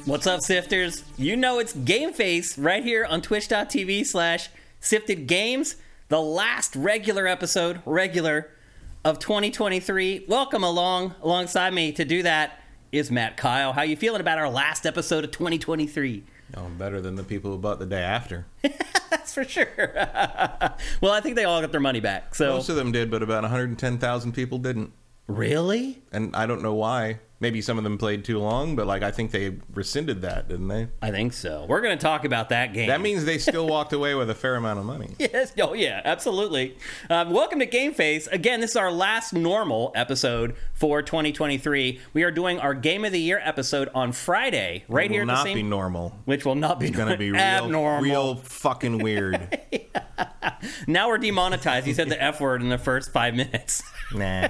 What's up, Sifters? You know it's GameFace right here on twitch.tv/SiftedGames. The last regular episode, of 2023. Welcome alongside me to do that is Matt Kyle. How you feeling about our last episode of 2023? Oh, better than the people who bought the day after. That's for sure. Well, I think they all got their money back. So most of them did, but about 110,000 people didn't. Really? And I don't know why. Maybe some of them played too long, but I think they rescinded that, didn't they? I think so. We're going to talk about that game. That means they still walked away with a fair amount of money. Yes. Oh, yeah, absolutely. Welcome to GameFace. Again, this is our last normal episode for 2023. We are doing our Game of the Year episode on Friday, right here at the same... Which will not be normal. Which will not be It's going to be abnormal. real fucking weird. Now we're demonetized. You said the F word in the first 5 minutes. Nah.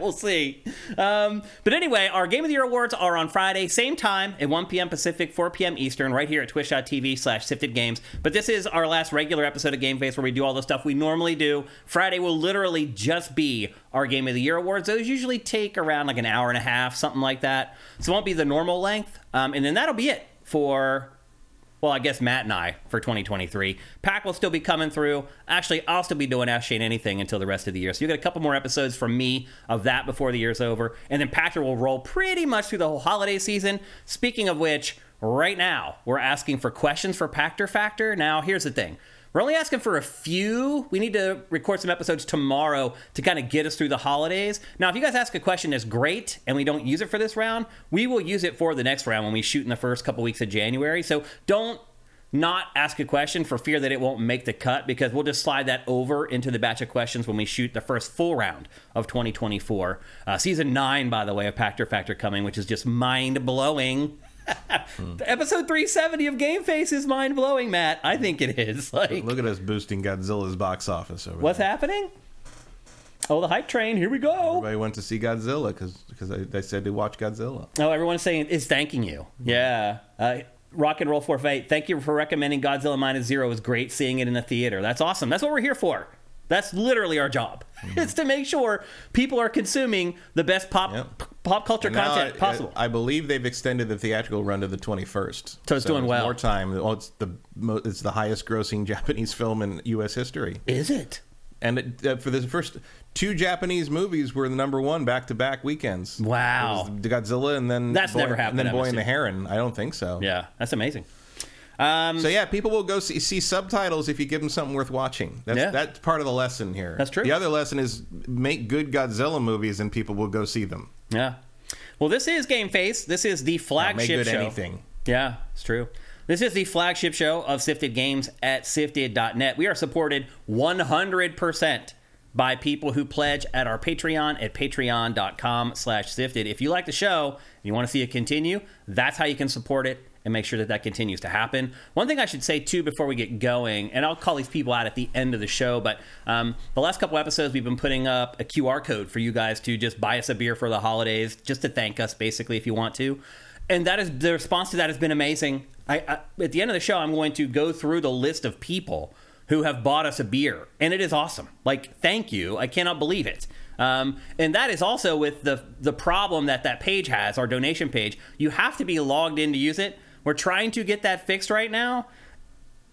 We'll see. But anyway, our Game of the Year awards are on Friday, same time at 1 p.m. Pacific, 4 p.m. Eastern, right here at twitch.tv/SiftedGames. But this is our last regular episode of GameFace where we do all the stuff we normally do. Friday will literally just be our Game of the Year awards. Those usually take around like an hour and a half, something like that. So it won't be the normal length. And then that'll be it for... Well, I guess Matt and I for 2023. Pac will still be coming through. Actually, I'll still be doing Ask Shane Anything until the rest of the year. So you get a couple more episodes from me of that before the year's over. And then Patrick will roll pretty much through the whole holiday season. Speaking of which, right now, we're asking for questions for Pactor Factor. Now, here's the thing. We're only asking for a few. We need to record some episodes tomorrow to kind of get us through the holidays. Now, if you guys ask a question that's great and we don't use it for this round, we will use it for the next round when we shoot in the first couple weeks of January. So don't not ask a question for fear that it won't make the cut, because we'll just slide that over into the batch of questions when we shoot the first full round of 2024. Season 9, by the way, of Pactor Factor coming, which is just mind-blowing. Episode 370 of GameFace is mind-blowing, Matt. I think it is. Look at us boosting Godzilla's box office over What's there. happening? Oh, the hype train. Here we go. Everybody went to see Godzilla because they said to watch Godzilla. Oh, everyone's saying is thanking you. Yeah. Rock and Roll 458, thank you for recommending Godzilla Minus Zero. It was great seeing it in the theater. That's awesome. That's what we're here for. That's literally our job. It's to make sure people are consuming the best pop culture content possible. I believe they've extended the theatrical run to the 21st. So it's doing well. More time. Oh, it's the highest grossing Japanese film in U.S. history. Is it? And for the first 2 Japanese movies were the #1 back-to-back weekends. Wow. It was the Godzilla and then That's never happened. And then Boy and the Heron. I don't think so. Yeah, that's amazing. So yeah, people will go see subtitles if you give them something worth watching. That's part of the lesson here. That's true. The other lesson is make good Godzilla movies and people will go see them. Yeah. Well, this is GameFace. This is the flagship make good show. Anything. Yeah, it's true. This is the flagship show of Sifted Games at Sifted.net. We are supported 100% by people who pledge at our Patreon at patreon.com/Sifted. If you like the show and you want to see it continue, that's how you can support it and make sure that that continues to happen. One thing I should say, too, before we get going, and I'll call these people out at the end of the show, but the last couple episodes, we've been putting up a QR code for you guys to just buy us a beer for the holidays, just to thank us, basically, if you want to. And that is the response to that has been amazing. At the end of the show, I'm going to go through the list of people who have bought us a beer, and it is awesome. Thank you. I cannot believe it. And that is also with the problem that page has, our donation page. You have to be logged in to use it. We're trying to get that fixed right now.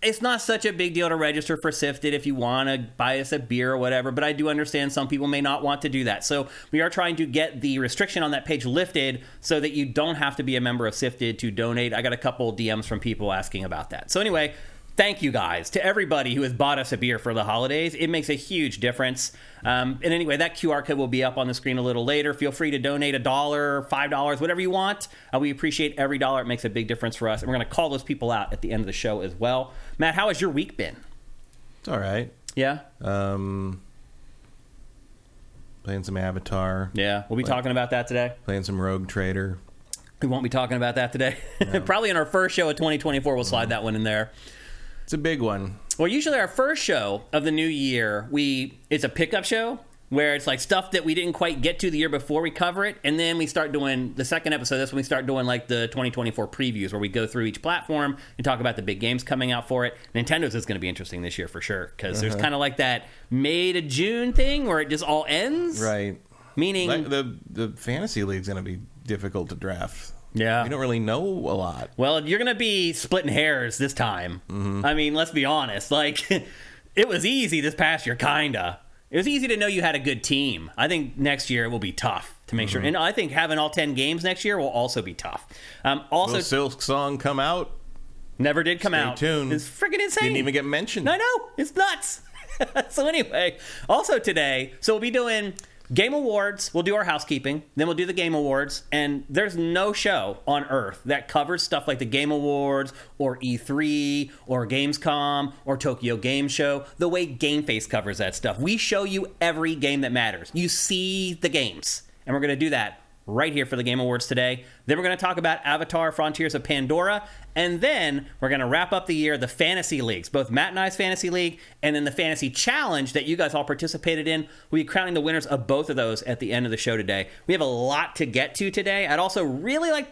It's not such a big deal to register for Sifted if you want to buy us a beer or whatever, but I do understand some people may not want to do that. So we are trying to get the restriction on that page lifted so that you don't have to be a member of Sifted to donate. I got a couple DMs from people asking about that. So anyway, thank you guys to everybody who has bought us a beer for the holidays. It makes a huge difference. And anyway, that QR code will be up on the screen a little later. Feel free to donate $1, $5, whatever you want. We appreciate every dollar. It makes a big difference for us. And we're going to call those people out at the end of the show as well. Matt, how has your week been? It's all right. Yeah? Playing some Avatar. Yeah, we'll be talking about that today. Playing some Rogue Trader. We won't be talking about that today. No. Probably in our first show of 2024, we'll slide that one in there. It's a big one. Well, usually our first show of the new year, it's a pickup show where it's like stuff that we didn't quite get to the year before we cover it. And then we start doing the second episode. That's when we start doing like the 2024 previews where we go through each platform and talk about the big games coming out for it. Nintendo's is going to be interesting this year for sure because there's kind of like that May to June thing where it just all ends. Right. Meaning the Fantasy League's going to be difficult to draft. Yeah. We don't really know a lot. Well, you're going to be splitting hairs this time. Mm-hmm. I mean, let's be honest. Like, it was easy this past year, kinda. It was easy to know you had a good team. I think next year it will be tough to make sure. And I think having all 10 games next year will also be tough. Also, will Silk Song come out? Never did come out. Stay tuned. It's freaking insane. Didn't even get mentioned. I know. It's nuts. So anyway, also today, so we'll be doing Game Awards. We'll do our housekeeping. Then we'll do the Game Awards. And there's no show on Earth that covers stuff like the Game Awards or E3 or Gamescom or Tokyo Game Show the way GameFace covers that stuff. We show you every game that matters. You see the games. And we're going to do that right here for the Game Awards today. Then we're going to talk about Avatar: Frontiers of Pandora. And then we're going to wrap up the year, the fantasy leagues, both Matt and I's fantasy league and then the fantasy challenge that you guys all participated in. We'll be crowning the winners of both of those at the end of the show today. We have a lot to get to today. I'd also really like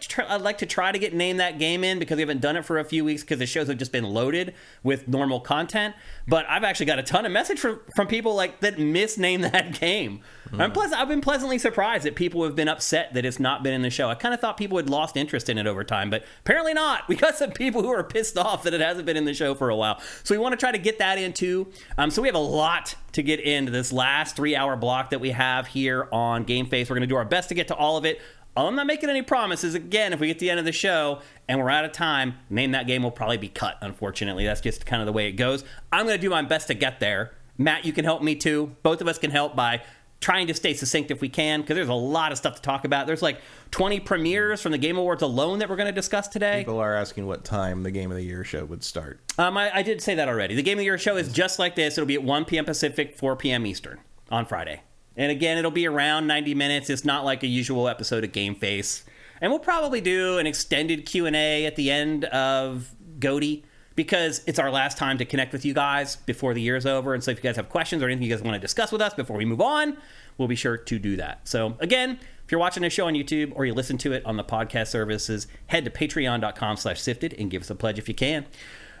to try to get Name That Game in because we haven't done it for a few weeks because the shows have just been loaded with normal content. But I've actually got a ton of message from people like that miss Name That Game. I've been pleasantly surprised that people have been upset that it's not been in the show. I kind of thought people had lost interest in it over time, but apparently not. We got some people who are pissed off that it hasn't been in the show for a while. So we want to try to get that in too. So we have a lot to get into this last 3-hour block that we have here on GameFace. We're going to do our best to get to all of it. I'm not making any promises. Again, if we get to the end of the show and we're out of time, Name That Game will probably be cut, unfortunately. That's just kind of the way it goes. I'm going to do my best to get there. Matt, you can help me too. Both of us can help by trying to stay succinct if we can, because there's a lot of stuff to talk about. There's like 20 premieres from the Game Awards alone that we're going to discuss today. People are asking what time the Game of the Year show would start. I did say that already. The Game of the Year show is just like this. It'll be at 1 p.m. Pacific, 4 p.m. Eastern on Friday. And again, it'll be around 90 minutes. It's not like a usual episode of GameFace. And we'll probably do an extended Q&A at the end of GOTY, because it's our last time to connect with you guys before the year's over. And so if you guys have questions or anything you guys want to discuss with us before we move on, we'll be sure to do that. So again, if you're watching this show on YouTube or you listen to it on the podcast services, head to patreon.com/sifted and give us a pledge if you can.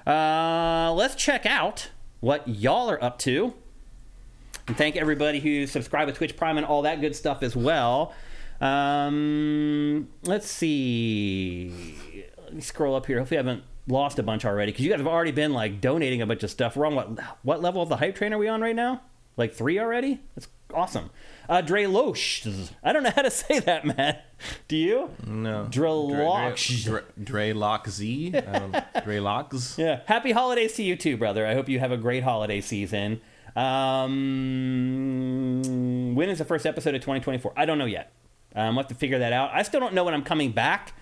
Let's check out what y'all are up to. And thank everybody who subscribed to Twitch Prime and all that good stuff as well. Let's see. Let me scroll up here. Hopefully I haven't lost a bunch already, because you guys have already been like donating a bunch of stuff. We're on what level of the hype train are we on right now? Like 3 already? That's awesome. Dre Loesch. I don't know how to say that, Matt. Do you? No. Dre Loesch. Dre Locks. Yeah. Happy holidays to you too, brother. I hope you have a great holiday season. When is the first episode of 2024? I don't know yet. We'll have to figure that out. I still don't know when I'm coming back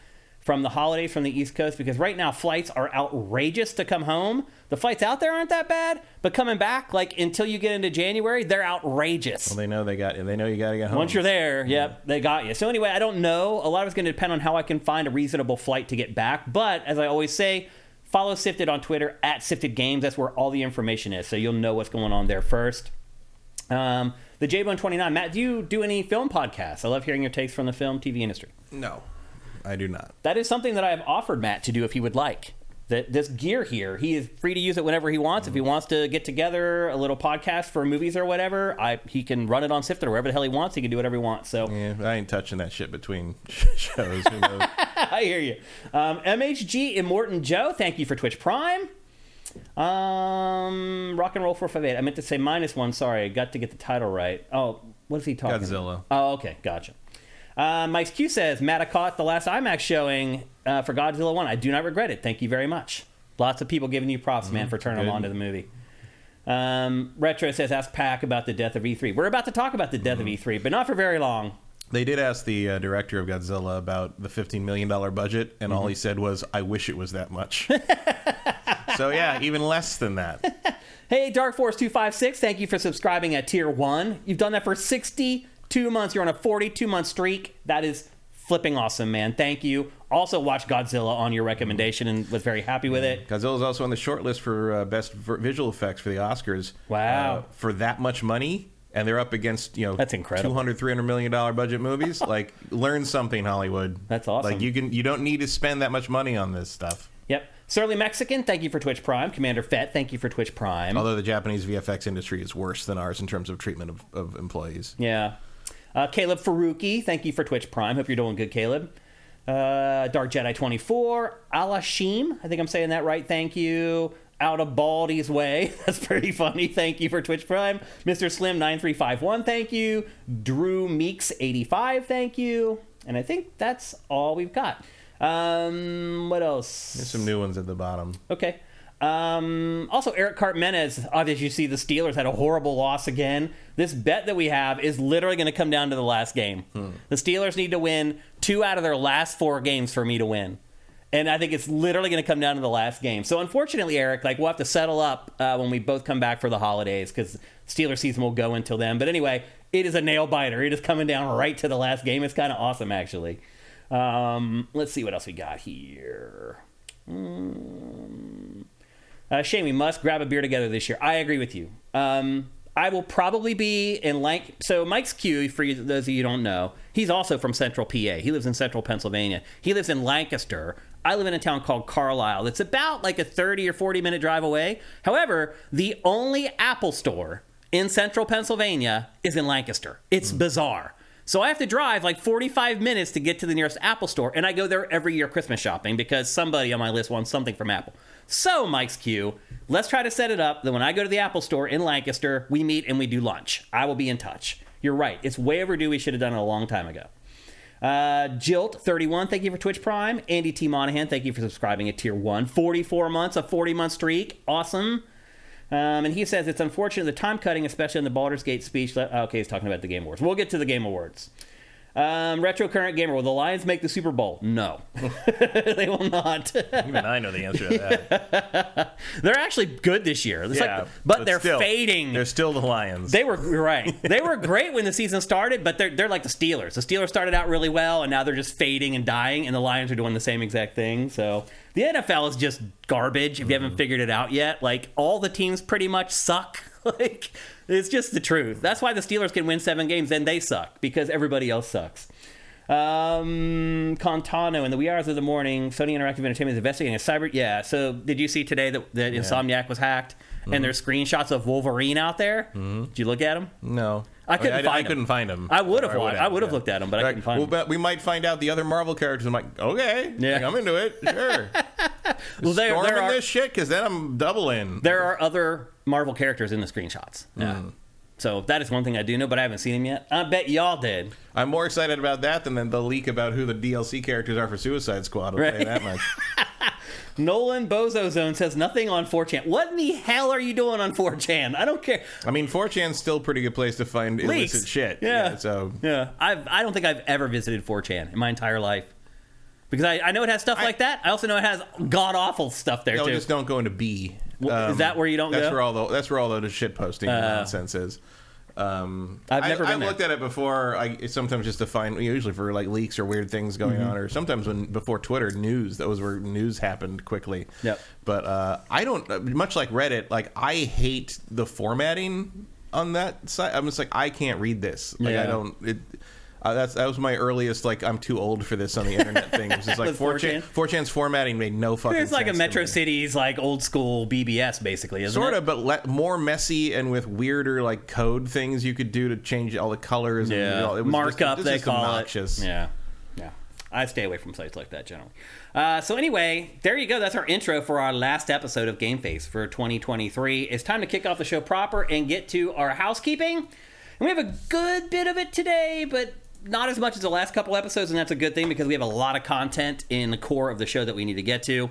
from the holidays from the East Coast, because right now flights are outrageous to come home. The flights out there aren't that bad, but coming back, like until you get into January, they're outrageous. Well, they know you got to get home. Once you're there, yep, they got you. So anyway, I don't know. A lot of it's going to depend on how I can find a reasonable flight to get back. But as I always say, follow Sifted on Twitter at Sifted Games. That's where all the information is, so you'll know what's going on there first. The J-Bone29, Matt, do you do any film podcasts? I love hearing your takes from the film, TV industry. No, I do not. That is something that I have offered Matt to do if he would like. This gear here, he is free to use it whenever he wants. If he wants to get together a little podcast for movies or whatever, he can run it on Sifted or wherever the hell he wants. He can do whatever he wants. So yeah, I ain't touching that shit between shows. Who knows? I hear you. MHG Immortan Joe, thank you for Twitch Prime. Rock and Roll 458. I meant to say -1. Sorry, I got to get the title right. Oh, what is he talking Godzilla. about? Oh, okay, gotcha. Mike's Q says, Matt, I caught the last IMAX showing for Godzilla 1. I do not regret it. Thank you very much. Lots of people giving you props, man, for turning them on to the movie. Retro says, ask Pac about the death of E3. We're about to talk about the death of E3, but not for very long. They did ask the director of Godzilla about the $15 million budget, and all he said was, I wish it was that much. So yeah, even less than that. Hey, Dark Force 256, thank you for subscribing at Tier 1. You've done that for 62 months. You're on a 42-month streak. That is flipping awesome, man. Thank you. Also watched Godzilla on your recommendation and was very happy with it. Godzilla's also on the short list for best visual effects for the Oscars. Wow. For that much money, and they're up against, that's incredible. $200-300 million budget movies. Like, learn something, Hollywood. That's awesome. Like, you don't need to spend that much money on this stuff. Yep. Surly Mexican, thank you for Twitch Prime. Commander Fett, thank you for Twitch Prime. Although the Japanese VFX industry is worse than ours in terms of treatment of employees. Yeah. Caleb Faruqi, thank you for Twitch Prime. Hope you're doing good, Caleb. Dark Jedi 24. Alashim, I think I'm saying that right. Thank you. Out of Baldy's way. That's pretty funny. Thank you for Twitch Prime. Mr. Slim 9351. Thank you. Drew Meeks 85. Thank you. And I think that's all we've got. What else? There's some new ones at the bottom. Okay. Also, Eric Cartmenez, obviously you see the Steelers had a horrible loss again. This bet that we have is literally going to come down to the last game. The Steelers need to win 2 out of their last 4 games for me to win. And I think it's literally going to come down to the last game. So unfortunately, Eric, we'll have to settle up when we both come back for the holidays because Steelers season will go until then. But anyway, it is a nail biter. It is coming down right to the last game. It's kind of awesome, actually. Let's see what else we got here. Shane, we must grab a beer together this year. I agree with you. I will probably be in So Mike's Q, for those of you who don't know, he's also from Central PA. He lives in Central Pennsylvania. He lives in Lancaster. I live in a town called Carlisle. It's about a 30 or 40-minute drive away. However, the only Apple store in Central Pennsylvania is in Lancaster. It's bizarre. So I have to drive 45 minutes to get to the nearest Apple store, and I go there every year Christmas shopping because somebody on my list wants something from Apple. So, Mike's Q, let's try to set it up that when I go to the Apple store in Lancaster, we meet and we do lunch. I will be in touch. You're right. It's way overdue. We should have done it a long time ago. Jilt31, thank you for Twitch Prime. Andy T. Monahan, thank you for subscribing at Tier 1. 44 months, a 40-month streak. Awesome. And he says it's unfortunate the time cutting, especially in the Baldur's Gate speech. Okay, he's talking about the Game Awards. We'll get to the Game Awards. Retro Current Gamer, will the Lions make the Super Bowl? No. They will not. Even I know the answer to that. They're actually good this year. But they're still fading. They're still the Lions. They were right. They were great when the season started, but they're like the Steelers. The Steelers started out really well, and now they're just fading and dying, and the Lions are doing the same exact thing. So the NFL is just garbage if you haven't figured it out yet. All the teams pretty much suck. It's just the truth. That's why the Steelers can win 7 games and they suck, because everybody else sucks. Contano, in the wee hours of the morning, Sony Interactive Entertainment is investigating a cyber... Yeah, so did you see today that Insomniac was hacked? And there's screenshots of Wolverine out there? Did you look at them? No. I couldn't find them. I would have looked at them, but I couldn't find them. But we might find out the other Marvel characters. I'm like, okay, I'm into it. Sure. Well, there are this shit, because then I'm doubling. There are other Marvel characters in the screenshots. Yeah. So that is one thing I do know, but I haven't seen him yet. I bet y'all did. I'm more excited about that than the leak about who the DLC characters are for Suicide Squad. I'll tell you that much. Nolan Bozo Zone says nothing on 4chan. What in the hell are you doing on 4chan? I don't care. I mean, 4chan's still a pretty good place to find illicit shit. Yeah. Yeah. I don't think I've ever visited 4chan in my entire life. Because I know it has stuff like that. I also know it has god-awful stuff there, too. Just don't go into B. Is that where you don't go? That's where all the shit posting nonsense is. I've looked at it before. Sometimes just to find, usually for leaks or weird things going on, or sometimes before Twitter news. Those were news happened quickly. Yep. But I don't, much like Reddit. I hate the formatting on that site. I'm just I can't read this. I don't. That was my earliest, I'm too old for this on the internet thing. It was just 4chan's formatting made no fucking sense. It's like a Metro Cities, old school BBS, basically, isn't it? Sort of, but more messy and with weirder, code things you could do to change all the colors. Yeah, and, it was markup, they call obnoxious. it. Yeah. I stay away from sites like that, generally. So anyway, there you go. That's our intro for our last episode of GameFace for 2023. It's time to kick off the show proper and get to our housekeeping. And we have a good bit of it today, but not as much as the last couple episodes, and that's a good thing because we have a lot of content in the core of the show that we need to get to.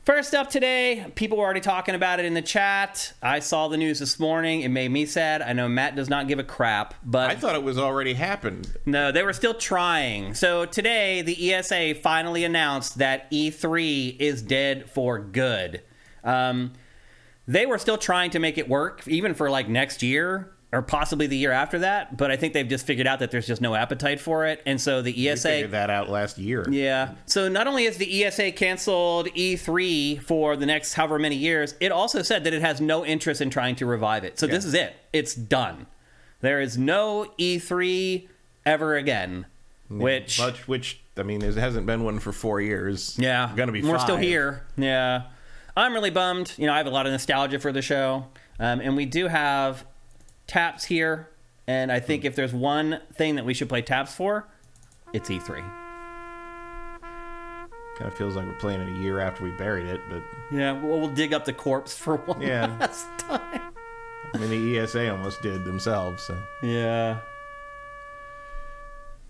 First up today, people were already talking about it in the chat. I saw the news this morning. It made me sad. I know Matt does not give a crap, but... I thought it was already happened. No, they were still trying. So today, the ESA finally announced that E3 is dead for good. They were still trying to make it work, even for next year, or possibly the year after that, but I think they've just figured out that there's just no appetite for it, and so the ESA... We figured that out last year. Yeah. So not only has the ESA canceled E3 for the next however many years, it also said that it has no interest in trying to revive it. So this is it. It's done. There is no E3 ever again, which... I mean, there hasn't been one for 4 years. Yeah. It's gonna be 5. We're still here. Yeah. I'm really bummed. I have a lot of nostalgia for the show, and we do have taps here, and I think if there's one thing that we should play taps for, it's E3. Kind of feels like we're playing it a year after we buried it, but Yeah, we'll dig up the corpse for one last time. I mean, the ESA almost did themselves. So Yeah.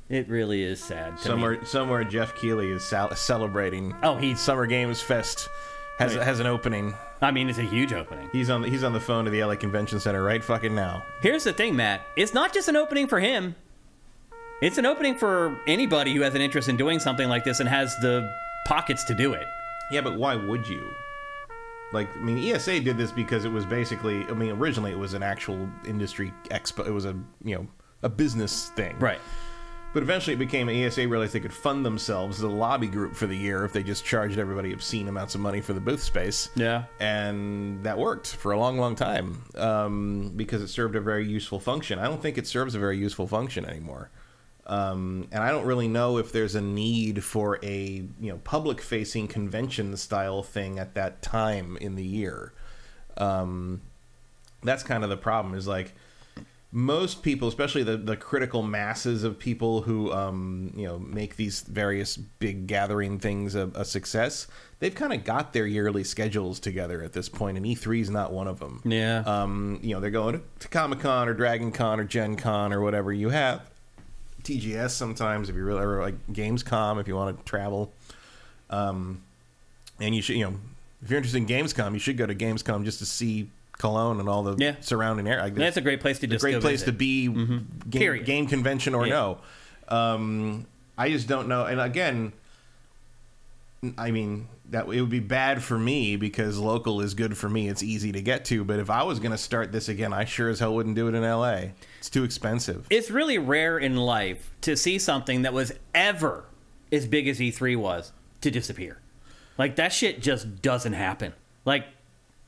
It really is sad to me. Somewhere Jeff Keighley is celebrating. Oh, he's... Summer Games Fest has an opening. I mean, it's a huge opening. He's on the phone to the LA Convention Center right fucking now. Here's the thing, Matt. It's not just an opening for him. It's an opening for anybody who has an interest in doing something like this and has the pockets to do it. Yeah, but why would you? Like, I mean, ESA did this because it was basically, I mean, originally it was an actual industry expo. It was a business thing. Right. But eventually it became, ESA realized they could fund themselves as a lobby group for the year if they just charged everybody obscene amounts of money for the booth space. Yeah. And that worked for a long, long time because it served a very useful function. I don't think it serves a very useful function anymore. And I don't really know if there's a need for a public-facing convention-style thing at that time in the year. That's kind of the problem. Is like most people, especially the critical masses of people who make these various big gathering things a success. They've kind of got their yearly schedules together at this point, and E3 is not one of them. Yeah. They're going to Comic-Con or Dragon Con or Gen Con or whatever you have. TGS sometimes if you really or like Gamescom if you want to travel, and you should if you're interested in Gamescom you should go to Gamescom just to see Cologne and all the surrounding area. Like, that's a great place to just great go place visit. to be. Game convention or no. I just don't know. And again, I mean that it would be bad for me because local is good for me. It's easy to get to. But if I was going to start this again, I sure as hell wouldn't do it in LA. It's too expensive. It's really rare in life to see something that was ever as big as E3 was to disappear. Like, that shit just doesn't happen. Like,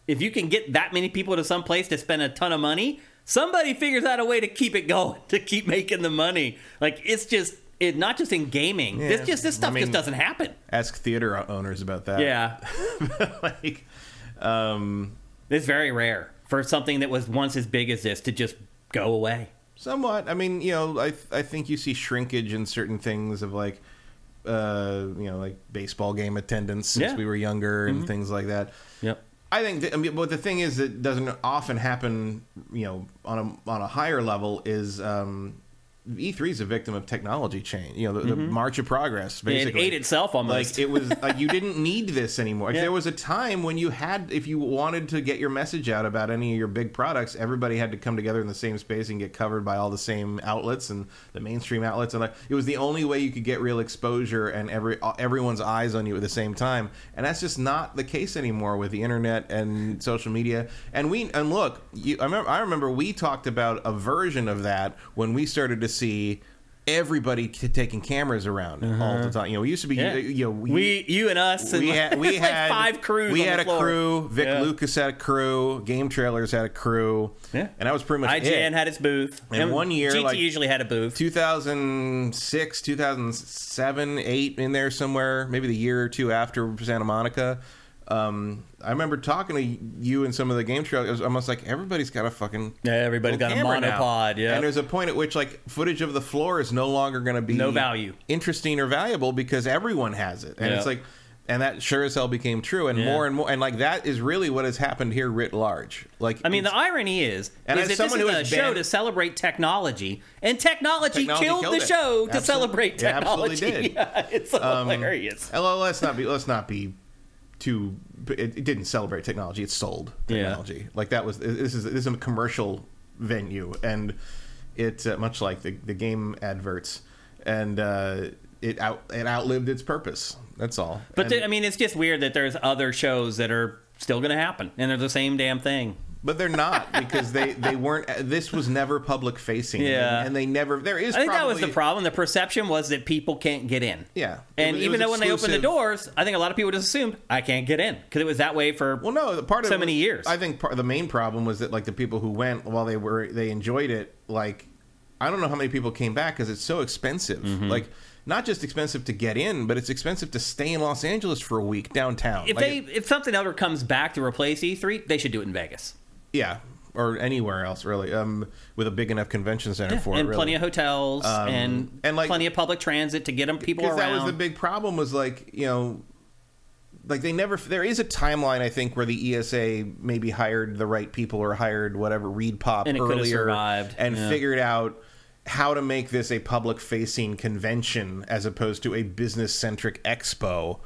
if you can get that many people to some place to spend a ton of money, somebody figures out a way to keep it going, to keep making the money. Like, it's just... not just in gaming. Yeah. This stuff just doesn't happen. Ask theater owners about that. Yeah. It's very rare for something that was once as big as this to just go away. Somewhat. I mean, I think you see shrinkage in certain things of like baseball game attendance since we were younger and things like that. Yep. I think, but the thing is that doesn't often happen, on a higher level is E3 is a victim of technology change. The march of progress. Basically, it ate itself almost. Like it was like you didn't need this anymore. Like, there was a time when if you wanted to get your message out about any of your big products, everybody had to come together in the same space and get covered by all the same outlets and the mainstream outlets. And it was the only way you could get real exposure and everyone's eyes on you at the same time. And that's just not the case anymore with the internet and social media. And look, I remember we talked about a version of that when we started to see everybody taking cameras around all the time. We used to be, you and us, and we had like 5 crews. We had a crew. Vic Lucas had a crew. Game Trailers had a crew. Yeah, and that was pretty much IGN it. had its booth. And one year, GT usually had a booth. 2006, 2007, 8 in there somewhere. Maybe the year or two after Santa Monica. I remember talking to you and some of the game trailers. It was almost like everybody's got a fucking everybody's got a monopod. Yeah, and there's a point at which like footage of the floor is no longer going to be no value, interesting or valuable because everyone has it, and it's like, and that sure as hell became true, and more and more, and like that is really what has happened here writ large. Like, I mean, the irony is that this is a show to celebrate technology, and technology killed the show to celebrate technology. It absolutely did. Yeah, it's hilarious. Let's not be too. It didn't celebrate technology. It sold technology. Yeah. Like that was. This is a commercial venue, and it's much like the game adverts, and it outlived its purpose. That's all. But it's just weird that there's other shows that are still going to happen, and they're the same damn thing. But they're not because they weren't. This was never public facing. Yeah, and they never. There is. I think that was the problem. The perception was that people can't get in. Yeah, and even though when they opened the doors, I think a lot of people just assumed I can't get in because it was that way for so many years. I think the main problem was that like the people who went while they enjoyed it. Like I don't know how many people came back because it's so expensive. Mm-hmm. Like. Not just expensive to get in, but it's expensive to stay in Los Angeles for a week downtown. If something ever comes back to replace E3, they should do it in Vegas. Yeah, or anywhere else really, with a big enough convention center for it. And plenty of hotels and like, plenty of public transit to get them people around. Because that was the big problem was like like they never. There is a timeline, I think, where the ESA maybe hired the right people or hired whatever Reed Pop and it earlier survived. and figured out how to make this a public-facing convention as opposed to a business-centric expo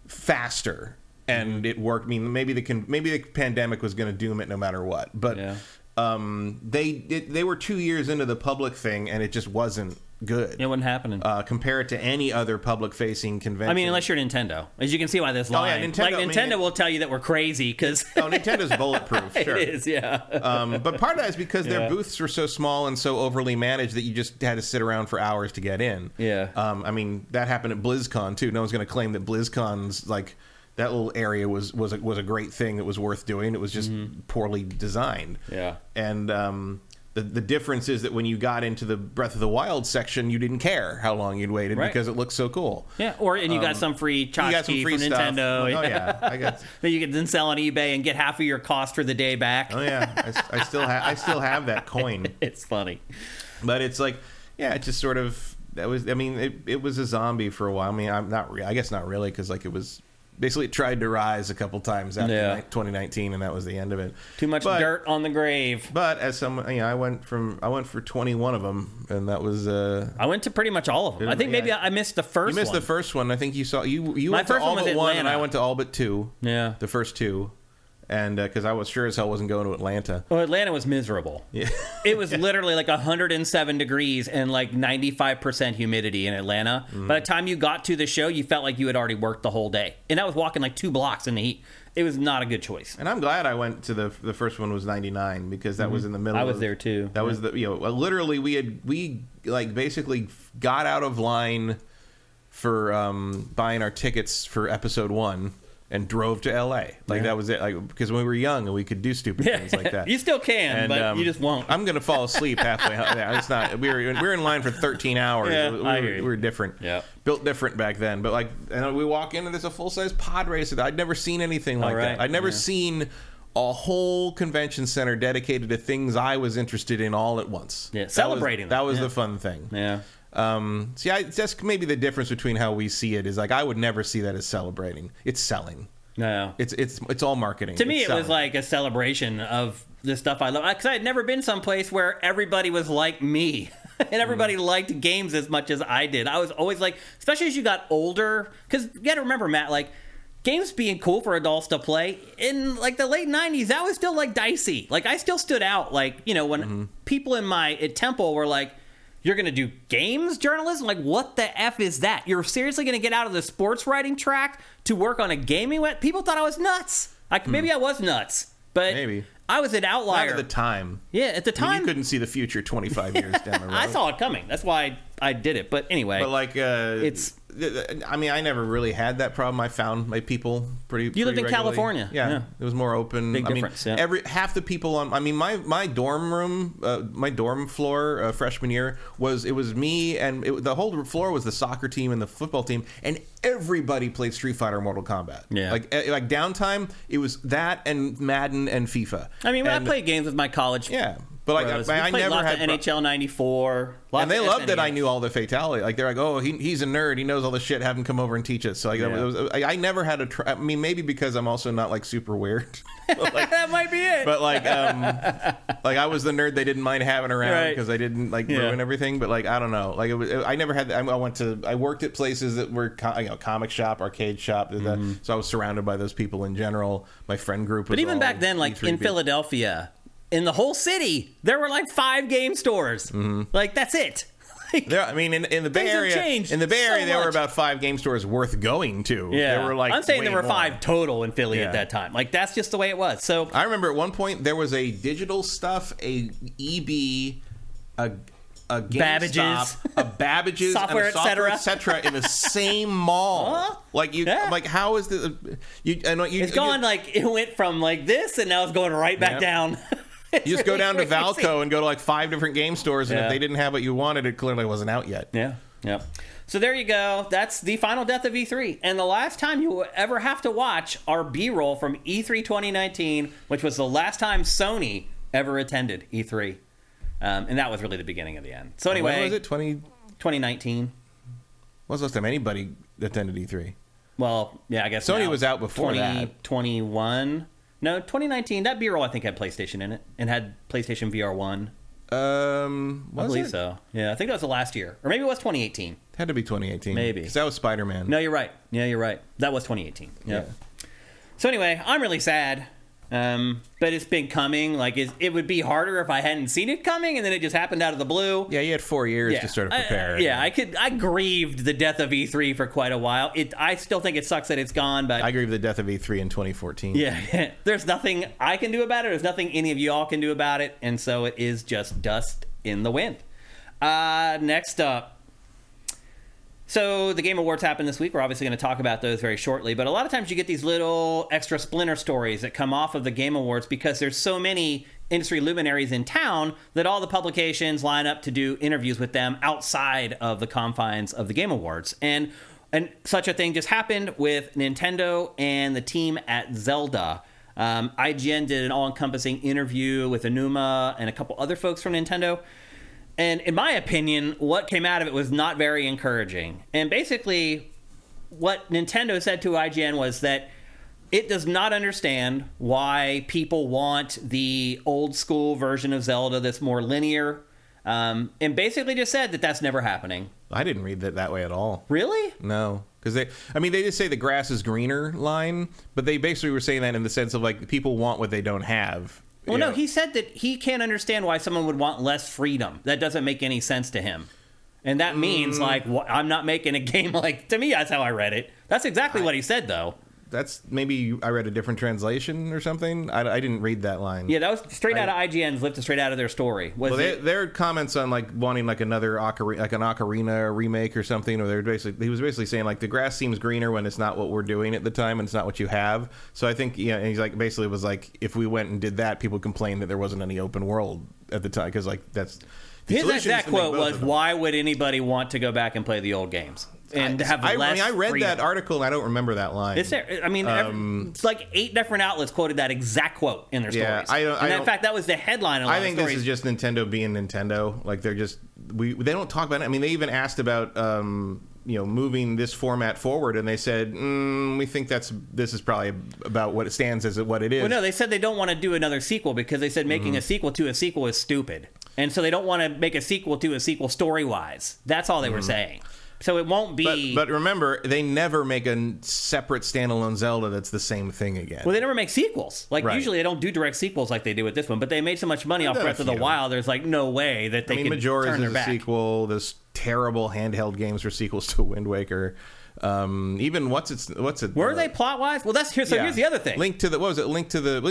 faster. And it worked. I mean, maybe the pandemic was going to doom it no matter what. But they were 2 years into the public thing, and it just wasn't good. It wasn't happening. Compared to any other public-facing convention. I mean, unless you're Nintendo. As you can see by this line. Oh, yeah, Nintendo will tell you that we're crazy because... Nintendo's bulletproof, sure. It is, yeah. But part of that is because their booths were so small and so overly managed that you just had to sit around for hours to get in. Yeah. I mean, that happened at BlizzCon, too. No one's going to claim that BlizzCon's, like... That little area was a great thing that was worth doing. It was just poorly designed. Yeah. And the difference is that when you got into the Breath of the Wild section, you didn't care how long you'd waited because it looked so cool. Yeah. And you got some free tchotchke from stuff. Nintendo. Oh yeah. I got. That you could then sell on eBay and get half of your cost for the day back. Oh yeah. I still have that coin. It's funny. But it's like, yeah, it just sort of that was. I mean, it was a zombie for a while. I mean, I guess not really because like it was. Basically, it tried to rise a couple times after 2019, and that was the end of it. Too much dirt on the grave. But as someone, I went for 21 of them, and that was. I went to pretty much all of them. I think maybe I missed the first one. You missed the first one. I think you saw you My went to first all one was but one, and Atlanta. I went to all but two. Yeah, the first two. And because I was sure as hell wasn't going to Atlanta. Well, Atlanta was miserable. Yeah. It was literally like 107 degrees and like 95% humidity in Atlanta. By the time you got to the show, you felt like you had already worked the whole day. And I was walking like 2 blocks in the heat. It was not a good choice. And I'm glad I went to the first one was 99 because that was in the middle. I was there too. That was the literally we like basically got out of line for buying our tickets for episode 1. And drove to L.A. That was it. Like because when we were young and we could do stupid things like that. You still can, but you just won't. I'm gonna fall asleep halfway. It's not. We were in line for 13 hours. Yeah, we were different. Yeah, built different back then. But like, and we walk in and there's a full size pod race. I'd never seen anything like that. I'd never seen a whole convention center dedicated to things I was interested in all at once. Yeah, celebrating. That was the fun thing. Yeah. That's maybe the difference between how we see it is like I would never see that as celebrating. It's selling. No, it's all marketing. To me, it was like a celebration of the stuff I love. Because I had never been someplace where everybody was like me. And everybody liked games as much as I did. I was always like, especially as you got older, because you got to remember, Matt, like games being cool for adults to play in like the late 90s, that was still like dicey. Like I still stood out. Like, when people in at Temple were like, you're going to do games journalism? Like, what the F is that? You're seriously going to get out of the sports writing track to work on a gaming web? People thought I was nuts. Maybe I was nuts, but maybe. I was an outlier. Not at the time. Yeah, at the time. You couldn't see the future 25 years down the road. I saw it coming. That's why I did it. But anyway. But like, I mean, I never really had that problem. I found my people pretty. You lived in regularly. California. Yeah, it was more open. Big difference. Half the people on. I mean, my dorm room, my dorm floor, freshman year was me, and the whole floor was the soccer team and the football team, and everybody played Street Fighter or Mortal Kombat. Yeah, like downtime, it was that and Madden and FIFA. I mean, I played games with my college. Yeah. But like, I never had NHL '94, and they loved that I knew all the fatality. Like they're like, oh, he's a nerd. He knows all the shit. Have him come over and teach us. So like, I never had a. I mean, maybe because I'm also not like super weird. Like, that might be it. But like I was the nerd they didn't mind having around because I didn't like ruin everything. But like I don't know. Like I never had. I worked at places that were comic shop, arcade shop. So I was surrounded by those people in general. My friend group. But even back then, like in Philadelphia. In the whole city, there were like 5 game stores. Like that's it. I mean, in the Bay Area, there were about 5 game stores worth going to. Yeah, there were like I'm saying there were more. 5 total in Philly at that time. Like that's just the way it was. So I remember at one point there was a digital stuff, a EB, a GameStop, a Babbage's, software, and a software, etc. in the same mall. Like like how is the it's gone like it went from like this and now it's going right back down. You just go down to Valco and go to like 5 different game stores, and if they didn't have what you wanted, it clearly wasn't out yet. Yeah. So there you go. That's the final death of E3. And the last time you will ever have to watch our B-roll from E3 2019, which was the last time Sony ever attended E3. And that was really the beginning of the end. So anyway. When was it? 2019. When was the last time anybody attended E3? Well, yeah, I guess Sony was out before 2021. No, 2019. That B-roll, I think, had PlayStation in it and had PlayStation VR 1. I believe so. Yeah, I think that was the last year. Or maybe it was 2018. Had to be 2018. Maybe. Because that was Spider-Man. No, you're right. Yeah, you're right. That was 2018. Yeah. So anyway, I'm really sad. But it's been coming. Like, it would be harder if I hadn't seen it coming, and then it just happened out of the blue. Yeah, you had 4 years to sort of prepare. I grieved the death of E3 for quite a while. I still think it sucks that it's gone, but I grieved the death of E3 in 2014. Yeah, there's nothing I can do about it. There's nothing any of y'all can do about it, and so it is just dust in the wind. Next up. So the Game Awards happened this week. We're obviously going to talk about those very shortly. But a lot of times you get these little extra splinter stories that come off of the Game Awards because there's so many industry luminaries in town that all the publications line up to do interviews with them outside of the confines of the Game Awards. And such a thing just happened with Nintendo and the team at Zelda. IGN did an all-encompassing interview with Aonuma and a couple other folks from Nintendo. And in my opinion, what came out of it was not very encouraging. And basically, what Nintendo said to IGN was that it does not understand why people want the old school version of Zelda that's more linear. And basically just said that that's never happening. I didn't read that way at all. Really? No. Because they just say the grass is greener line, but they basically were saying that in the sense of, like, people want what they don't have. Well, no, he said that he can't understand why someone would want less freedom. That doesn't make any sense to him. And that means, like, I'm not making a game like... To me, that's how I read it. That's exactly what he said, though. That's... Maybe I read a different translation or something. I didn't read that line. Yeah, that was straight out of IGN's, lifted straight out of their story. Their comments on, like, wanting, like, another an Ocarina remake or something, or he was basically saying, like, the grass seems greener when it's not what we're doing at the time and it's not what you have. So I think, and he's like, basically was like, if we went and did that, people complained that there wasn't any open world at the time, because, like, that's... His exact quote was, why would anybody want to go back and play the old games? And have less I read freedom. that article and I don't remember that line. It's there. I mean, it's like 8 different outlets quoted that exact quote in their stories. In fact, that was the headline. I think this is just Nintendo being Nintendo. Like, they're just they don't talk about it. I mean, they even asked about moving this format forward, and they said we think this is probably about what it stands as, what it is. Well, no, they said they don't want to do another sequel because they said making a sequel to a sequel is stupid, and so they don't want to make a sequel to a sequel story wise. That's all they were saying. So it won't be... But remember, they never make a separate standalone Zelda that's the same thing again. Well, they never make sequels. Like, usually they don't do direct sequels like they do with this one, but they made so much money off Breath of the Wild, there's, like, no way that they can turn their back. Majora's a sequel. There's terrible handheld games for sequels to Wind Waker. Even what's it? Were they plot-wise? Well, here's the other thing. Link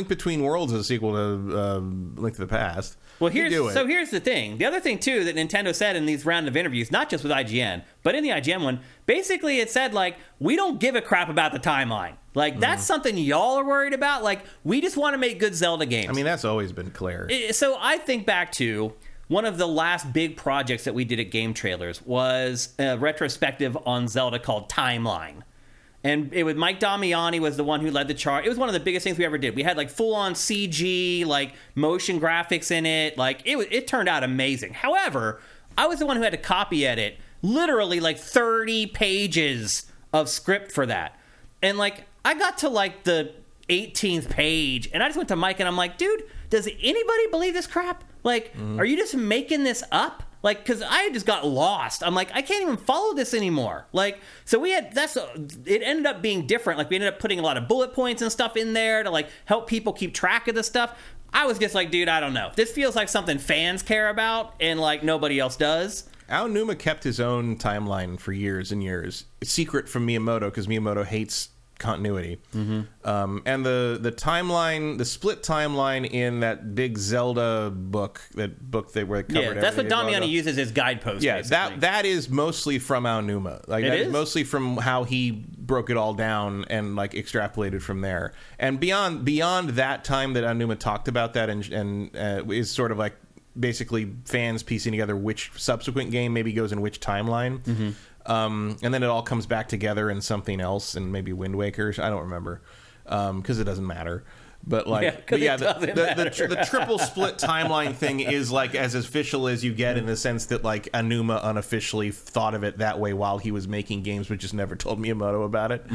Between Worlds is a sequel to Link to the Past. Well, here's the thing. The other thing, too, that Nintendo said in these round of interviews, not just with IGN, but in the IGN one, basically it said, like, we don't give a crap about the timeline. Like, that's something y'all are worried about. Like, we just want to make good Zelda games. I mean, that's always been clear. So I think back to one of the last big projects that we did at Game Trailers was a retrospective on Zelda called Timeline. And it was Mike Damiani was the one who led the charge. It was one of the biggest things we ever did. We had, like, full-on CG, like, motion graphics in it. Like, it turned out amazing. However, I was the one who had to copy edit literally, like, 30 pages of script for that. And, like, I got to, like, the 18th page, and I just went to Mike, and I'm like, dude, does anybody believe this crap? Like, are you just making this up? Like, because I just got lost. I'm like, I can't even follow this anymore. Like, so it ended up being different. Like, we ended up putting a lot of bullet points and stuff in there to, like, help people keep track of the stuff. I was just like, dude, I don't know. This feels like something fans care about and, like, nobody else does. Aonuma kept his own timeline for years and years. It's secret from Miyamoto because Miyamoto hates continuity. And the timeline, the split timeline in that big Zelda book, they were covered. Yeah, that's what Damiani uses as guideposts. Yeah, basically. that is mostly from Aonuma. Like, that is mostly from how he broke it all down and, like, extrapolated from there. And beyond that time that Aonuma talked about that and is sort of like basically fans piecing together which subsequent game maybe goes in which timeline. And then it all comes back together in something else, and maybe Wind Waker. I don't remember, because it doesn't matter. But like, the triple split timeline thing is like as official as you get in the sense that like Aonuma unofficially thought of it that way while he was making games, but just never told Miyamoto about it.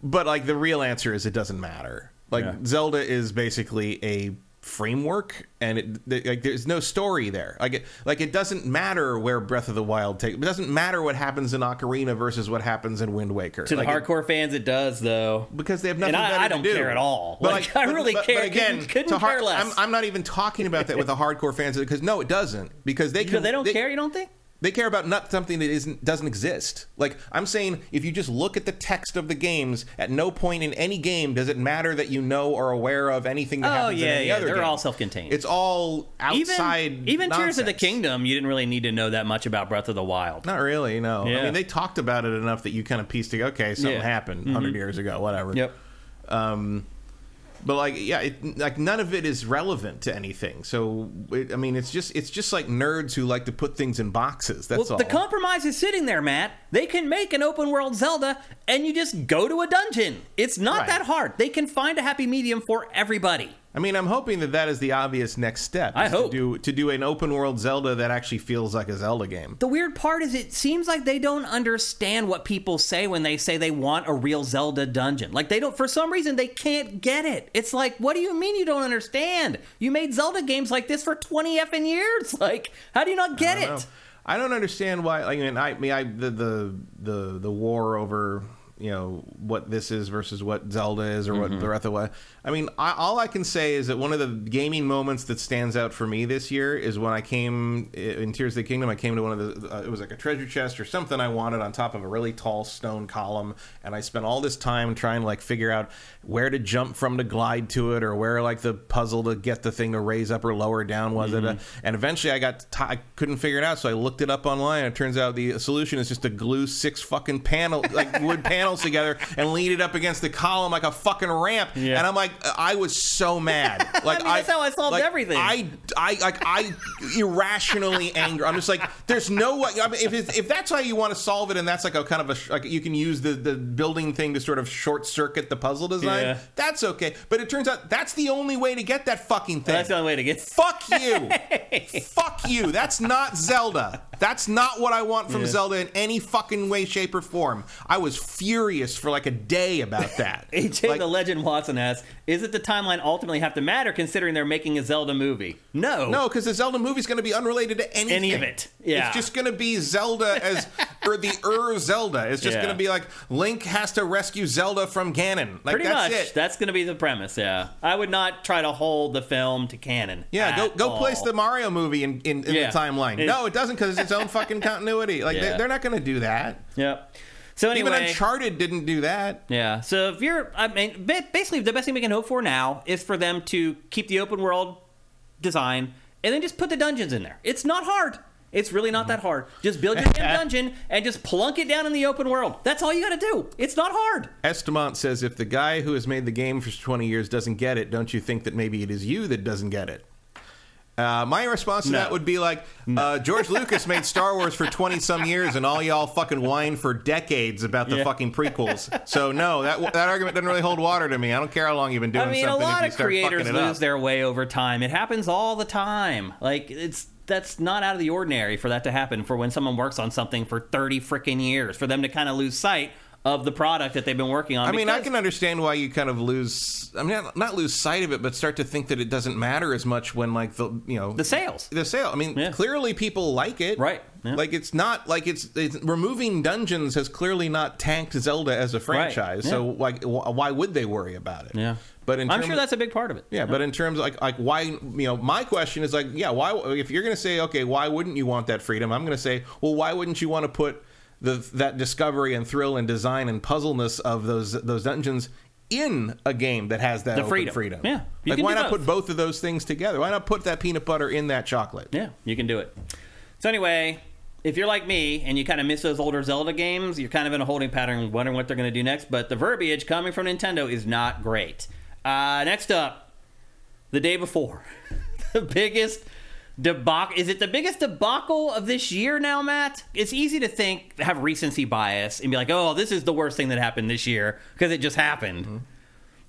But like the real answer is it doesn't matter. Like Zelda is basically a framework, and there's no story there. It doesn't matter where Breath of the Wild takes. It doesn't matter what happens in Ocarina versus what happens in Wind Waker. To the hardcore fans, it does though, because they have nothing better to do. I don't care at all. But I really care. But again, couldn't care less. I'm not even talking about that with the hardcore fans, because no, it doesn't. Because they don't care. You don't think? They care about not something that doesn't exist. Like, I'm saying, if you just look at the text of the games, at no point in any game does it matter that you know or aware of anything that happens in any other game. They're all self-contained. It's all outside Even nonsense. Tears of the Kingdom, you didn't really need to know that much about Breath of the Wild. Not really, no. Yeah. I mean, they talked about it enough that you kind of pieced together, okay, something happened 100 years ago, whatever. Yep. But like none of it is relevant to anything. So it's just like nerds who like to put things in boxes. That's all. The compromise is sitting there, Matt. They can make an open world Zelda, and you just go to a dungeon. It's not that hard. They can find a happy medium for everybody. I mean, I'm hoping that is the obvious next step. I hope. To do an open world Zelda that actually feels like a Zelda game. The weird part is it seems like they don't understand what people say when they say they want a real Zelda dungeon. Like, they don't, for some reason, they can't get it. It's like, what do you mean you don't understand? You made Zelda games like this for 20 effing years. Like, how do you not get it? I don't understand why. The war over, what this is versus what Zelda is, or what Breath of the Wild. I mean, all I can say is that one of the gaming moments that stands out for me this year is when I came in Tears of the Kingdom. I came to one of the it was like a treasure chest or something I wanted on top of a really tall stone column, and I spent all this time trying to like figure out where to jump from to glide to it, or where like the puzzle to get the thing to raise up or lower down was. And eventually I couldn't figure it out, so I looked it up online, and it turns out the solution is just to glue 6 fucking wood panels together and lean it up against the column like a fucking ramp. And I'm like, I was so mad. Like, that's how I solved everything. I irrationally angry. I'm just like, there's no way. I mean, if that's how you want to solve it, and that's like a kind of like you can use the building thing to sort of short circuit the puzzle design. That's okay. But it turns out that's the only way to get that fucking thing. That's the only way to get. Fuck you. Fuck you. That's not Zelda. That's not what I want from Zelda in any fucking way, shape, or form. I was furious for like a day about that. AJ the Legend Watson asks, is it the timeline ultimately have to matter considering they're making a Zelda movie? No, because the Zelda movie is going to be unrelated to anything. Any of it. Yeah. It's just going to be Zelda or the Zelda. It's just going to be like Link has to rescue Zelda from Ganon. Like, Pretty much. It. That's going to be the premise. Yeah, I would not try to hold the film to canon. Yeah, go place the Mario movie in the timeline. No, it doesn't, because it's its own fucking continuity. Like they're not going to do that. Yep. So anyway, even Uncharted didn't do that. Yeah. So if basically the best thing we can hope for now is for them to keep the open world design and then just put the dungeons in there. It's not hard. It's really not that hard. Just build your damn dungeon and just plunk it down in the open world. That's all you got to do. It's not hard. Estamont says, if the guy who has made the game for 20 years doesn't get it, don't you think that maybe it is you that doesn't get it? My response to that would be like, George Lucas made Star Wars for 20-some years, and all y'all fucking whine for decades about the fucking prequels. So no, that argument doesn't really hold water to me. I don't care how long you've been doing something. A lot if you of creators lose their way over time. It happens all the time. Like, that's not out of the ordinary for that to happen, for when someone works on something for 30 freaking years, for them to kind of lose sight of the product that they've been working on. I mean, I can understand why you kind of lose, I mean, not lose sight of it, but start to think that it doesn't matter as much when, like, the sales. I mean, clearly people like it. Right. Yeah. Like, it's not, like, it's removing dungeons has clearly not tanked Zelda as a franchise. Right. Yeah. So, like, why would they worry about it? Yeah. But I'm sure that's a big part of it. Yeah, but in terms of, like why, my question is, like, why, if you're going to say, okay, why wouldn't you want that freedom? I'm going to say, well, why wouldn't you want to put that discovery and thrill and design and puzzleness of those dungeons in a game that has that freedom? Yeah. Like, why not put both of those things together? Why not put that peanut butter in that chocolate? Yeah, you can do it. So anyway, if you're like me and you kind of miss those older Zelda games, you're kind of in a holding pattern wondering what they're going to do next, but the verbiage coming from Nintendo is not great. Next up, the day before. The biggest debacle. Is it the biggest debacle of this year now, Matt? It's easy to have recency bias and be like, oh, this is the worst thing that happened this year because it just happened. Mm-hmm.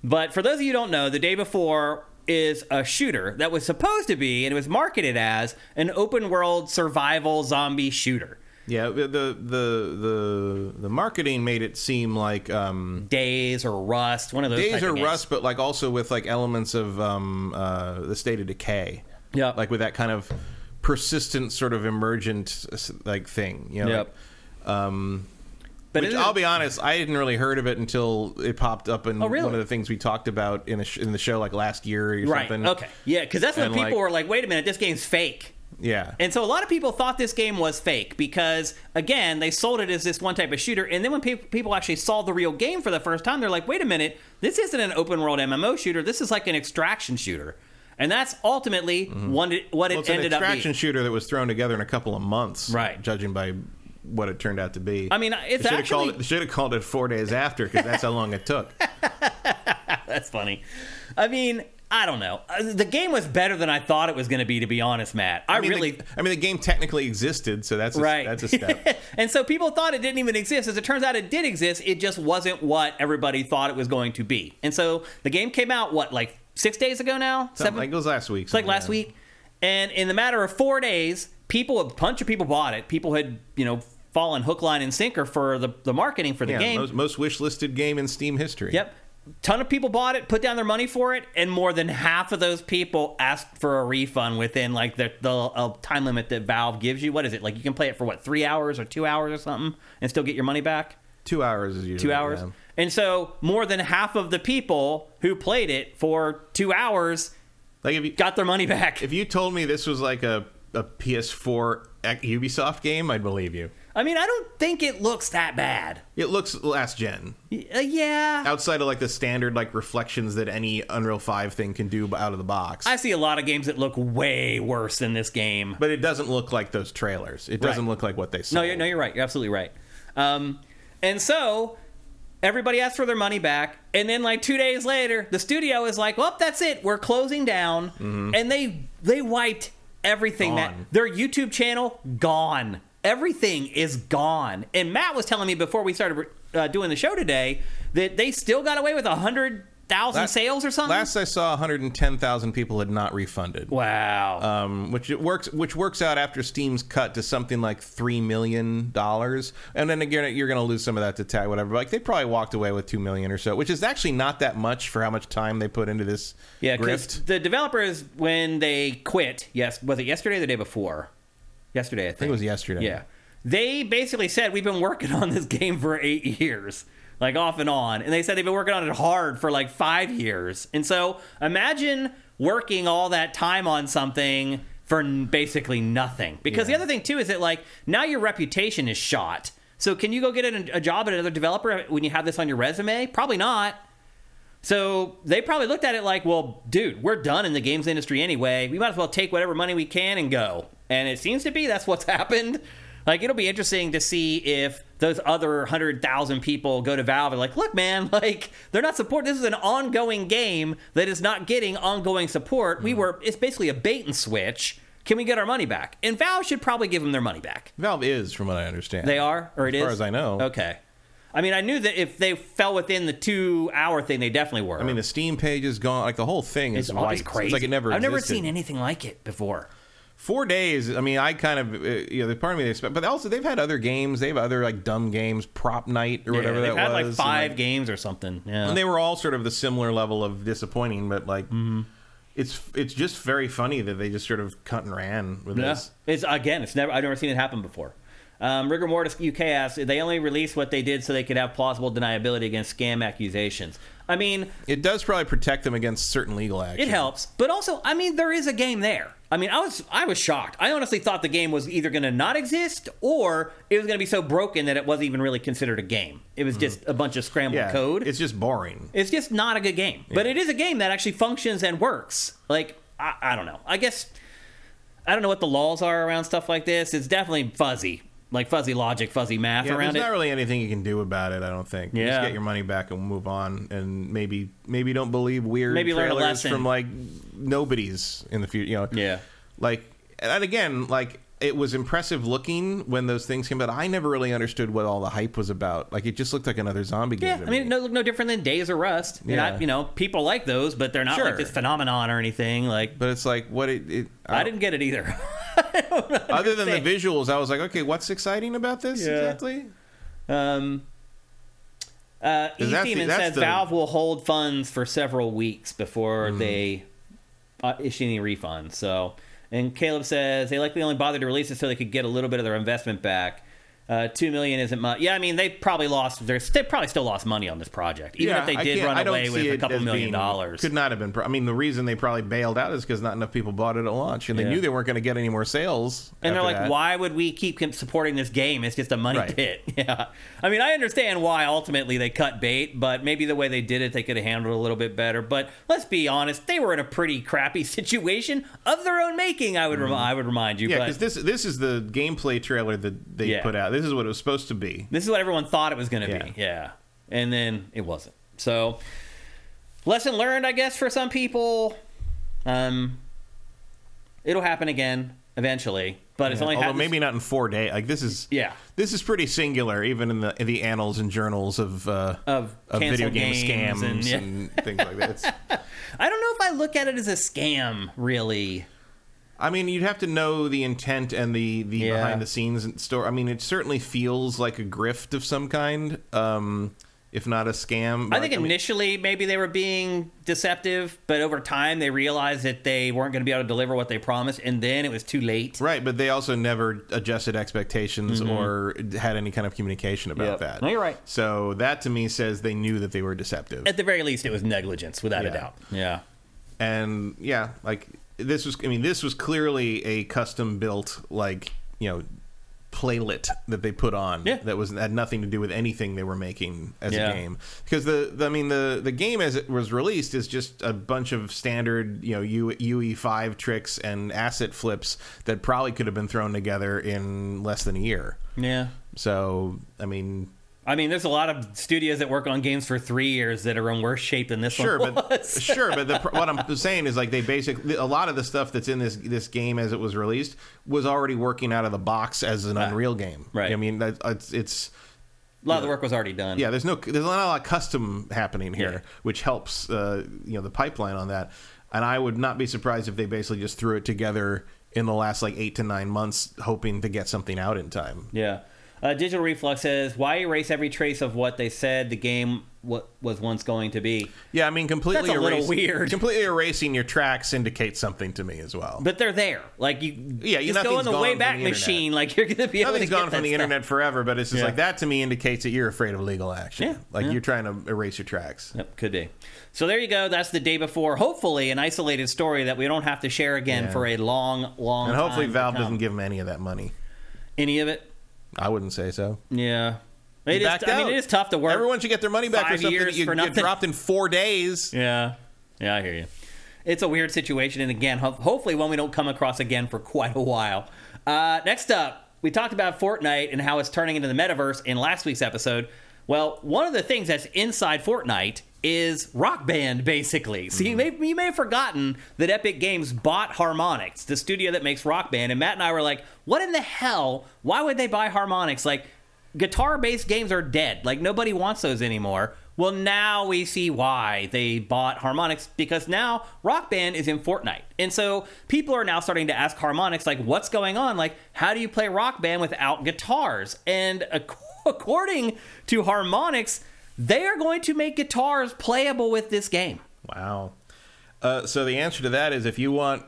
But for those of you who don't know, The Day Before is a shooter that was supposed to be, and it was marketed as, an open world survival zombie shooter. Yeah, the marketing made it seem like Days or Rust, one of those Days type or of games. Rust, but like also with like elements of the State of Decay. Yep. Like with that kind of persistent sort of emergent like thing. You know, Yep. But which, I'll be honest, I hadn't really heard of it until it popped up in really? one of the things we talked about in the show like last year or something. Right, okay. Yeah, because that's when people were like, wait a minute, this game's fake. Yeah. And so a lot of people thought this game was fake because, again, they sold it as this one type of shooter. And then when people actually saw the real game for the first time, they're like, wait a minute, this isn't an open world MMO shooter. This is like an extraction shooter. And that's ultimately what it ended up being. It's an extraction shooter that was thrown together in a couple of months, right? Judging by what it turned out to be. I mean, it's actually... They should have called it 4 days after, because that's how long it took. That's funny. I mean... I don't know. The game was better than I thought it was going to be honest, Matt. I mean, the game technically existed, so that's a step. And so people thought it didn't even exist. As it turns out, it did exist. It just wasn't what everybody thought it was going to be. And so the game came out, like 6 days ago now? Like it was last week. It's like last week. And in the matter of 4 days, a bunch of people bought it. People had, fallen hook, line, and sinker for the marketing for the game. Most wish-listed game in Steam history. Yep. Ton of people bought it, put down their money for it, and more than half of those people asked for a refund within like the time limit that Valve gives you. What is it? Like you can play it for 3 hours or 2 hours or something and still get your money back? 2 hours is usually 2 hours. Yeah. And so more than half of the people who played it for 2 hours got their money back. If you told me this was like a PS4 Ubisoft game, I'd believe you. I mean, I don't think it looks that bad. It looks last gen. Yeah. Outside of like the standard like reflections that any Unreal 5 thing can do out of the box. I see a lot of games that look way worse than this game. But it doesn't look like those trailers. It doesn't look like what they sold. No, you're right. You're absolutely right. And so everybody asked for their money back. And then like 2 days later, the studio is like, well, that's it. We're closing down. Mm-hmm. And they wiped everything. Their YouTube channel, gone. Everything is gone. And Matt was telling me before we started doing the show today that they still got away with 100,000 sales or something. Last I saw, 110,000 people had not refunded. Wow. Which works out after Steam's cut to something like $3 million. And then again, you're going to lose some of that to tag, whatever. Like they probably walked away with $2 million or so, which is actually not that much for how much time they put into this. Yeah, because the developers, when they quit, was it yesterday or the day before? Yesterday, I think. I think it was yesterday. Yeah. They basically said, we've been working on this game for 8 years, like off and on. And they said they've been working on it hard for like 5 years. And so imagine working all that time on something for basically nothing. Because the other thing, too, is that like now your reputation is shot. So can you go get a job at another developer when you have this on your resume? Probably not. So they probably looked at it like, well, dude, we're done in the games industry anyway. We might as well take whatever money we can and go. And it seems to be that's what's happened. Like, it'll be interesting to see if those other 100,000 people go to Valve and like, look, man, like, they're not supporting. This is an ongoing game that is not getting ongoing support. It's basically a bait and switch. Can we get our money back? And Valve should probably give them their money back. Valve is, from what I understand. They are? Or it is? As far as I know. Okay. I mean, I knew that if they fell within the 2 hour thing, they definitely were. I mean, the Steam page is gone. Like, the whole thing is white. It's crazy. It's like it never existed. I've never seen anything like it before. 4 days. I mean, I kind of, the part of me they expect, but also they've had other games. They have other like dumb games, Prop Night or whatever that was. They've had like 5 games or something. Yeah, and they were all sort of the similar level of disappointing. But like, it's just very funny that they just sort of cut and ran with this. I've never seen it happen before. Rigor Mortis UK asks, they only released what they did so they could have plausible deniability against scam accusations. I mean, it does probably protect them against certain legal action. It helps, but also, I mean, there is a game there. I mean, I was shocked. I honestly thought the game was either going to not exist or it was going to be so broken that it wasn't even really considered a game. It was just a bunch of scrambled code. It's just boring. It's just not a good game. Yeah. But it is a game that actually functions and works. Like, I don't know. I guess, I don't know what the laws are around stuff like this. It's definitely fuzzy. Like fuzzy logic, fuzzy math around it. There's not really anything you can do about it, I don't think. Yeah. Just get your money back and move on, and maybe don't believe weird learn a trailers lesson from like nobodies in the future. You know, yeah. Like, and again, like it was impressive looking when those things came out. I never really understood what all the hype was about. Like, it just looked like another zombie game. Yeah, I mean, no different than Days of Rust. Yeah. Not, people like those, but they're not like this phenomenon or anything. Like, but it's like what I didn't get it either. Other than the visuals, I was like, okay, what's exciting about this exactly? E-Demon says Valve will hold funds for several weeks before they issue any refunds. So, and Caleb says they likely only bothered to release it so they could get a little bit of their investment back. $2 million isn't much. Yeah, I mean, they probably still lost money on this project, even if they did run away with a couple $1 million. Could not have been. I mean, the reason they probably bailed out is because not enough people bought it at launch, and they knew they weren't going to get any more sales. And they're like, why would we keep supporting this game? It's just a money pit. Yeah, I mean, I understand why ultimately they cut bait, but maybe the way they did it, they could have handled it a little bit better. But let's be honest, they were in a pretty crappy situation of their own making. I would remind you. Yeah, because this is the gameplay trailer that they put out. This is what it was supposed to be. This is what everyone thought it was going to be. Yeah. And then it wasn't. So, lesson learned, I guess, for some people. It'll happen again eventually, but it's only although maybe not in 4 days. Like, this is pretty singular, even in the annals and journals of video game scams and things like that. I don't know if I look at it as a scam, really. I mean, you'd have to know the intent and the behind the scenes story. I mean, it certainly feels like a grift of some kind, if not a scam. I think initially maybe they were being deceptive, but over time they realized that they weren't going to be able to deliver what they promised, and then it was too late. Right, but they also never adjusted expectations or had any kind of communication about that. No, you're right. So that to me says they knew that they were deceptive. At the very least, it was negligence, without a doubt. Yeah. And this was clearly a custom built, playlet that they put on that had nothing to do with anything they were making as a game. Because the game as it was released is just a bunch of standard UE5 tricks and asset flips that probably could have been thrown together in less than a year. Yeah. So I mean, there's a lot of studios that work on games for 3 years that are in worse shape than this one was. But what I'm saying is, like, they basically, a lot of the stuff that's in this game as it was released was already working out of the box as an Unreal game. Right. I mean, it's a lot of the work was already done. Yeah, there's not a lot of custom happening here, which helps the pipeline on that. And I would not be surprised if they basically just threw it together in the last 8 to 9 months, hoping to get something out in time. Yeah. Digital Reflux says, why erase every trace of what they said the game was once going to be? Yeah, I mean, completely That's a little weird. Completely erasing your tracks indicates something to me as well. But they're there. Like, just go in the Wayback Machine. Like, you're going to be able to get that gone from the internet forever, but it's just like, that to me indicates that you're afraid of legal action. Yeah. You're trying to erase your tracks. Yep, could be. So there you go. That's the day before. Hopefully, an isolated story that we don't have to share again for a long time. And hopefully Valve doesn't give them any of that money. Any of it? I wouldn't say so. Yeah. It is tough to work. Everyone should get their money back for something that you dropped in 4 days. Yeah. Yeah, I hear you. It's a weird situation, and again, hopefully one we don't come across again for quite a while. Next up, we talked about Fortnite and how it's turning into the metaverse in last week's episode. Well, one of the things that's inside Fortnite is Rock Band, basically. So you may have forgotten that Epic Games bought Harmonix, the studio that makes Rock Band, and Matt and I were like, what in the hell? Why would they buy Harmonix? Like, guitar-based games are dead. Like, nobody wants those anymore. Well, now we see why they bought Harmonix, because now Rock Band is in Fortnite. And so people are now starting to ask Harmonix, like, what's going on? Like, how do you play Rock Band without guitars? And according to Harmonix, they are going to make guitars playable with this game. Wow. So the answer to that is if you want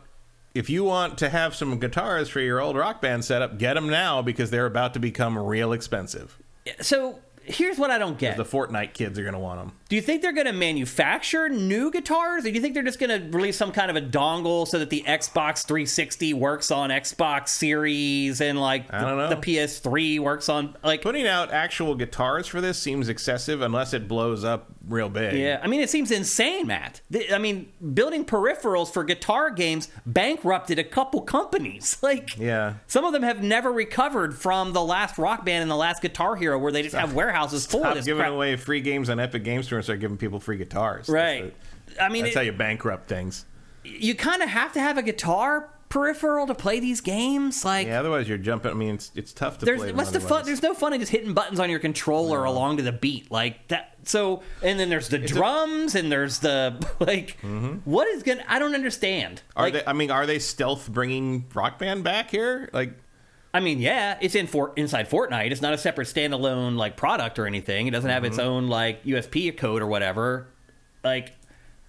to have some guitars for your old Rock Band setup, get them now, because they're about to become real expensive. So here's what I don't get. The Fortnite kids are going to want them. Do you think they're going to manufacture new guitars? Or do you think they're just going to release some kind of a dongle so that the Xbox 360 works on Xbox Series and I don't know. The PS3 works on... Putting out actual guitars for this seems excessive unless it blows up real big. Yeah, I mean, it seems insane, Matt. Building peripherals for guitar games bankrupted a couple companies. Some of them have never recovered from the last Rock Band and the last Guitar Hero, where they just have warehouses full of this giving crap. Away free games on Epic Games Store and start giving people free guitars. Right. That's how you bankrupt things. You kind of have to have a guitar peripheral to play these games? Like, yeah, otherwise you're jumping. I mean, it's tough to play. What's the fun? There's no fun in just hitting buttons on your controller along to the beat like that. So, and then there's the drums and there's the like. What is gonna? I don't understand. Are they stealth bringing Rock Band back here? Like, I mean, yeah, it's inside Fortnite. It's not a separate standalone like product or anything. It doesn't have its own like USP code or whatever. Like,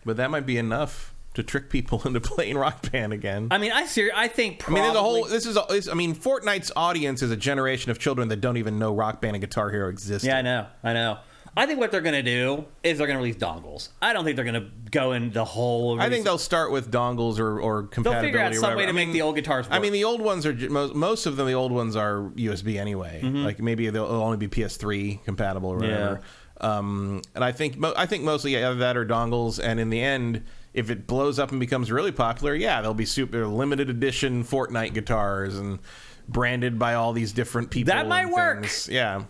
but that might be enough to trick people into playing Rock Band again. I mean, I think probably... I mean, Fortnite's audience is a generation of children that don't even know Rock Band and Guitar Hero exist. Yeah, I know. I think what they're going to do is they're going to release dongles. I don't think they're going to go in the whole... I think they'll start with dongles or compatibility. They'll figure out some way to make the old guitars work. I mean, the old ones are... Most of them, the old ones are USB anyway. Like, maybe they'll only be PS3 compatible or whatever. Yeah. And I think mostly either that or dongles, and in the end... If it blows up and becomes really popular, yeah, there'll be super limited edition Fortnite guitars and branded by all these different people. That might work. Yeah.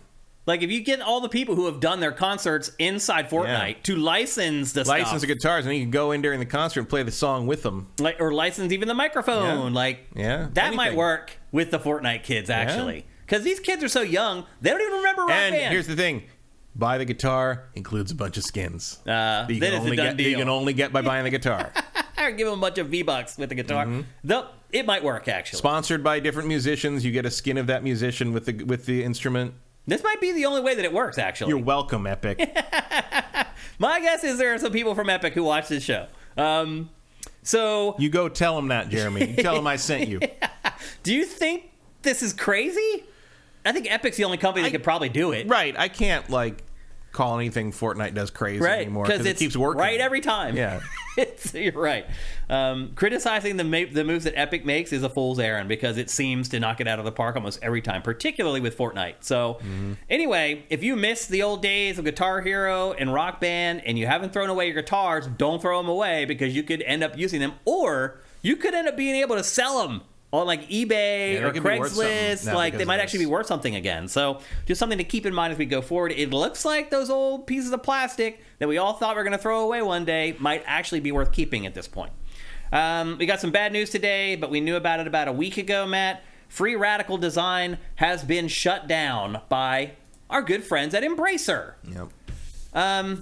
Like, if you get all the people who have done their concerts inside Fortnite to license the the guitars, and you can go in during the concert and play the song with them. Like, or license even the microphone. That might work with the Fortnite kids, actually. Because these kids are so young, they don't even remember Rock Band. And here's the thing. Buy the guitar includes a bunch of skins. That is a done deal. You can only get by buying the guitar. Or give them a bunch of V-Bucks with the guitar. It might work, actually. Sponsored by different musicians. You get a skin of that musician with the instrument. This might be the only way that it works, actually. You're welcome, Epic. My guess is there are some people from Epic who watch this show. So you go tell them that, Jeremy. You tell them I sent you. Do you think this is crazy? I think Epic's the only company that could probably do it. Right. I can't, call anything Fortnite does crazy anymore because it keeps working right every time. Yeah. You're right. Criticizing the moves that Epic makes is a fool's errand because it seems to knock it out of the park almost every time, particularly with Fortnite. So anyway, if you miss the old days of Guitar Hero and Rock Band and you haven't thrown away your guitars, don't throw them away because you could end up using them, or you could end up being able to sell them on eBay or Craigslist. They might actually be worth something again. So just something to keep in mind as we go forward. It looks like those old pieces of plastic that we all thought we were going to throw away one day might actually be worth keeping at this point. We got some bad news today, but we knew about it about a week ago, Matt. Free Radical Design has been shut down by our good friends at Embracer. Yep.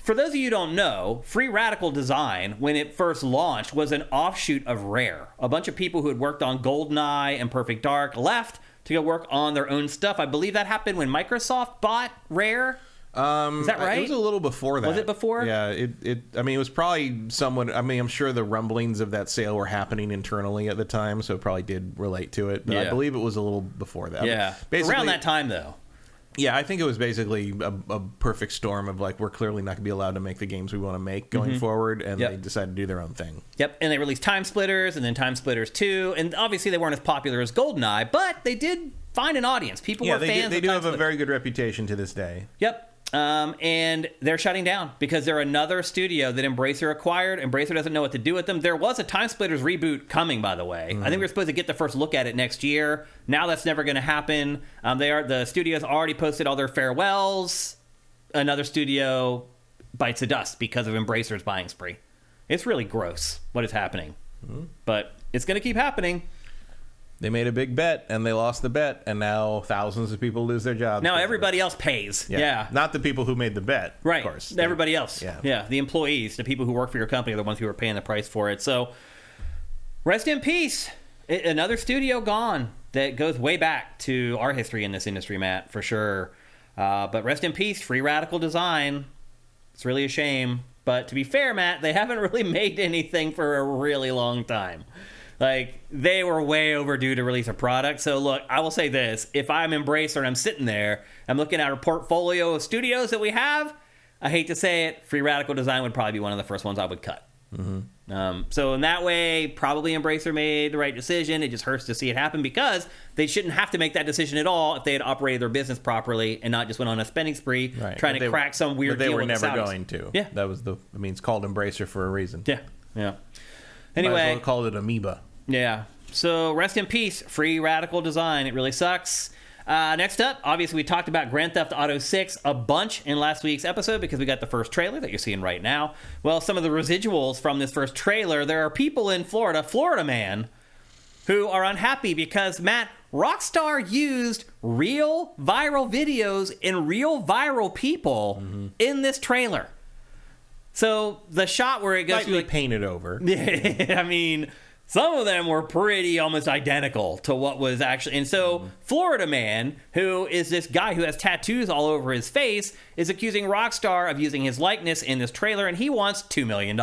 For those of you who don't know, Free Radical Design, when it first launched, was an offshoot of Rare. A bunch of people who had worked on GoldenEye and Perfect Dark left to go work on their own stuff. I believe that happened when Microsoft bought Rare. Is that right? It was a little before that. Was it before? Yeah. It was probably somewhat... I mean, I'm sure the rumblings of that sale were happening internally at the time, so it probably did relate to it. But I believe it was a little before that. Yeah. Around that time, though. Yeah, I think it was basically a perfect storm of we're clearly not going to be allowed to make the games we want to make going forward, and they decided to do their own thing. Yep, and they released Time Splitters and then Time Splitters 2, and obviously they weren't as popular as GoldenEye, but they did find an audience. People were fans of They do have a very good reputation to this day. Yep. And they're shutting down because they're another studio that Embracer acquired. Embracer doesn't know what to do with them. There was a Time Splitters reboot coming, by the way. I think we were supposed to get the first look at it next year. Now that's never going to happen. The studio's already posted all their farewells. Another studio bites the dust because of Embracer's buying spree. It's really gross what is happening. But it's going to keep happening. They made a big bet, and they lost the bet, and now thousands of people lose their jobs. Now everybody else pays. Yeah. Not the people who made the bet, right. Of course. Everybody else. Yeah. The employees, the people who work for your company are the ones who are paying the price for it. So, rest in peace. Another studio gone that goes way back to our history in this industry, Matt, for sure. But rest in peace, Free Radical Design. It's really a shame. But to be fair, Matt, they haven't really made anything for a really long time. They were way overdue to release a product. So, look, I will say this. If I'm Embracer and I'm sitting there, I'm looking at our portfolio of studios that we have, I hate to say it, Free Radical Design would probably be one of the first ones I would cut. So, in that way, probably Embracer made the right decision. It just hurts to see it happen because they shouldn't have to make that decision at all if they had operated their business properly and not just went on a spending spree trying to crack some weird deal with the Saudis. They were never going to. Yeah. That was it's called Embracer for a reason. Yeah. Anyway. Might as well call it Amoeba. Yeah. So rest in peace, Free Radical Design. It really sucks. Next up, obviously we talked about Grand Theft Auto 6 a bunch in last week's episode because we got the first trailer that you're seeing right now. Well, some of the residuals from this first trailer, there are people in Florida man, who are unhappy because, Matt, Rockstar used real viral videos and real viral people in this trailer. So the shot where it goes Slightly painted over. I mean, some of them were pretty almost identical to what was actually. And so Florida Man, who is this guy who has tattoos all over his face, is accusing Rockstar of using his likeness in this trailer, and he wants $2 million.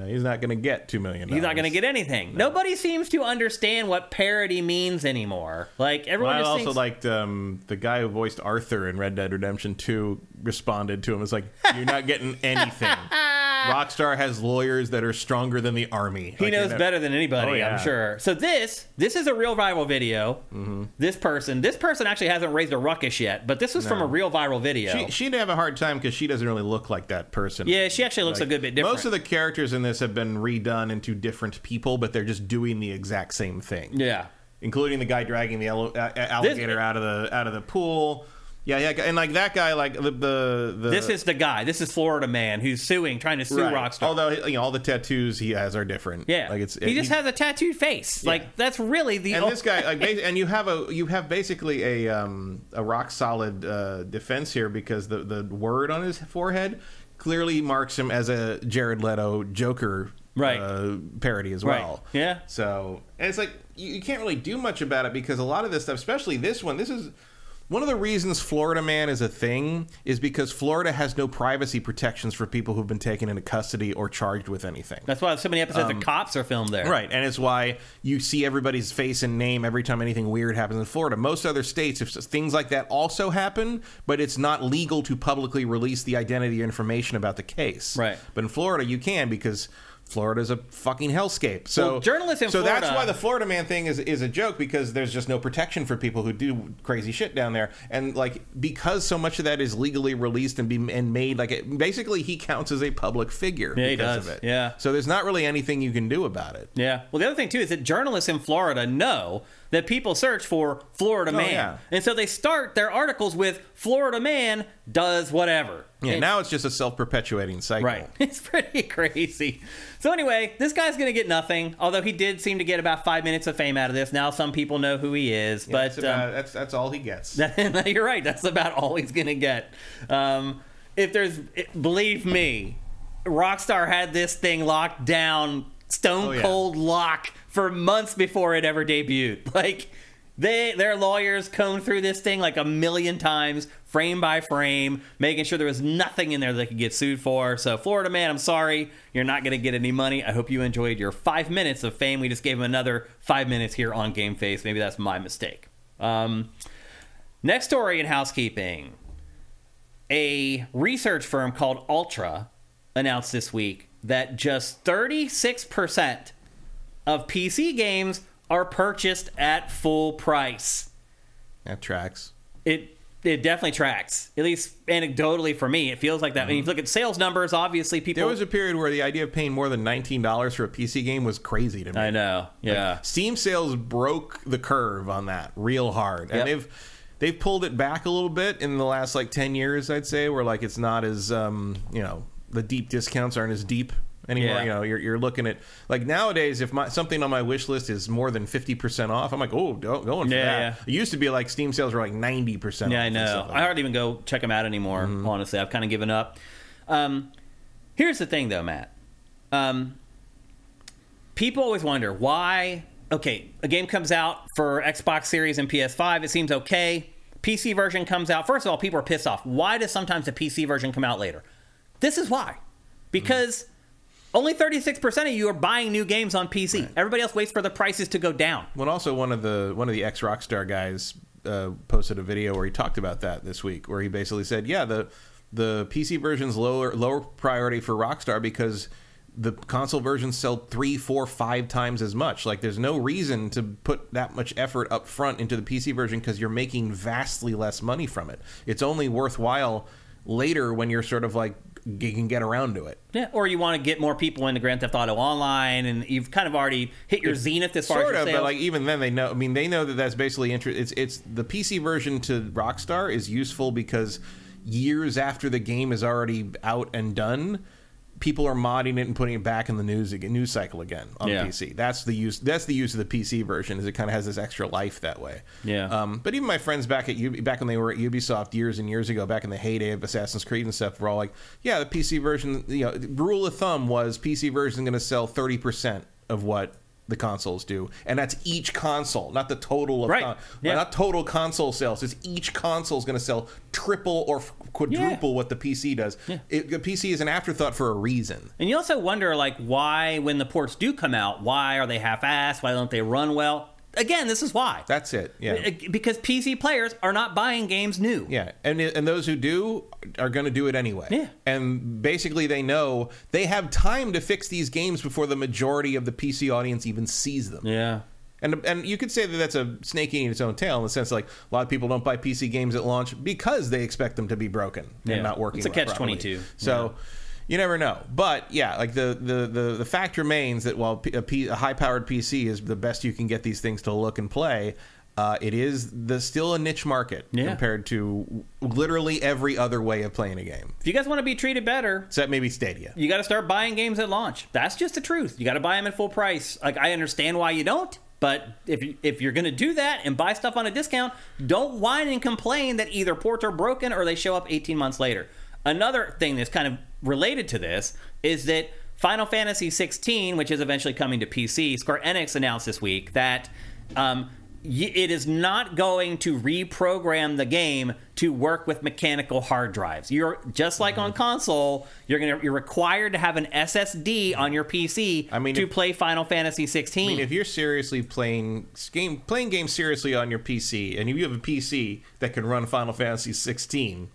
He's not going to get $2 million. He's not going to get anything. No. Nobody seems to understand what parody means anymore. Like, everyone I just also thinks... liked the guy who voiced Arthur in Red Dead Redemption 2 responded to him. It's like, you're not getting anything. Rockstar has lawyers that are stronger than the army. He knows better than anybody, yeah. I'm sure. So this is a real viral video. This person actually hasn't raised a ruckus yet, but this was from a real viral video. She'd have a hard time because she doesn't really look like that person. Yeah, she actually looks a good bit different. Most of the characters in this have been redone into different people, but they're just doing the exact same thing. Yeah, including the guy dragging the alligator out of the pool. Yeah, and like that guy, like the this is the guy. This is Florida Man who's trying to sue Rockstar. Although all the tattoos he has are different. Yeah, like he just has a tattooed face. Yeah. Like that's really the. And this guy, and you have basically a rock solid defense here because the word on his forehead clearly marks him as a Jared Leto Joker parody as well. Right. Yeah. So and it's like you can't really do much about it because a lot of this stuff, especially this one, this is. One of the reasons Florida Man is a thing is because Florida has no privacy protections for people who've been taken into custody or charged with anything. That's why so many episodes of Cops are filmed there. Right, and it's why you see everybody's face and name every time anything weird happens in Florida. Most other states, if things like that also happen, but it's not legal to publicly release the identity or information about the case. Right. But in Florida, you can because... Florida's a fucking hellscape. So journalists in Florida... So that's why the Florida Man thing is a joke because there's just no protection for people who do crazy shit down there. And like because so much of that is legally released and made like basically he counts as a public figure because of it. Yeah. So there's not really anything you can do about it. Yeah. Well, the other thing too is that journalists in Florida know that people search for Florida Man. Yeah. And so they start their articles with Florida Man does whatever. Yeah, now it's just a self-perpetuating cycle. Right. It's pretty crazy. So anyway, this guy's going to get nothing, although he did seem to get about 5 minutes of fame out of this. Now some people know who he is. Yeah, but that's all he gets. You're right. That's about all he's going to get. Believe me, Rockstar had this thing locked down, stone cold lock, for months before it ever debuted. Like, their lawyers combed through this thing like a million times, frame by frame, making sure there was nothing in there they could get sued for. So, Florida Man, I'm sorry. You're not going to get any money. I hope you enjoyed your 5 minutes of fame. We just gave him another 5 minutes here on GameFace. Maybe that's my mistake. Next story in housekeeping. A research firm called Ultra announced this week that just 36% of PC games are purchased at full price. That tracks. It definitely tracks. At least anecdotally for me, it feels like that. I mean, if you look at sales numbers, obviously people... There was a period where the idea of paying more than $19 for a PC game was crazy to me. I know, yeah. Like, Steam sales broke the curve on that real hard. And they've pulled it back a little bit in the last, 10 years, I'd say, where, it's not as, the deep discounts aren't as deep anymore. Yeah. You're looking at nowadays if something on my wish list is more than 50% off, I'm like, oh, going for that. Yeah. It used to be like Steam sales were like 90% off. Yeah, I know. I hardly even go check them out anymore. Honestly, I've kind of given up. Here's the thing, though, Matt. People always wonder why. Okay, a game comes out for Xbox Series and PS5. It seems okay. PC version comes out. First of all, people are pissed off. Why does sometimes the PC version come out later? This is why. Because only 36% of you are buying new games on PC. Right. Everybody else waits for the prices to go down. Well, also one of the ex-Rockstar guys posted a video where he talked about that this week, where he basically said, yeah, the PC version's lower priority for Rockstar because the console versions sell 3, 4, 5 times as much. Like, there's no reason to put that much effort up front into the PC version because you're making vastly less money from it. It's only worthwhile later when you're sort of you can get around to it. Yeah, or you want to get more people into Grand Theft Auto Online, and you've kind of already hit your zenith as far as your sales. But even then, they know. I mean, they know that that's basically it's the PC version to Rockstar is useful because years after the game is already out and done, people are modding it and putting it back in the news cycle again on PC. That's the use of the PC version, is it kind of has this extra life that way. But even my friends back when they were at Ubisoft years and years ago, back in the heyday of Assassin's Creed and stuff, were all like, yeah, the PC version, rule of thumb was PC version is going to sell 30% of what the consoles do, and that's each console, not the total of not total console sales. It's each console is going to sell triple or quadruple what the PC does. The PC is an afterthought for a reason. And you also wonder, like, why, when the ports do come out, why are they half-assed? Why don't they run well? Again, this is why. That's it. Yeah, because PC players are not buying games new. Yeah, and those who do are going to do it anyway. Yeah, and basically they know they have time to fix these games before the majority of the PC audience even sees them. Yeah. And you could say that that's a snake eating its own tail, in the sense like a lot of people don't buy PC games at launch because they expect them to be broken and not working. It's a catch-22. So. Yeah. You never know. But, yeah, like the fact remains that while a high-powered PC is the best you can get these things to look and play, it is still a niche market compared to literally every other way of playing a game. If you guys want to be treated better... Except maybe Stadia. You got to start buying games at launch. That's just the truth. You got to buy them at full price. Like, I understand why you don't, but if you're going to do that and buy stuff on a discount, don't whine and complain that either ports are broken or they show up 18 months later. Another thing that's kind of related to this is that Final Fantasy 16, which is eventually coming to PC, Square Enix announced this week that it is not going to reprogram the game to work with mechanical hard drives. You're just like on console, you're required to have an SSD on your PC to play Final Fantasy 16. I mean, if you're seriously playing games seriously on your PC, and you have a PC that can run Final Fantasy 16.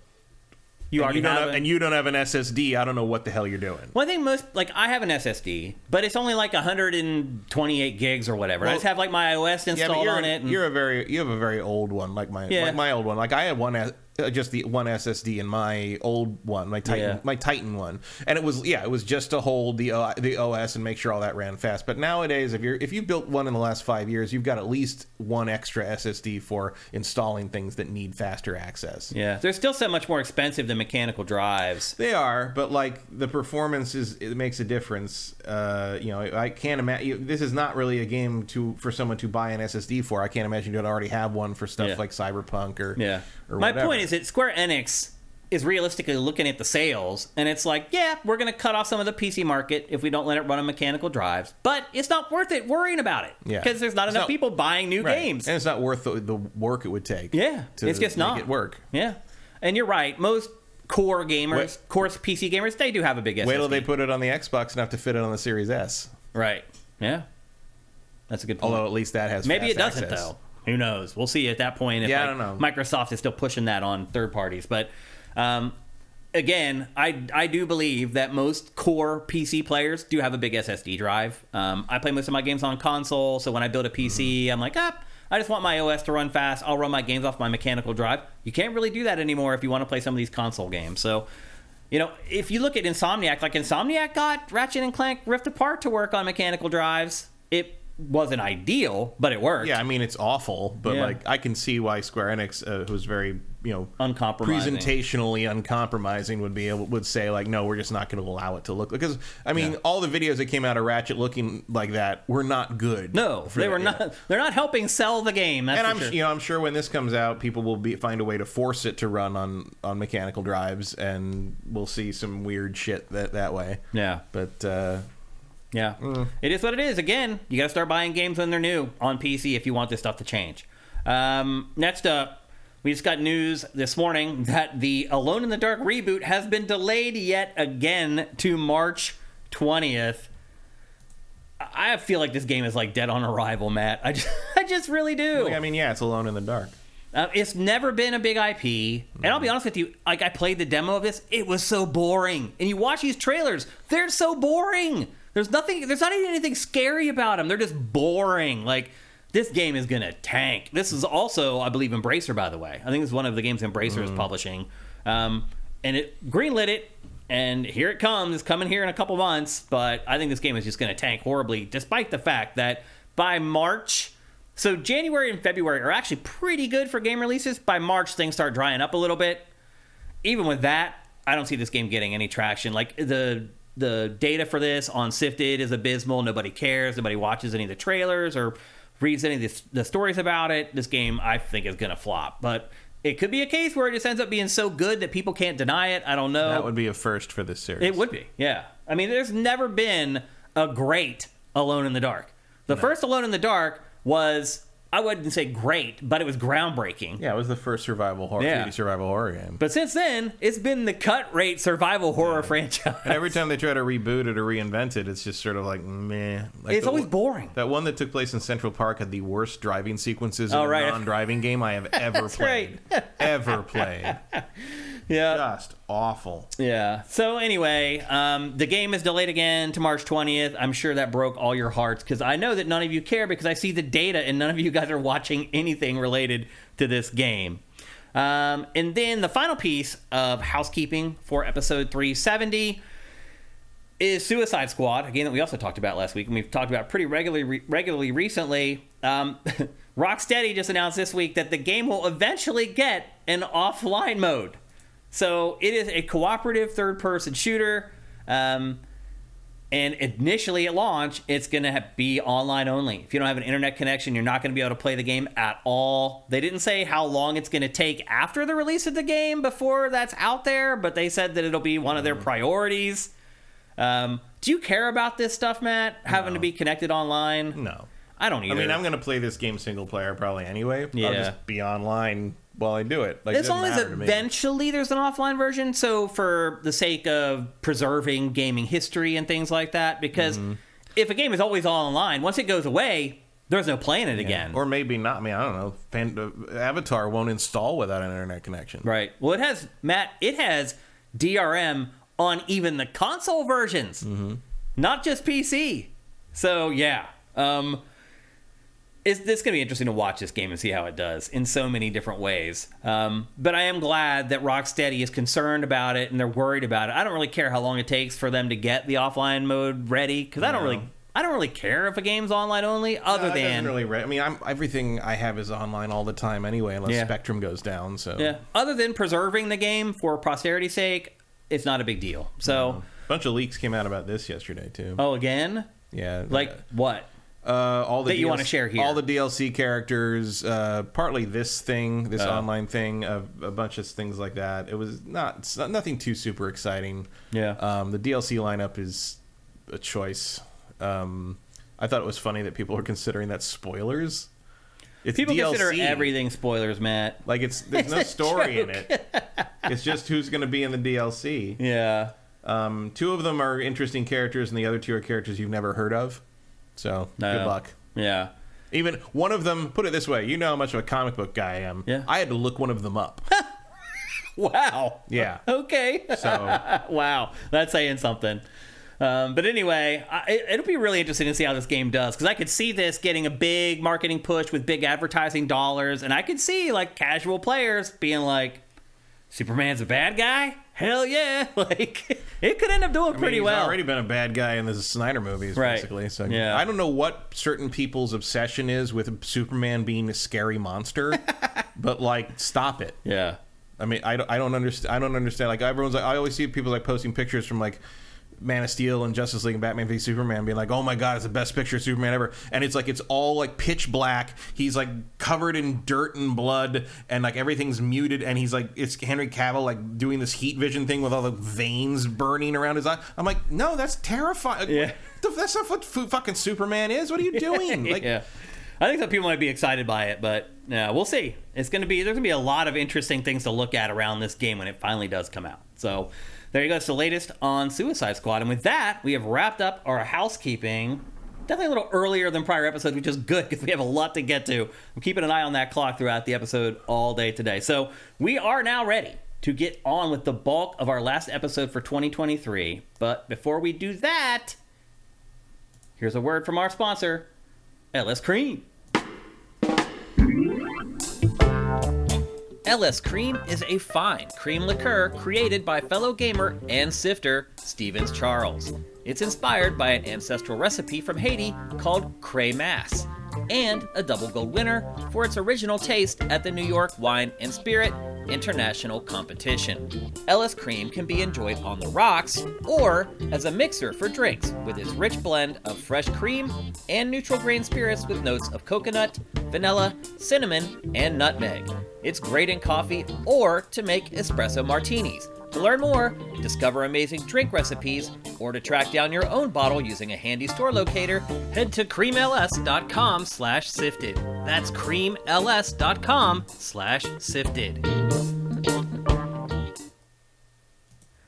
You don't have an SSD. I don't know what the hell you're doing. Well, I think I have an SSD, but it's only like 128 gigs or whatever. I just have like my iOS installed on it. You have a very old one, like my old one. Like I had one. Just the one SSD in my old one, my Titan one, and it was just to hold the OS and make sure all that ran fast. But nowadays, if you've built one in the last 5 years, you've got at least one extra SSD for installing things that need faster access. Yeah, they're still so much more expensive than mechanical drives. They are, but like the performance it makes a difference. I can't imagine this is not really a game for someone to buy an SSD for. I can't imagine you'd already have one for stuff like Cyberpunk or My whatever. point is that Square Enix is realistically looking at the sales, and it's like, yeah, we're going to cut off some of the PC market if we don't let it run on mechanical drives, but it's not worth it worrying about it because there's not enough people buying new games, and it's not worth the work it would take. It's just not make it work. And you're right. Most core gamers, core PC gamers, they do have a big SSD. Wait till they put it on the Xbox and have to fit it on the Series S. Right. Yeah. That's a good point. Although at least that has maybe fast it doesn't access. Though. Who knows? We'll see at that point if I don't know. Microsoft is still pushing that on third parties. But again, I do believe that most core PC players do have a big SSD drive. I play most of my games on console, so when I build a PC, I'm like, I just want my OS to run fast. I'll run my games off my mechanical drive. You can't really do that anymore if you want to play some of these console games. So, if you look at Insomniac, like Insomniac got Ratchet & Clank Rift Apart to work on mechanical drives. It wasn't ideal, but it worked. Yeah, I mean, it's awful, but I can see why Square Enix, who's very uncompromising, presentationally uncompromising, would say like, no, we're just not going to allow it to look, because I mean, all the videos that came out of Ratchet looking like that were not good. No, they were not. They're not helping sell the game. That's I'm sure when this comes out, people will find a way to force it to run on mechanical drives, and we'll see some weird shit that way. Yeah, but. Yeah, It is what it is. Again, you got to start buying games when they're new on PC if you want this stuff to change. Next up, we just got news this morning that the Alone in the Dark reboot has been delayed yet again to March 20th. I feel like this game is like dead on arrival, Matt. I just really do. I mean, it's Alone in the Dark. It's never been a big IP, and I'll be honest with you, like I played the demo of this, it was so boring. And you watch these trailers, they're so boring. There's not even anything scary about them. They're just boring. Like, this game is going to tank. This is also, I believe, Embracer, by the way. I think it's one of the games Embracer is publishing. And it greenlit it, and here it comes. It's coming here in a couple months, but I think this game is just going to tank horribly, despite the fact that by March... So January and February are actually pretty good for game releases. By March, things start drying up a little bit. Even with that, I don't see this game getting any traction. Like, the the data for this on Sifted is abysmal. Nobody cares. Nobody watches any of the trailers or reads any of the stories about it. This game, I think, is going to flop. But it could be a case where it just ends up being so good that people can't deny it. I don't know. That would be a first for this series. It would be, yeah. I mean, there's never been a great Alone in the Dark. The first Alone in the Dark was, I wouldn't say great, but it was groundbreaking. Yeah, it was the first survival horror, 3D survival horror game. But since then, it's been the cut rate survival horror franchise. And every time they try to reboot it or reinvent it, it's just sort of like, meh. Like it's always boring. That one that took place in Central Park had the worst driving sequences in a non-driving game I have ever played. Ever played. Yeah. Just awful. Yeah. So anyway, the game is delayed again to March 20th. I'm sure that broke all your hearts because I know that none of you care because I see the data and none of you guys are watching anything related to this game. And then the final piece of housekeeping for episode 370 is Suicide Squad, a game that we also talked about last week, and we've talked about pretty regularly recently. Rocksteady just announced this week that the game will eventually get an offline mode. So it is a cooperative third-person shooter, and initially at launch, it's going to be online only. If you don't have an internet connection, you're not going to be able to play the game at all. They didn't say how long it's going to take after the release of the game before that's out there, but they said that it'll be one of their priorities. Do you care about this stuff, Matt, having to be connected online? No. I don't either. I mean, I'm going to play this game single player probably anyway. Yeah. I'll just be online while I do it. Like, as long as eventually there's an offline version, so for the sake of preserving gaming history and things like that, because if a game is always all online, once it goes away, there's no playing it again. Or maybe not. I mean, I don't know. Avatar won't install without an internet connection. Right. Well, it has DRM on even the console versions, not just PC. So, yeah. It's going to be interesting to watch this game and see how it does in so many different ways. But I am glad that Rocksteady is concerned about it and they're worried about it. I don't really care how long it takes for them to get the offline mode ready because I don't really care if a game's online only. Everything I have is online all the time anyway, unless Spectrum goes down. So yeah, other than preserving the game for posterity's sake, it's not a big deal. So a bunch of leaks came out about this yesterday too. Oh, again? Yeah. Like what? All the that you want to share here. All the DLC characters, partly this online thing, a bunch of things like that. It was nothing too super exciting. Yeah. The DLC lineup is a choice. I thought it was funny that people are considering that spoilers. People DLC. consider everything spoilers, Matt. Like there's no story in it. It's just who's going to be in the DLC. Yeah. Two of them are interesting characters, and the other two are characters you've never heard of. So, good luck. Yeah. Even one of them, put it this way, you know how much of a comic book guy I am. Yeah. I had to look one of them up. Wow. Yeah. Okay. So. Wow. That's saying something. But anyway, it'll be really interesting to see how this game does, because I could see this getting a big marketing push with big advertising dollars, and I could see, like, casual players being like, Superman's a bad guy? Hell yeah. Like, it could end up doing pretty well. He's already been a bad guy in the Snyder movies, basically. So yeah. I don't know what certain people's obsession is with Superman being a scary monster, but, like, stop it. Yeah. I mean, I don't understand. Like, everyone's like, I always see people, like, posting pictures from, like, Man of Steel and Justice League and Batman v Superman being like, oh my god, it's the best picture of Superman ever, and it's like, it's all like pitch black, he's like covered in dirt and blood, and like everything's muted, and he's like, it's Henry Cavill like doing this heat vision thing with all the veins burning around his eye. I'm like, no, that's terrifying. Yeah. That's not what fucking Superman is. What are you doing? Like, yeah. I think some people might be excited by it, but yeah, we'll see. There's gonna be a lot of interesting things to look at around this game when it finally does come out. So there you go. It's the latest on Suicide Squad. And with that, we have wrapped up our housekeeping. Definitely a little earlier than prior episodes, which is good because we have a lot to get to. I'm keeping an eye on that clock throughout the episode all day today. So we are now ready to get on with the bulk of our last episode for 2023. But before we do that, here's a word from our sponsor, LS Cream. LS Cream is a fine cream liqueur created by fellow gamer and sifter Stevens Charles. It's inspired by an ancestral recipe from Haiti called Cray and a double gold winner for its original taste at the New York Wine and Spirit international competition. LS Cream can be enjoyed on the rocks or as a mixer for drinks with its rich blend of fresh cream and neutral grain spirits with notes of coconut, vanilla, cinnamon, and nutmeg. It's great in coffee or to make espresso martinis. To learn more, discover amazing drink recipes, or to track down your own bottle using a handy store locator, head to creamls.com/sifted. That's creamls.com/sifted.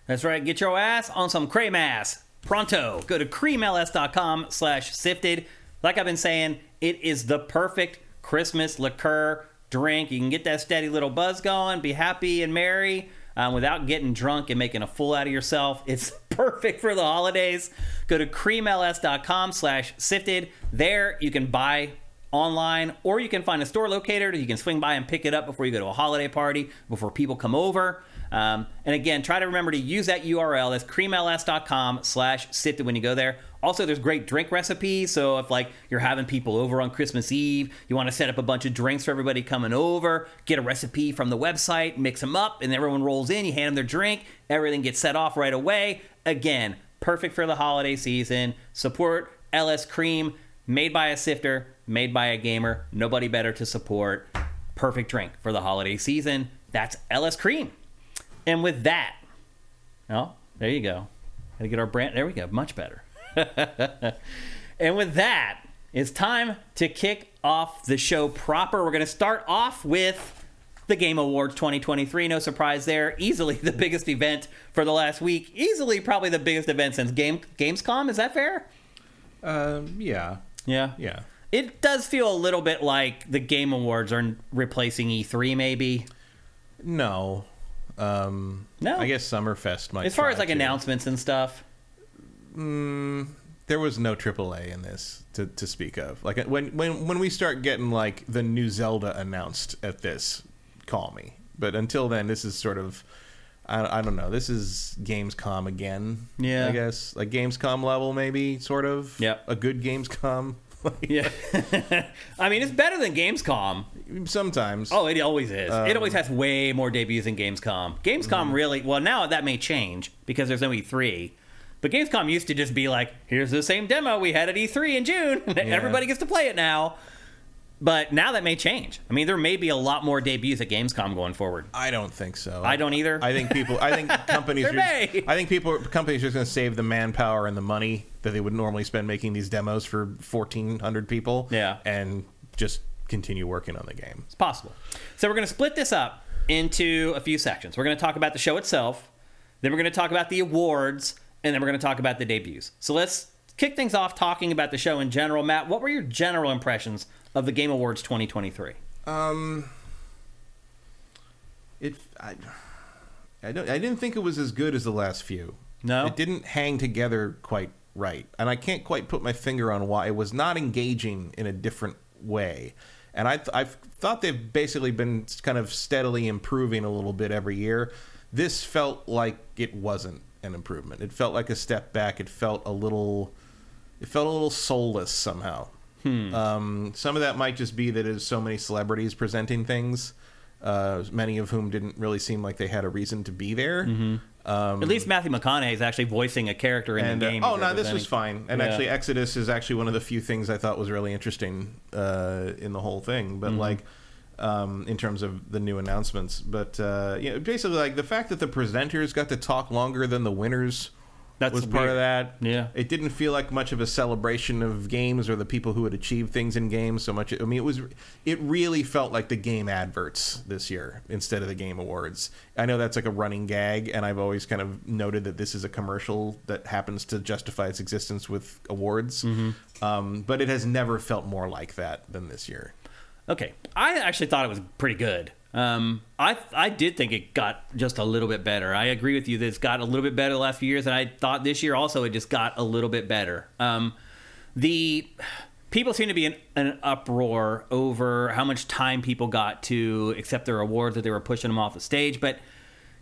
That's right, get your ass on some cream ass. Pronto. Go to creamls.com/sifted. Like I've been saying, it is the perfect Christmas liqueur drink. You can get that steady little buzz going, be happy and merry. Without getting drunk and making a fool out of yourself. It's perfect for the holidays. Go to creamls.com/sifted. There you can buy online, or you can find a store locator that you can swing by and pick it up before you go to a holiday party, before people come over. And again, try to remember to use that URL. That's creamls.com/sifted when you go there. Also, there's great drink recipes. So if like you're having people over on Christmas Eve, you want to set up a bunch of drinks for everybody coming over, get a recipe from the website, mix them up, and everyone rolls in. You hand them their drink. Everything gets set off right away. Again, perfect for the holiday season. Support LS Cream, made by a sifter, made by a gamer. Nobody better to support. Perfect drink for the holiday season. That's LS Cream. And with that, oh, there you go. Gotta get our brand. There we go. Much better. And with that, it's time to kick off the show proper. We're going to start off with the Game Awards 2023. No surprise there. Easily the biggest event for the last week. Easily probably the biggest event since Gamescom. Is that fair? Yeah. Yeah? Yeah. It does feel a little bit like the Game Awards are replacing E3, maybe. No. No? I guess Summerfest might. As far as like announcements and stuff. There was no AAA in this to speak of. Like when we start getting like the new Zelda announced at this, call me. But until then, this is sort of I don't know. This is Gamescom again. Yeah, I guess like Gamescom level, maybe sort of. Yeah, a good Gamescom. Yeah, I mean it's better than Gamescom. Sometimes. Oh, it always is. It always has way more debuts than Gamescom. Gamescom really well now that may change because there's no E3. But Gamescom used to just be like, here's the same demo we had at E3 in June. Yeah. Everybody gets to play it now. But now that may change. I mean, there may be a lot more debuts at Gamescom going forward. I don't think so. I don't either. I think companies are companies are just going to save the manpower and the money that they would normally spend making these demos for 1,400 people. Yeah. And just continue working on the game. It's possible. So we're going to split this up into a few sections. We're going to talk about the show itself. Then we're going to talk about the awards. And then we're going to talk about the debuts. So let's kick things off talking about the show in general. Matt, what were your general impressions of the Game Awards 2023? I didn't think it was as good as the last few. No? It didn't hang together quite right. And I can't quite put my finger on why. It was not engaging in a different way. And I've thought they've basically been kind of steadily improving a little bit every year. This felt like it wasn't an improvement. It felt like a step back. It felt a little soulless somehow. Some of that might just be that there's so many celebrities presenting things, many of whom didn't really seem like they had a reason to be there. Mm-hmm. At least Matthew McConaughey is actually voicing a character in the game. This was fine. And actually, Exodus is actually one of the few things I thought was really interesting in the whole thing. But in terms of the new announcements, but basically, like the fact that the presenters got to talk longer than the winners was part of that. Yeah, it didn't feel like much of a celebration of games or the people who had achieved things in games so much. I mean, it really felt like the game adverts this year instead of the Game Awards. I know that's like a running gag, and I've always kind of noted that this is a commercial that happens to justify its existence with awards. Mm-hmm. But it has never felt more like that than this year. Okay, I actually thought it was pretty good. I did think it got just a little bit better. I agree with you that it's got a little bit better the last few years, and I thought this year also it just got a little bit better. The people seem to be in an uproar over how much time people got to accept their awards, that they were pushing them off the stage. But,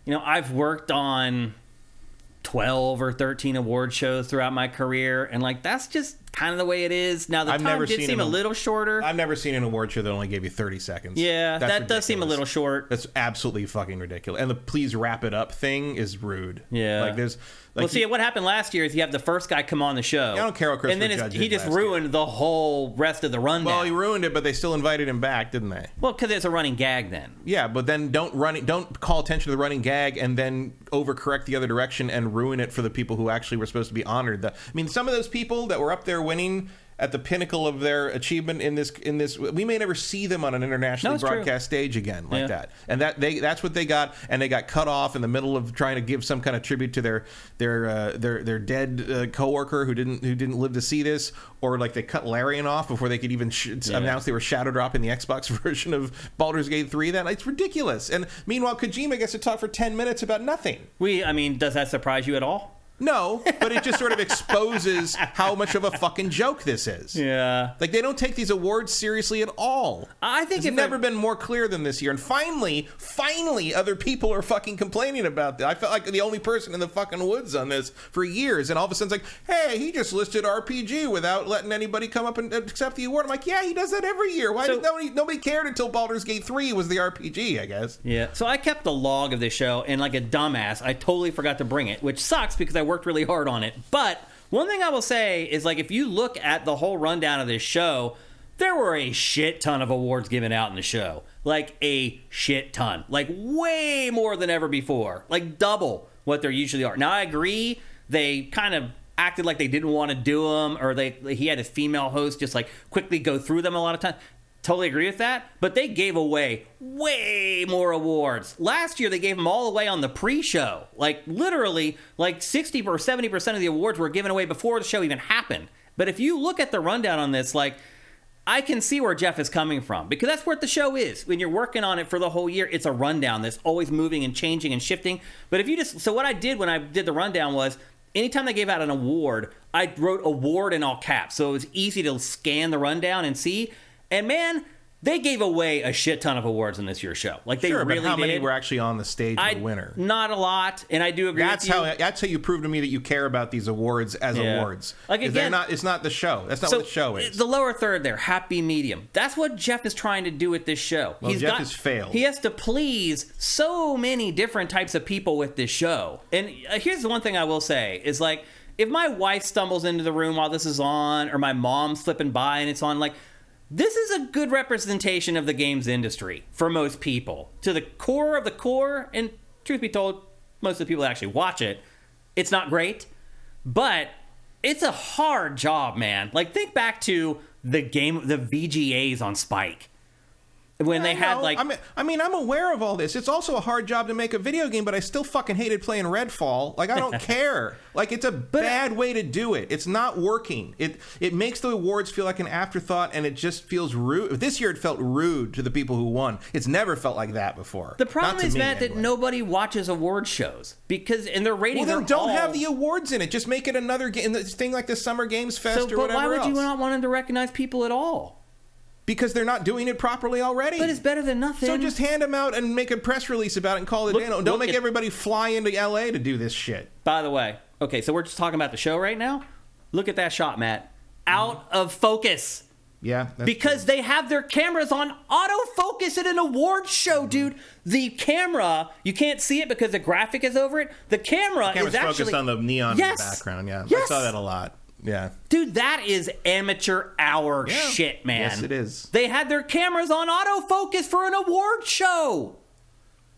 I've worked on 12 or 13 award shows throughout my career, and that's just kind of the way it is. Now, the time did seem a little shorter. I've never seen an award show that only gave you 30 seconds. Yeah, that does seem a little short. That's absolutely fucking ridiculous. And the please wrap it up thing is rude. Yeah. Like, there's... Like, well, see, what happened last year is you have the first guy come on the show. I don't care what Christopher and then Judge he just last ruined year. the whole rest of the rundown. Well, he ruined it, but they still invited him back, didn't they? Well, because it's a running gag then. Yeah, but then don't call attention to the running gag and then overcorrect the other direction and ruin it for the people who actually were supposed to be honored. I mean, some of those people that were up there winning at the pinnacle of their achievement in this, we may never see them on an internationally broadcast stage again like that. And that's what they got, and they got cut off in the middle of trying to give some kind of tribute to their dead coworker who didn't live to see this, or like they cut Larian off before they could even announce they were shadow dropping the Xbox version of Baldur's Gate 3. It's ridiculous. And meanwhile, Kojima gets to talk for 10 minutes about nothing. Does that surprise you at all? No, but it just sort of exposes how much of a fucking joke this is. Yeah. Like, they don't take these awards seriously at all. I think it's never been more clear than this year. And finally, other people are fucking complaining about this. I felt like the only person in the fucking woods on this for years. And all of a sudden it's like, hey, he just listed RPG without letting anybody come up and accept the award. I'm like, yeah, he does that every year. Why did nobody cared until Baldur's Gate 3 was the RPG, I guess. Yeah. So I kept the log of this show, and like a dumbass, I totally forgot to bring it, which sucks because I worked really hard on it. But one thing I will say is, like, if you look at the whole rundown of this show, there were a shit ton of awards given out in the show. Like, a shit ton. Like, way more than ever before. Like, double what there usually are. Now, I agree, they kind of acted like they didn't want to do them, or he had his female host just, like, quickly go through them a lot of times. Totally agree with that, but they gave away way more awards. Last year, they gave them all away on the pre-show. Like, literally, like 60 or 70% of the awards were given away before the show even happened. But if you look at the rundown on this, like, I can see where Jeff is coming from, because that's what the show is. When you're working on it for the whole year, it's a rundown that's always moving and changing and shifting. But if you so what I did when I did the rundown was, anytime they gave out an award, I wrote award in all caps. So it was easy to scan the rundown and see. And man, they gave away a shit ton of awards in this year's show. Like, they really did. But how many were actually on the stage of the winner? Not a lot, and I do agree with you. That's how you prove to me that you care about these awards as awards. Like, again, it's not the show. That's not what the show is. The lower third there, happy medium. That's what Jeff is trying to do with this show. Well, Jeff has failed. He has to please so many different types of people with this show. And here's the one thing I will say is, like, if my wife stumbles into the room while this is on, or my mom's flipping by and it's on, like, this is a good representation of the games industry for most people. To the core of the core, and truth be told, most of the people that actually watch it, it's not great, but it's a hard job, man. Like, think back to the VGAs on Spike. When they had, like... I'm aware of all this. It's also a hard job to make a video game, but I still fucking hated playing Redfall. Like, I don't care. Like, it's a bad way to do it. It's not working. It makes the awards feel like an afterthought, and it just feels rude. This year, it felt rude to the people who won. It's never felt like that before. The problem is, Matt, that nobody watches award shows, and their ratings are don't have the awards in it. Just make it another thing like the Summer Games Fest or whatever else. But why would you not want them to recognize people at all? Because they're not doing it properly already. But it's better than nothing. So just hand them out and make a press release about it and call it in. Don't make everybody fly into LA to do this shit. By the way, okay, so we're just talking about the show right now. Look at that shot, Matt. Out of focus. Yeah. Because they have their cameras on autofocus at an awards show, dude. The camera, you can't see it because the graphic is over it. The camera's is actually focused on the neon in the background. Yeah. Yes. I saw that a lot. Yeah. Dude, that is amateur hour shit, man. Yes, it is. They had their cameras on autofocus for an award show.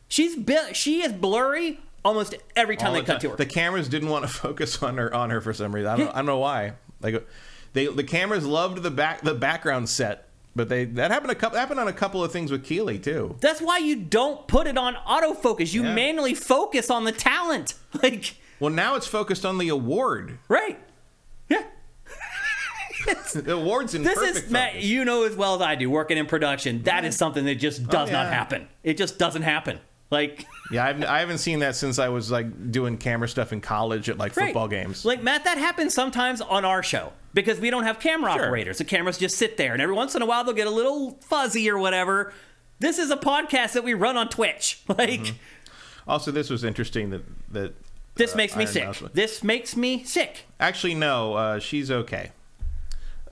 She is blurry almost every time they cut to her. The cameras didn't want to focus on her for some reason. I don't know why. Like, the cameras loved the background set, but that happened on a couple of things with Keeley too. That's why you don't put it on autofocus. You manually focus on the talent. Like, well, now it's focused on the award. Right. Yeah. The award's in perfect focus. Matt, you know as well as I do, working in production, that is something that just does not happen. It just doesn't happen. Like, yeah, I haven't seen that since I was like doing camera stuff in college at like football games. Like, Matt, that happens sometimes on our show because we don't have camera operators. The cameras just sit there, and every once in a while they'll get a little fuzzy or whatever. This is a podcast that we run on Twitch. Like, also, this was interesting that this makes me sick. This makes me sick. Actually, no, she's okay.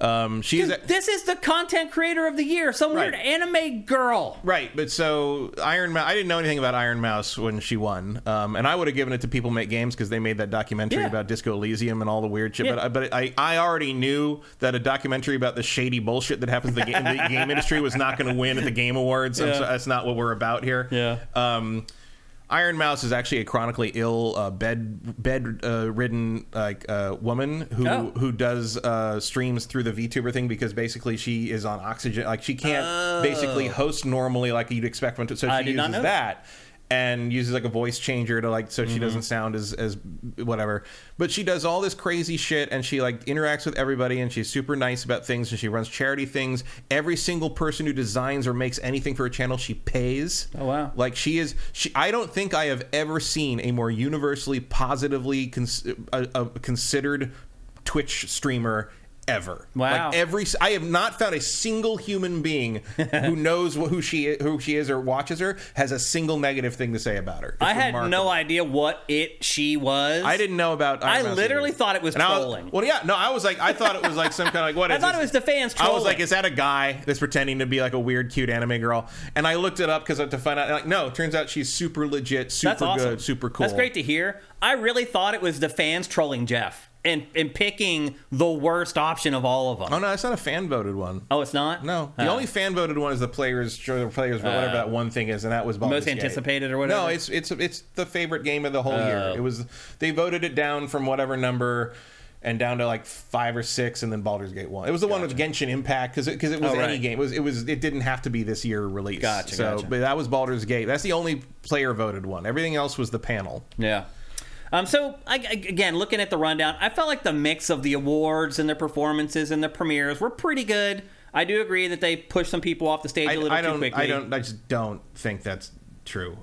This is the content creator of the year, some weird anime girl. Right, but so Iron Mouse, I didn't know anything about Iron Mouse when she won, and I would have given it to People Make Games because they made that documentary about Disco Elysium and all the weird shit. Yeah. But I already knew that a documentary about the shady bullshit that happens in the game industry was not going to win at the Game Awards. So that's not what we're about here. Yeah. Iron Mouse is actually a chronically ill, bedridden woman who does streams through the VTuber thing because basically she is on oxygen. Like she can't basically host normally like you'd expect one to. So she uses that. And uses like a voice changer to like so she doesn't sound as whatever. But she does all this crazy shit and she like interacts with everybody and she's super nice about things and she runs charity things. Every single person who designs or makes anything for a channel she pays. Oh wow. Like she I don't think I have ever seen a more universally positively considered Twitch streamer ever. Wow. Like I have not found a single human being who knows who she is or watches her has a single negative thing to say about her. I had no idea what she was. I didn't know about I literally thought it was trolling. I thought it was like some kind of like what is I thought it was the fans trolling. I was like, is that a guy that's pretending to be like a weird cute anime girl? And I looked it up because to find out like no, it turns out she's super legit, super good, awesome. Super cool. That's great to hear. I really thought it was the fans trolling Jeff. And picking the worst option of all of them. Oh no, it's not a fan voted one. Oh, it's not. No, the only fan voted one is the players, whatever that one thing is, and that was Baldur's Gate. Most anticipated or whatever. No, it's the favorite game of the whole year. It was they voted it down from whatever number and down to like 5 or 6, and then Baldur's Gate won. It was the one with Genshin Impact because it was any game. It didn't have to be this year release. Gotcha. But that was Baldur's Gate. That's the only player voted one. Everything else was the panel. Yeah. So, again, looking at the rundown, I felt like the mix of the awards and the performances and the premieres were pretty good. I do agree that they pushed some people off the stage a little too quickly. I just don't think that's true.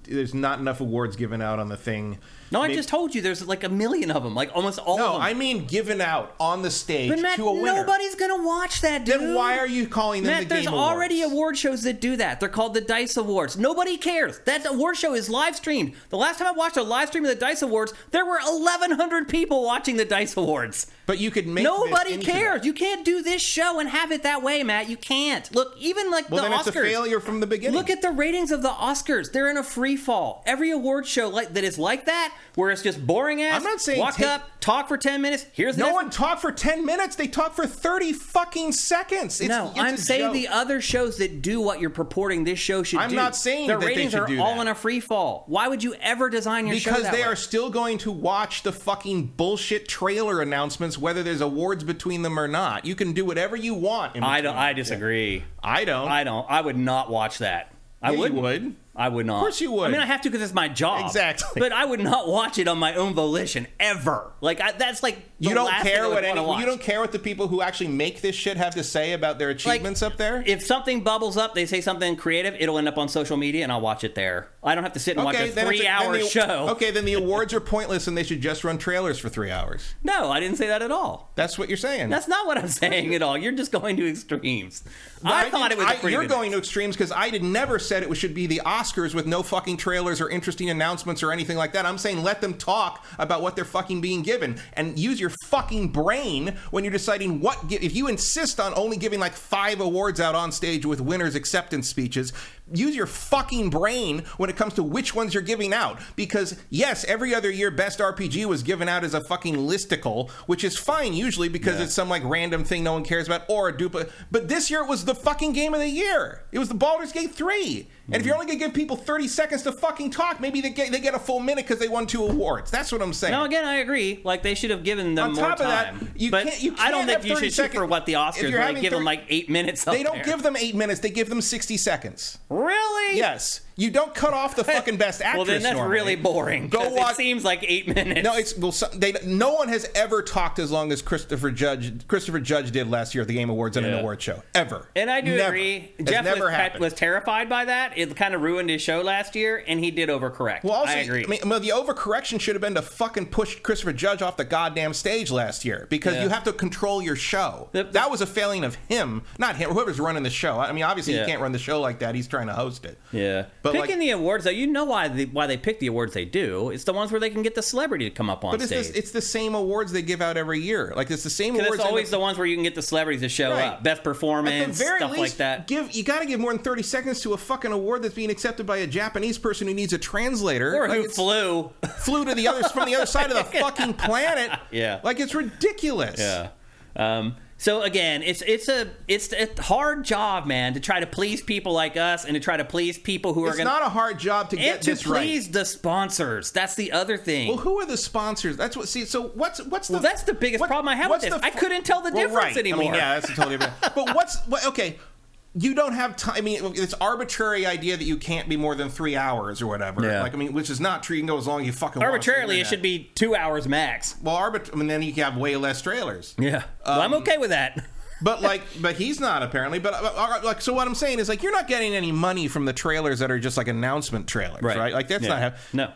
There's not enough awards given out on the thing. No, I just told you there's like a million of them, like almost all of them. No, I mean given out on the stage but Matt, to a winner. Nobody's going to watch that, dude. Then why are you calling them Matt, the Game Awards? There's already award shows that do that. They're called the DICE Awards. Nobody cares. That award show is live streamed. The last time I watched a live stream of the DICE Awards, there were 1,100 people watching the DICE Awards. But you could make Nobody cares. You can't do this show and have it that way, Matt. You can't. Look, even like the Oscars. Well, then it's a failure from the beginning. Look at the ratings of the Oscars. They're in a free fall. Every award show that is like that, where it's just boring ass. I'm not saying walk up, talk for 10 minutes. Here's the no one talked for 10 minutes. They talked for 30 fucking seconds. I'm saying the other shows that do what you're purporting this show should do. I'm not saying their that they ratings should are do all that. in a free fall. Why would you ever design your show that way? Because they are still going to watch the fucking bullshit trailer announcements, whether there's awards between them or not. You can do whatever you want. I disagree. I don't. I would not watch that. You would. I would not. Of course you would. I mean, I have to because it's my job. Exactly. But I would not watch it on my own volition ever. Like that's like the you don't last care thing what you don't care what the people who actually make this shit have to say about their achievements up there. If something bubbles up, they say something creative, it'll end up on social media, and I'll watch it there. I don't have to sit and watch a 3-hour show. Okay, then the awards are pointless, and they should just run trailers for 3 hours. No, I didn't say that at all. That's what you're saying. That's not what I'm saying at all. You're just going to extremes. I thought it was. You're going to extremes because I never said it should be the Oscars with no fucking trailers or interesting announcements or anything like that. I'm saying let them talk about what they're fucking being given and use your fucking brain when you're deciding if you insist on only giving like 5 awards out on stage with winners' acceptance speeches. Use your fucking brain when it comes to which ones you're giving out. Because, yes, every other year Best RPG was given out as a fucking listicle, which is fine usually because it's some like random thing no one cares about or a duplicate. But this year it was the fucking game of the year. It was the Baldur's Gate 3. And if you're only going to give people 30 seconds to fucking talk, maybe they get a full minute because they won 2 awards. That's what I'm saying. No, again, I agree. Like, they should have given them more time. On top of that, you can't I don't think you should shoot for what the Oscars where they give them like 8 minutes up They don't give them 8 minutes. They give them 60 seconds. Really? Yes. You don't cut off the fucking best actress. Well, then that's normally. really boring. It seems like 8 minutes. No, no one has ever talked as long as Christopher Judge did last year at the Game Awards on an award show. Ever. And I do agree. Jeff was terrified by that. It kind of ruined his show last year, and he did overcorrect. Well, also, I agree. The overcorrection should have been to fucking push Christopher Judge off the goddamn stage last year because you have to control your show. That was a failing of him, not him, whoever's running the show. I mean, obviously he can't run the show like that. He's trying to host it. Yeah. But picking the awards, though, you know why they pick the awards they do. It's the ones where they can get the celebrity to come up on stage. It's the same awards they give out every year. Like, it's the same awards. It's always the ones where you can get the celebrities to show up. Best performance, stuff like that. You got to give more than 30 seconds to a fucking award that's being accepted by a Japanese person who needs a translator. Or who flew to the other from the other side of the fucking planet. Yeah. Like, it's ridiculous. Yeah. So again, it's a hard job, man, to try to please people like us and to try to please people who are going to... It's not a hard job to get this right. And to please the sponsors. That's the other thing. Well, who are the sponsors? That's what... See, so what's the... Well, that's the biggest problem I have with this. I couldn't tell the difference anymore. I mean, yeah, that's totally different. But okay... You don't have time. I mean, it's arbitrary idea that you can't be more than 3 hours or whatever. Yeah. Like, I mean, which is not true. You can go as long as you fucking want. Arbitrarily, it should be 2 hours max. Well, I mean, then you can have way less trailers. Yeah. Well, I'm okay with that. But he's not apparently. But so what I'm saying is, like, you're not getting any money from the trailers that are just like announcement trailers, right? Like, that's not no.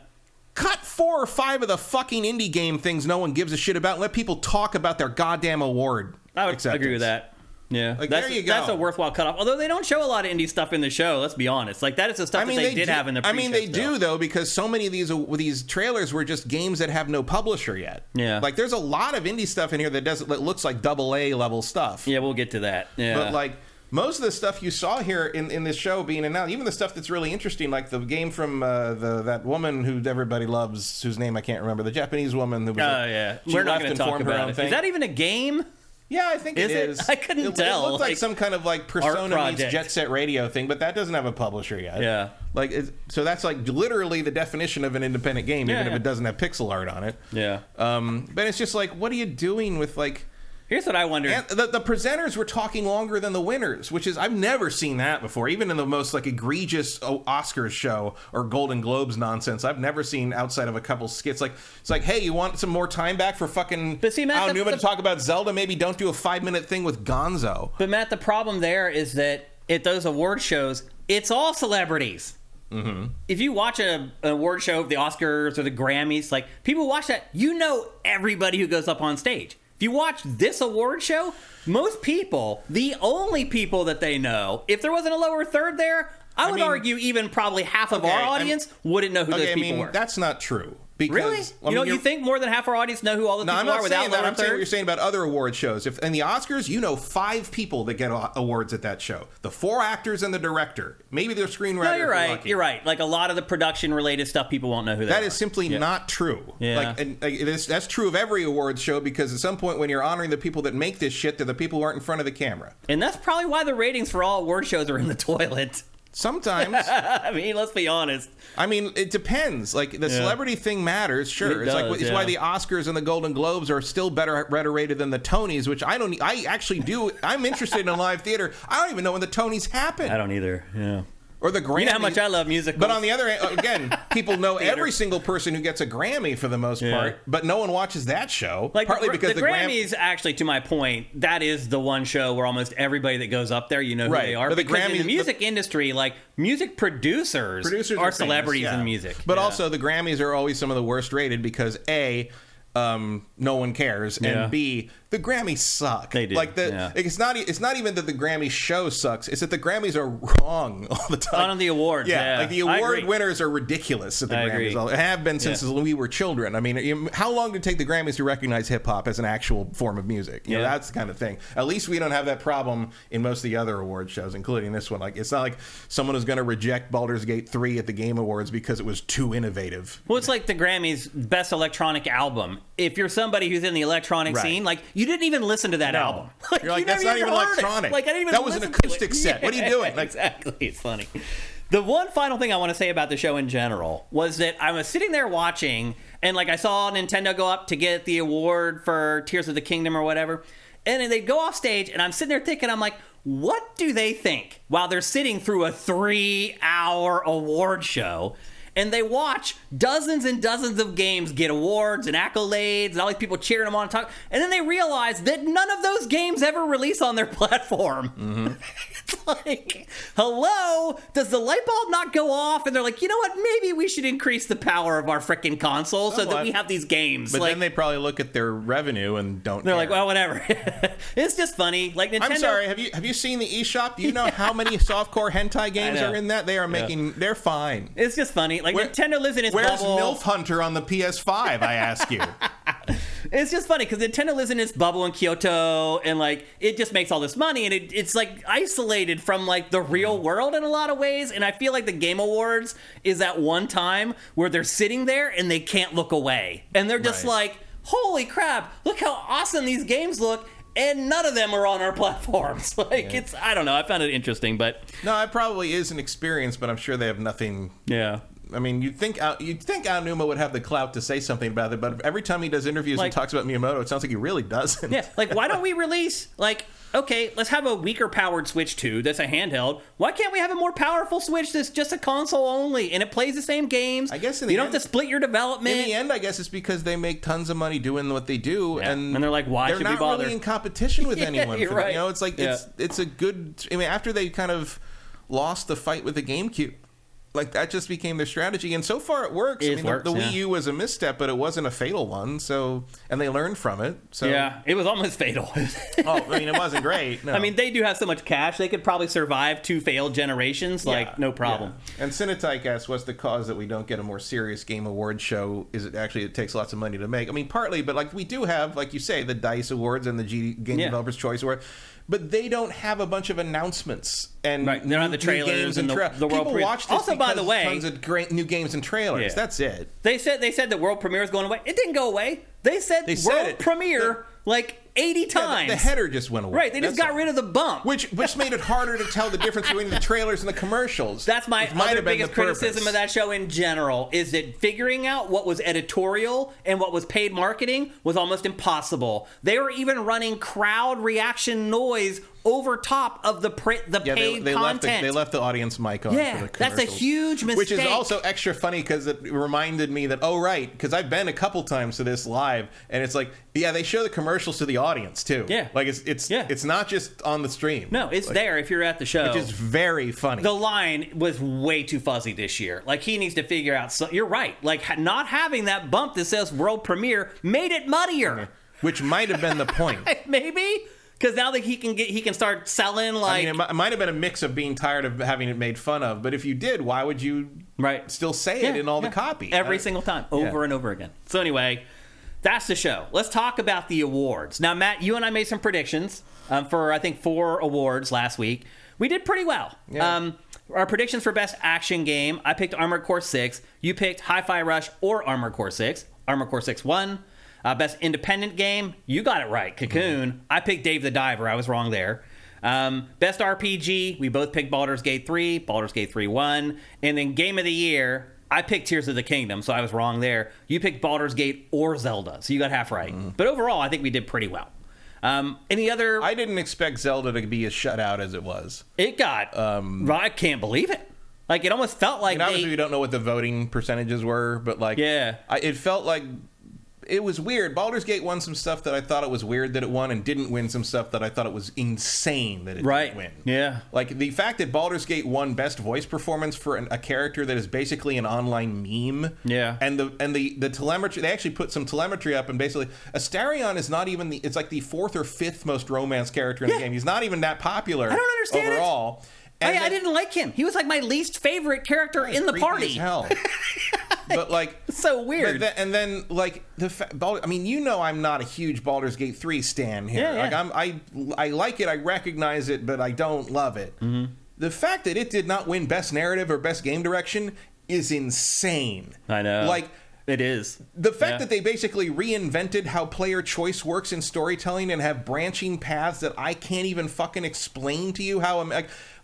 Cut 4 or 5 of the fucking indie game things no one gives a shit about and let people talk about their goddamn award. I would agree with that. Yeah, like, there you go. That's a worthwhile cutoff. Although they don't show a lot of indie stuff in the show, let's be honest. Like, that is the stuff that they did have in the pre-show. I mean, they do, though, because so many of these trailers were just games that have no publisher yet. Yeah. Like, there's a lot of indie stuff in here that looks like AA level stuff. Yeah, we'll get to that. Yeah. But, like, most of the stuff you saw here in this show being announced, even the stuff that's really interesting, like the game from that woman who everybody loves, whose name I can't remember, the Japanese woman who was... yeah. We're not going to talk about it. Is that even a game? Yeah, I think it is. I couldn't tell. It looked like some kind of like Persona meets Jet Set Radio thing, but that doesn't have a publisher yet. Yeah. Like, so that's like literally the definition of an independent game, even if it doesn't have pixel art on it. Yeah. But it's just like, what are you doing with like... Here's what I wonder. The presenters were talking longer than the winners, which is, I've never seen that before. Even in the most like egregious Oscars show or Golden Globes nonsense, I've never seen outside of a couple skits. Like, it's like, hey, you want some more time back for fucking Al Newman to talk about Zelda? Maybe don't do a 5-minute thing with Gonzo. But Matt, the problem there is that at those award shows, it's all celebrities. Mm-hmm. If you watch an award show of the Oscars or the Grammys, like, people watch that, you know everybody who goes up on stage. If you watch this award show, most people, the only people that they know, if there wasn't a lower third there, I would argue even probably half of our audience wouldn't know who those people were. That's not true. Because, really? You think more than half our audience know who all the people are without lower third? I'm saying what you're saying about other award shows. If in the Oscars, you know 5 people that get awards at that show. The 4 actors and the director. Maybe the screenwriter. No, you're right. You're right. Like, a lot of the production-related stuff, people won't know who that are. That is simply not true. Yeah. That's true of every awards show, because at some point when you're honoring the people that make this shit, they're the people who aren't in front of the camera. And that's probably why the ratings for all award shows are in the toilet. Sometimes. I mean, let's be honest. I mean, it depends. Like, the celebrity thing matters, sure. It's why the Oscars and the Golden Globes are still better rated than the Tonys, which I actually do. I'm interested in live theater. I don't even know when the Tonys happen. I don't either. Yeah. Or the Grammy. You know how much I love music. But on the other hand, again, people know every single person who gets a Grammy for the most part, but no one watches that show. Like, partly because the Grammys, actually, to my point, that is the one show where almost everybody that goes up there, you know who they are. But because in the music industry, like, music producers are celebrities in music. But also, the Grammys are always some of the worst rated because, A, no one cares, and B, the Grammys suck. They do. Like, it's not even that the Grammy show sucks. It's that the Grammys are wrong all the time. On the awards, like the award winners are ridiculous at the Grammys. They have been since we were children. I mean, how long did it take the Grammys to recognize hip hop as an actual form of music? You know, that's the kind of thing. At least we don't have that problem in most of the other award shows, including this one. Like, it's not like someone is going to reject Baldur's Gate 3 at the Game Awards because it was too innovative. Well, it's like the Grammys Best Electronic Album. If you're somebody who's in the electronic scene, like, you didn't even listen to that album. Like, you're like, that's not even electronic. Like, I didn't even that was an acoustic set. What are you doing? Like, exactly. It's funny. The one final thing I want to say about the show in general was that I was sitting there watching, and like, I saw Nintendo go up to get the award for Tears of the Kingdom or whatever, and then they go off stage, and I'm sitting there thinking, I'm like, what do they think while they're sitting through a 3-hour award show? And they watch dozens and dozens of games get awards and accolades and all these people cheering them on and talking. And then they realize that none of those games ever release on their platform. Mm-hmm. like, hello? Does the light bulb not go off? And they're like, you know what? Maybe we should increase the power of our freaking console so that we have these games. But like, then they probably look at their revenue and don't they're care. like, well, whatever. It's just funny. Like Nintendo. I'm sorry. Have you seen the eShop? Do you know how many softcore hentai games are in that? They are making. They're fine. It's just funny. Like Nintendo lives in its where's bubble. MILF Hunter on the PS5? I ask you. It's just funny because Nintendo lives in its bubble in Kyoto, and like it just makes all this money, and it's like isolated from like the real world in a lot of ways. And I feel like the Game Awards is that one time where they're sitting there and they can't look away, and they're just like, "Holy crap! Look how awesome these games look." And none of them are on our platforms. Like it's, I don't know. I found it interesting, but no, it probably is an experience, but I'm sure they have nothing. Yeah. I mean, you'd think Aonuma would have the clout to say something about it, but every time he does interviews and talks about Miyamoto, it sounds like he really doesn't. Yeah, like why don't we release okay, let's have a weaker powered Switch 2 that's a handheld. Why can't we have a more powerful Switch that's just a console only and it plays the same games? I guess you don't have to split your development. In the end, I guess it's because they make tons of money doing what they do, and they're like, why should we bother? They're not really in competition with anyone. You're right. You know, it's like it's a good. I mean, after they kind of lost the fight with the GameCube. Like, that just became their strategy, and so far it works. The Wii U was a misstep, but it wasn't a fatal one, and they learned from it. So yeah, it was almost fatal. I mean, it wasn't great. No. I mean, they do have so much cash, they could probably survive 2 failed generations, no problem. Yeah. And Cinetyke asks, what's the cause that we don't get a more serious Game Awards show? Is it actually it takes lots of money to make? I mean, partly, but like we do have, like you say, the DICE Awards and the Game Developers' Choice Award. But they don't have a bunch of announcements and they don't have the trailers and the world People watch this also, by the way, tons of great new games and trailers. Yeah. That's it. They said the world premiere is going away. It didn't go away. They said world premiere like 80 times. The header just went away. Right. They just got rid of the bump, which made it harder to tell the difference between the trailers and the commercials. That's my other biggest criticism of that show in general, is that figuring out what was editorial and what was paid marketing was almost impossible. They were even running crowd reaction noise over top of the paid content. They left the audience mic on for the commercials. That's a huge mistake. Which is also extra funny because it reminded me that, because I've been a couple times to this live, and it's like, they show the commercials to the audience too. Yeah. Like it's not just on the stream. No, it's there if you're at the show. Which is very funny. The line was way too fuzzy this year. Like, he needs to figure out, you're right. Like, not having that bump that says world premiere made it muddier. Which might have been the point. Maybe. Because now that he can start selling, like... I mean, it might have been a mix of being tired of having it made fun of, but if you did, why would you still say it in all the copy? Every single time, over and over again. So anyway, that's the show. Let's talk about the awards. Now, Matt, you and I made some predictions for, I think, 4 awards last week. We did pretty well. Yeah. Our predictions for Best Action Game, I picked Armored Core 6. You picked Hi-Fi Rush or Armored Core 6. Armored Core 6 won. Best Independent Game, you got it right, Cocoon. I picked Dave the Diver. I was wrong there. Best RPG, we both picked Baldur's Gate 3. Baldur's Gate 3 won. And then Game of the Year, I picked Tears of the Kingdom, so I was wrong there. You picked Baldur's Gate or Zelda, so you got half right. But overall, I think we did pretty well. Any other... I didn't expect Zelda to be as shut out as it was. It got... I can't believe it. Like, it almost felt like obviously, we don't know what the voting percentages were, but, like... Yeah. It felt like... It was weird. Baldur's Gate won some stuff that I thought it was weird that it won, and didn't win some stuff that I thought it was insane that it didn't win. Yeah. Like, the fact that Baldur's Gate won Best Voice Performance for a character that is basically an online meme. Yeah. And the telemetry, they actually put some telemetry up, and basically, Astarion is not even it's like the 4th or 5th most romance character in the game. He's not even that popular. I don't understand overall. I didn't like him. He was like my least favorite character in the party. As hell. But like, so weird. And then like I mean, I'm not a huge Baldur's Gate 3 stan here. Yeah. Like I like it, I recognize it, but I don't love it. Mm-hmm. The fact that it did not win Best Narrative or Best Game Direction is insane. I know. Like, it is. The fact that they basically reinvented how player choice works in storytelling and have branching paths that I can't even fucking explain to you how I'm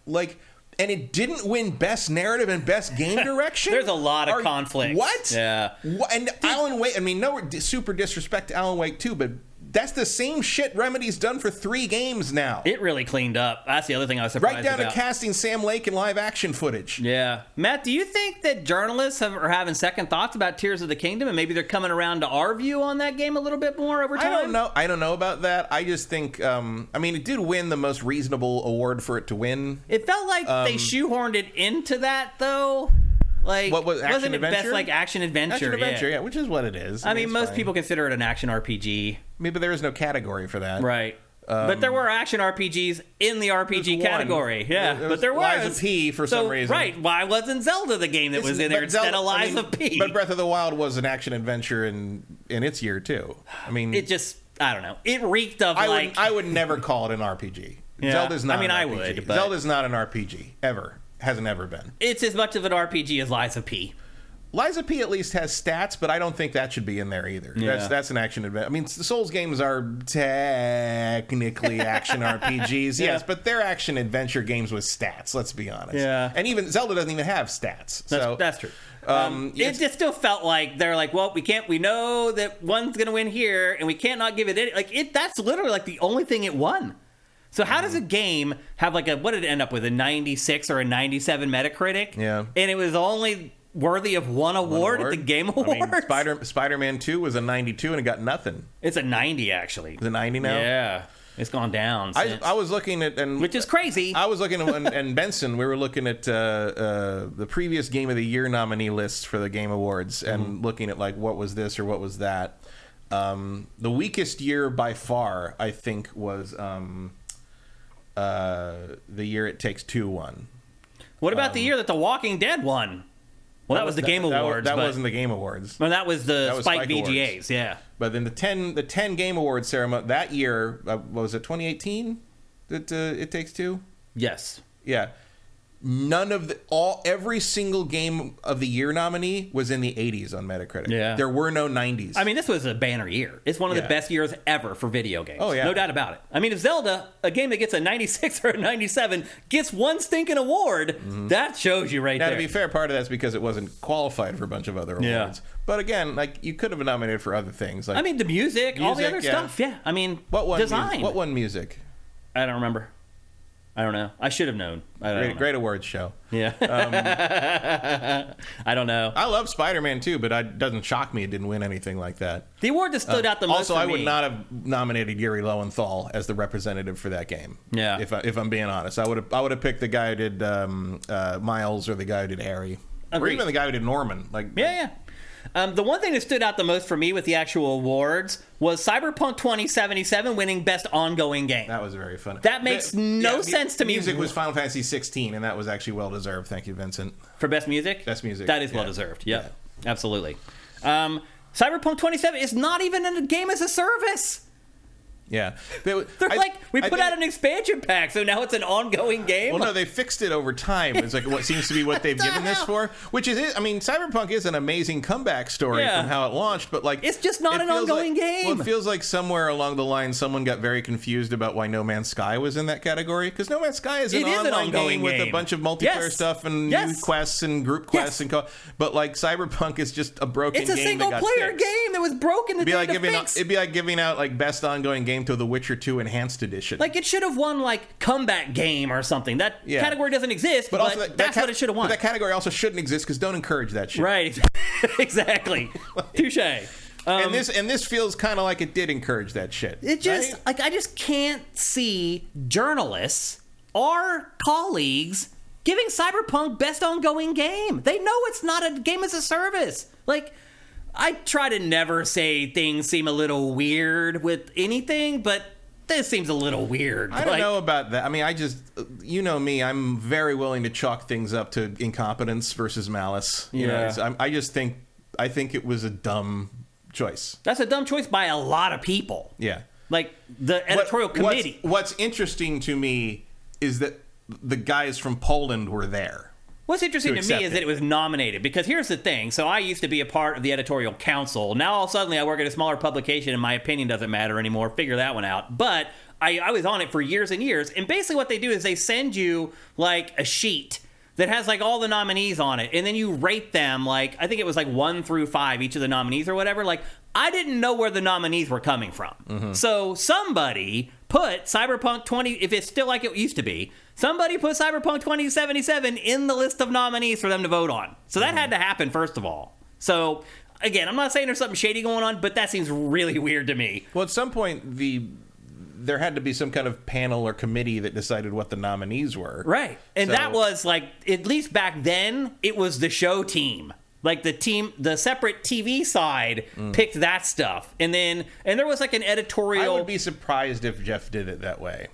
like. And it didn't win Best Narrative and Best Game Direction? There's a lot of conflict. What? Yeah. And Alan Wake, I mean, no super disrespect to Alan Wake 2, but That's the same shit Remedy's done for 3 games now. It really cleaned up. That's the other thing I was surprised about. Right down to casting Sam Lake in live action footage. Yeah. Matt, do you think that journalists are having second thoughts about Tears of the Kingdom, and maybe they're coming around to our view on that game a little bit more over time? I don't know about that. I just think, it did win the most reasonable award for it to win. It felt like they shoehorned it into that, though. Like, what was wasn't it best like action adventure? Action adventure, yeah, which is what it is. I mean, most people consider it an action RPG. Maybe there is no category for that, right? But there were action RPGs in the RPG category, yeah. But there was Lies of P for some reason, right? Why wasn't Zelda the game that was in there instead of Lies of P? But Breath of the Wild was an action adventure in its year too. I mean, it just I don't know. It reeked of I would never call it an RPG. Yeah. Zelda's not. I would. But Zelda's not an RPG ever. Hasn't ever been. It's as much of an RPG as Lies of P. Lies of P at least has stats, but I don't think that should be in there either. Yeah. That's an action adventure. I mean, the Souls games are technically action RPGs, yes, but they're action adventure games with stats. Let's be honest. Yeah, and even Zelda doesn't even have stats. That's true. It just still felt like they're like, well, we can't. We know that one's going to win here, and we can't not give it any. Like it. That's literally like the only thing it won. So how does a game have like what did it end up with, a 96 or a 97 Metacritic? Yeah, and it was only worthy of one award at the Game Awards. I mean, Spider-Man 2 was a 92 and it got nothing. It's a 90 actually. It's a 90 now? Yeah. It's gone down since. I was looking at... which is crazy. I was looking at... and Benson, we were looking at the previous Game of the Year nominee lists for the Game Awards and looking at like what was this or what was that. The weakest year by far, I think, was the year It Takes Two won. What about the year that The Walking Dead won? Well, that was the Game Awards. That wasn't the Game Awards. Well, that was the Spike VGAs, Awards. Yeah. But then the 10 Game Awards ceremony that year, what was it, 2018? That It Takes Two? Yes. Yeah. Every single Game of the Year nominee was in the 80s on Metacritic. Yeah. There were no 90s. I mean, this was a banner year. It's one of the best years ever for video games. Oh, yeah. No doubt about it. I mean, if Zelda, a game that gets a 96 or a 97, gets one stinking award, that shows you right there. Now, to be fair, part of that's because it wasn't qualified for a bunch of other awards. Yeah. But again, like, you could have been nominated for other things. Like, I mean, the music, all the other stuff. Yeah. I mean, design. What won music? I don't remember. I don't know. I should have known. Great awards show. Yeah. I don't know. I love Spider-Man too, but it doesn't shock me it didn't win anything like that. The award that stood out the most also, for I me, would not have nominated Yuri Lowenthal as the representative for that game. Yeah. If I'm being honest, I would have picked the guy who did Miles or the guy who did Harry. Agreed. Or even the guy who did Norman. Yeah. The one thing that stood out the most for me with the actual awards was Cyberpunk 2077 winning Best Ongoing Game. That was very fun. That makes no sense to me. Music was Final Fantasy 16, and that was actually well-deserved. Thank you, Vincent. For Best Music? Best Music. That is well-deserved. Yep. Yeah. Absolutely. Cyberpunk 27 is not even in a game as a service. Yeah. They're like, we put out an expansion pack, so now it's an ongoing game? Well, no, they fixed it over time. It's like what seems to be what they've given this for, which is, I mean, Cyberpunk is an amazing comeback story from how it launched, but like... It's just not an ongoing game. Well, it feels like somewhere along the line, someone got very confused about why No Man's Sky was in that category, because No Man's Sky is an online game with a bunch of multiplayer stuff and new quests and group quests, but like Cyberpunk is just a broken game. It's a single-player game that was broken. It'd be like giving out like best ongoing game to The Witcher 2 Enhanced Edition. Like, it should have won, like, comeback game or something. That category doesn't exist, but also that's what it should have won. But that category also shouldn't exist, because don't encourage that shit. Right. Exactly. Touche. And this feels kind of like it did encourage that shit. It just, like, I just can't see journalists or colleagues giving Cyberpunk Best Ongoing Game. They know it's not a game as a service. Like... I try to never say things seem a little weird with anything, but this seems a little weird. I don't know about that. I mean, you know me, I'm very willing to chalk things up to incompetence versus malice. You know, I think it was a dumb choice. That's a dumb choice by a lot of people. Yeah. Like the editorial committee. What's interesting to me is that the guys from Poland were there. What's interesting to me is that it was nominated, because here's the thing. So I used to be a part of the editorial council. Now all suddenly I work at a smaller publication and my opinion doesn't matter anymore. Figure that one out. But I was on it for years and years. And basically what they do is they send you like a sheet that has like all the nominees on it. And then you rate them like, I think it was like 1 through 5, each of the nominees or whatever. Like I didn't know where the nominees were coming from. So somebody put Cyberpunk 20, if it's still like it used to be, somebody put Cyberpunk 2077 in the list of nominees for them to vote on. So that had to happen, first of all. So, again, I'm not saying there's something shady going on, but that seems really weird to me. Well, at some point, there had to be some kind of panel or committee that decided what the nominees were. Right. And that was, like, at least back then, it was the show team. Like, the separate TV side picked that stuff. And there was, like, an editorial... I would be surprised if Jeff did it that way.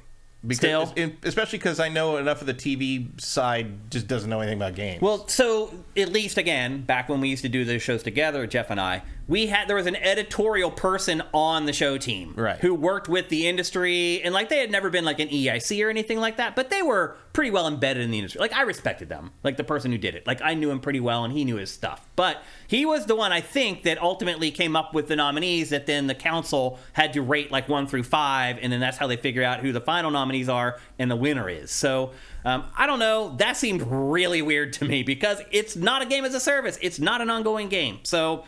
Still? Especially because I know enough of the TV side just doesn't know anything about games. Well, so at least, again, back when we used to do those shows together, Jeff and I, there was an editorial person on the show team who worked with the industry, and like they had never been like an EIC or anything like that, but they were pretty well embedded in the industry. Like I respected them, like the person who did it. Like I knew him pretty well, and he knew his stuff. But he was the one, I think, that ultimately came up with the nominees that then the council had to rate like 1 through 5, and then that's how they figure out who the final nominees are and the winner is. So I don't know. That seemed really weird to me because it's not a game as a service. It's not an ongoing game. So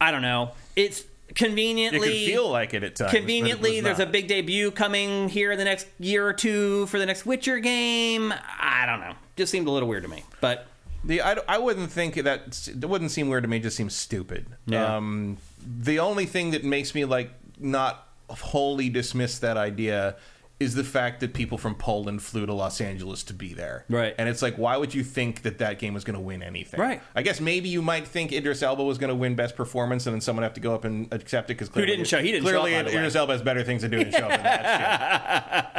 I don't know. It's conveniently... It could feel like it at times. Conveniently, there's a big debut coming here in the next year or two for the next Witcher game. I don't know. Just seemed a little weird to me. But... I wouldn't think that... It wouldn't seem weird to me. It just seems stupid. Yeah. The only thing that makes me, like, not wholly dismiss that idea is the fact that people from Poland flew to Los Angeles to be there. Right. And it's like, why would you think that game was going to win anything? Right. I guess maybe you might think Idris Elba was going to win Best Performance and then someone have to go up and accept it because clearly... He didn't show clearly up, Idris Elba has better things to do than show up in that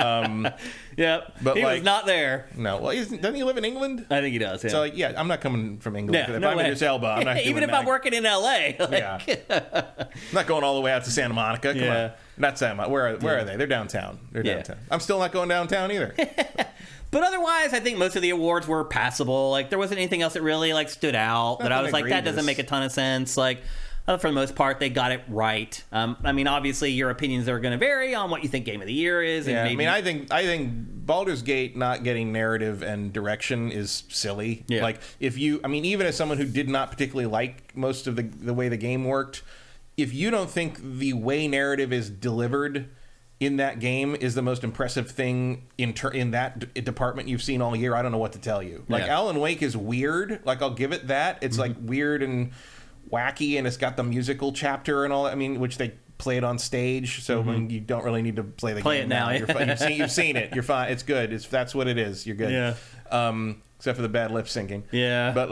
shit. Yep. But he like, was not there. No. Well, doesn't he live in England? I think he does, yeah. So, like, yeah, I'm not coming from England. Yeah, If no I'm way. Idris Elba, I'm not doing Even if that. I'm working in L.A. Like, Yeah. I'm not going all the way out to Santa Monica. Come on. Not Santa Monica. Where are they? They're downtown. Downtown. I'm still not going downtown either. But otherwise, I think most of the awards were passable. Like, there wasn't anything else that really, like, stood out that I was like, that doesn't make a ton of sense. Like, for the most part, they got it right. I mean, obviously, your opinions are going to vary on what you think Game of the Year is. And maybe... I mean, I think Baldur's Gate not getting narrative and direction is silly. Yeah. Like, even as someone who did not particularly like most of the way the game worked, if you don't think the way narrative is delivered in that game is the most impressive thing in that department you've seen all year, I don't know what to tell you. Like, Alan Wake is weird. Like, I'll give it that. It's like weird and wacky, and it's got the musical chapter and all that. I mean, which they played on stage, so I mean, you don't really need to play the game it now. You're fine. You've seen it. You're fine. It's good. That's what it is. You're good. Yeah. Except for the bad lip syncing. Yeah. But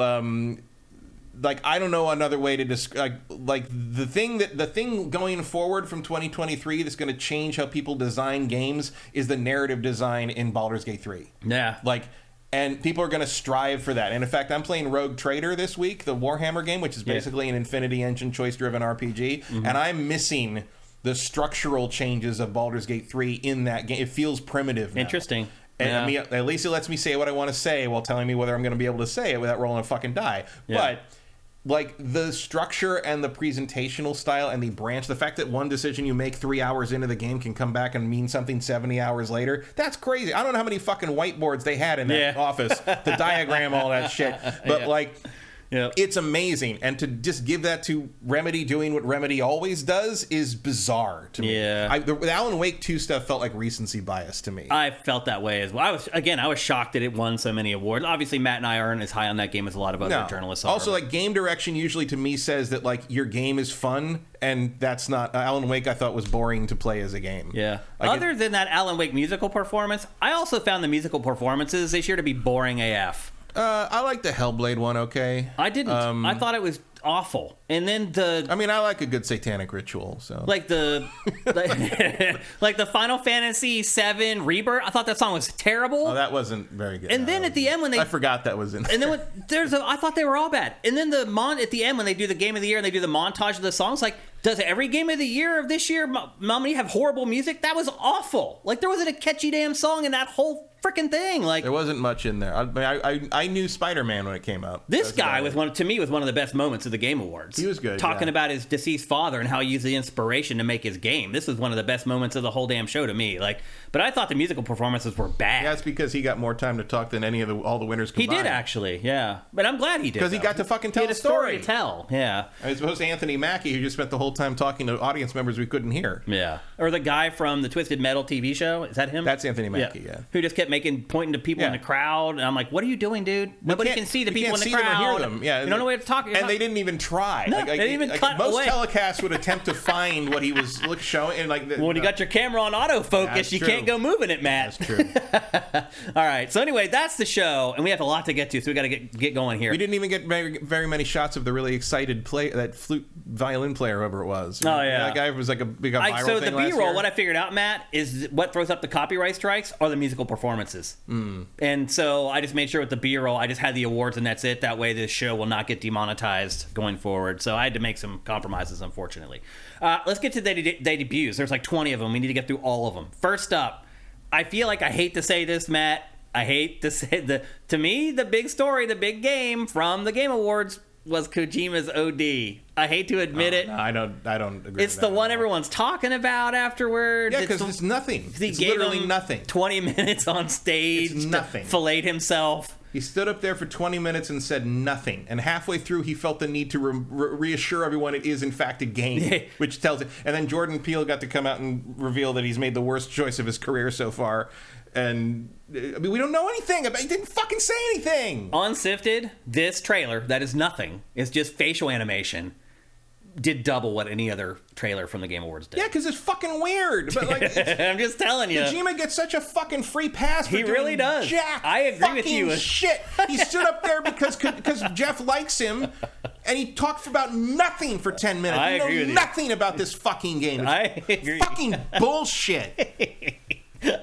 like, I don't know another way to describe. Like the thing going forward from 2023 that's going to change how people design games is the narrative design in Baldur's Gate 3. Yeah. Like. And people are going to strive for that. And in fact, I'm playing Rogue Trader this week, the Warhammer game, which is basically an Infinity Engine choice-driven RPG. And I'm missing the structural changes of Baldur's Gate 3 in that game. It feels primitive now. Interesting. And I mean, at least it lets me say what I want to say while telling me whether I'm going to be able to say it without rolling a fucking die. Yeah. But... like the structure and the presentational style and the branch, the fact that one decision you make 3 hours into the game can come back and mean something 70 hours later, that's crazy. I don't know how many fucking whiteboards they had in that office to diagram all that shit. But like, it's amazing. And to just give that to Remedy doing what Remedy always does is bizarre to me. Yeah. The Alan Wake 2 stuff felt like recency bias to me. I felt that way as well. I was shocked that it won so many awards. Obviously, Matt and I aren't as high on that game as a lot of other journalists are. Also, like, game direction usually to me says that, like, your game is fun, and that's not... Alan Wake, I thought, was boring to play as a game. Yeah. Like, other than that Alan Wake musical performance, I also found the musical performances this year to be boring AF. I like the Hellblade one, okay? I didn't. I thought it was awful. And then I mean, I like a good satanic ritual, so... like the Final Fantasy VII Rebirth, I thought that song was terrible. Oh, that wasn't very good. And then at the end when I forgot that was in there. And then I thought they were all bad. And then at the end when they do the Game of the Year and they do the montage of the songs, like, does every Game of the Year of this year nominee have horrible music? That was awful. Like, there wasn't a catchy damn song in that whole freaking thing. Like, there wasn't much in there. I knew Spider-Man when it came out. This guy was one of the best moments of the Game Awards. He was good, talking about his deceased father and how he used the inspiration to make his game. This was one of the best moments of the whole damn show to me. Like, but I thought the musical performances were bad. Yeah, that's because he got more time to talk than all the winners combined. He did actually, yeah. But I'm glad he did because he got to fucking tell a story to tell. Yeah, I suppose Anthony Mackie, who just spent the whole whole time talking to audience members we couldn't hear. Yeah. Or the guy from the Twisted Metal TV show. Is that him? That's Anthony Mackie, yeah. Who just kept pointing to people in the crowd. And I'm like, what are you doing, dude? Nobody can see the people in the crowd. Them or hear them. Yeah. You don't know what to talk about. And they didn't even try. No, they didn't even cut most away. telecasts would attempt to find what he was showing. And when you got your camera on autofocus, you can't go moving it, Matt. That's true. All right. So anyway, that's the show. And we have a lot to get to, so we got to get going here. We didn't even get very many shots of the really excited that flute violin player, whoever it was. Oh, yeah. That guy was like a big viral thing. So the last B-roll, year. what I figured out, Matt, is what throws up the copyright strikes are the musical performances. And so I just made sure with the B-roll, I just had the awards and that's it. That way this show will not get demonetized going forward. So I had to make some compromises, unfortunately. Let's get to the debuts. There's like 20 of them. We need to get through all of them. First up, I feel like I hate to say this, Matt. I hate to say to me, the big story, the big game from the Game Awards was Kojima's OD. I hate to admit it. No, I don't agree. It's the one everyone's talking about afterwards. Yeah, because it's nothing. It's literally nothing. 20 minutes on stage. It's nothing. Filleted himself. He stood up there for 20 minutes and said nothing. And halfway through, he felt the need to reassure everyone it is, in fact, a game, which tells it. And then Jordan Peele got to come out and reveal that he's made the worst choice of his career so far. And I mean, we don't know anything about. He didn't fucking say anything. On Sifted, this trailer that is nothing. It's just facial animation. Did double what any other trailer from the Game Awards did. Yeah, because it's fucking weird. But like, I'm just telling you, Kojima gets such a fucking free pass. For he really does. Jack I agree with you. Shit. He stood up there because Jeff likes him, and he talked for about nothing for 10 minutes. I agree with you. Nothing about this fucking game. I agree. Fucking bullshit.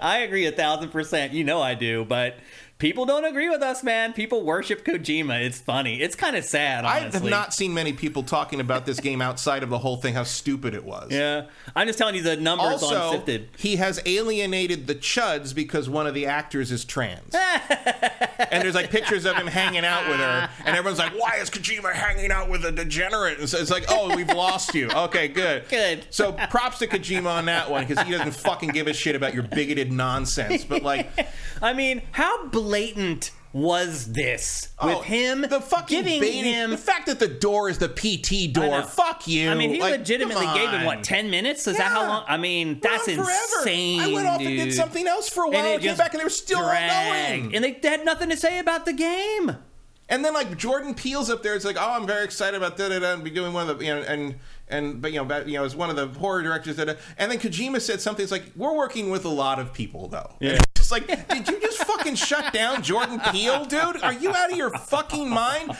I agree 1,000%. You know I do, but people don't agree with us, man. People worship Kojima. It's funny. It's kind of sad, honestly. I have not seen many people talking about this game outside of the whole thing, how stupid it was. Yeah. I'm just telling you the numbers on Sifted. He has alienated the chuds because one of the actors is trans. And there's like pictures of him hanging out with her, and everyone's like, why is Kojima hanging out with a degenerate? And so it's like, oh, we've lost you. Okay, good. Good. So props to Kojima on that one, because he doesn't fucking give a shit about your bigoted nonsense. But like, I mean, how blatant was this with him the fucking giving him the fact that the door is the PT door? Fuck you. I mean, he like, legitimately gave him what, 10 minutes? Is that how long? I mean, that's insane. I went off dude. and did something else for a while and came back and they were still going. And they had nothing to say about the game. And then like Jordan Peele's up there, it's like, oh, I'm very excited about that and be doing one of the as one of the horror directors and then Kojima said something. It's like, we're working with a lot of people though. Yeah. And it's like, did you just fucking shut down Jordan Peele, dude? Are you out of your fucking mind?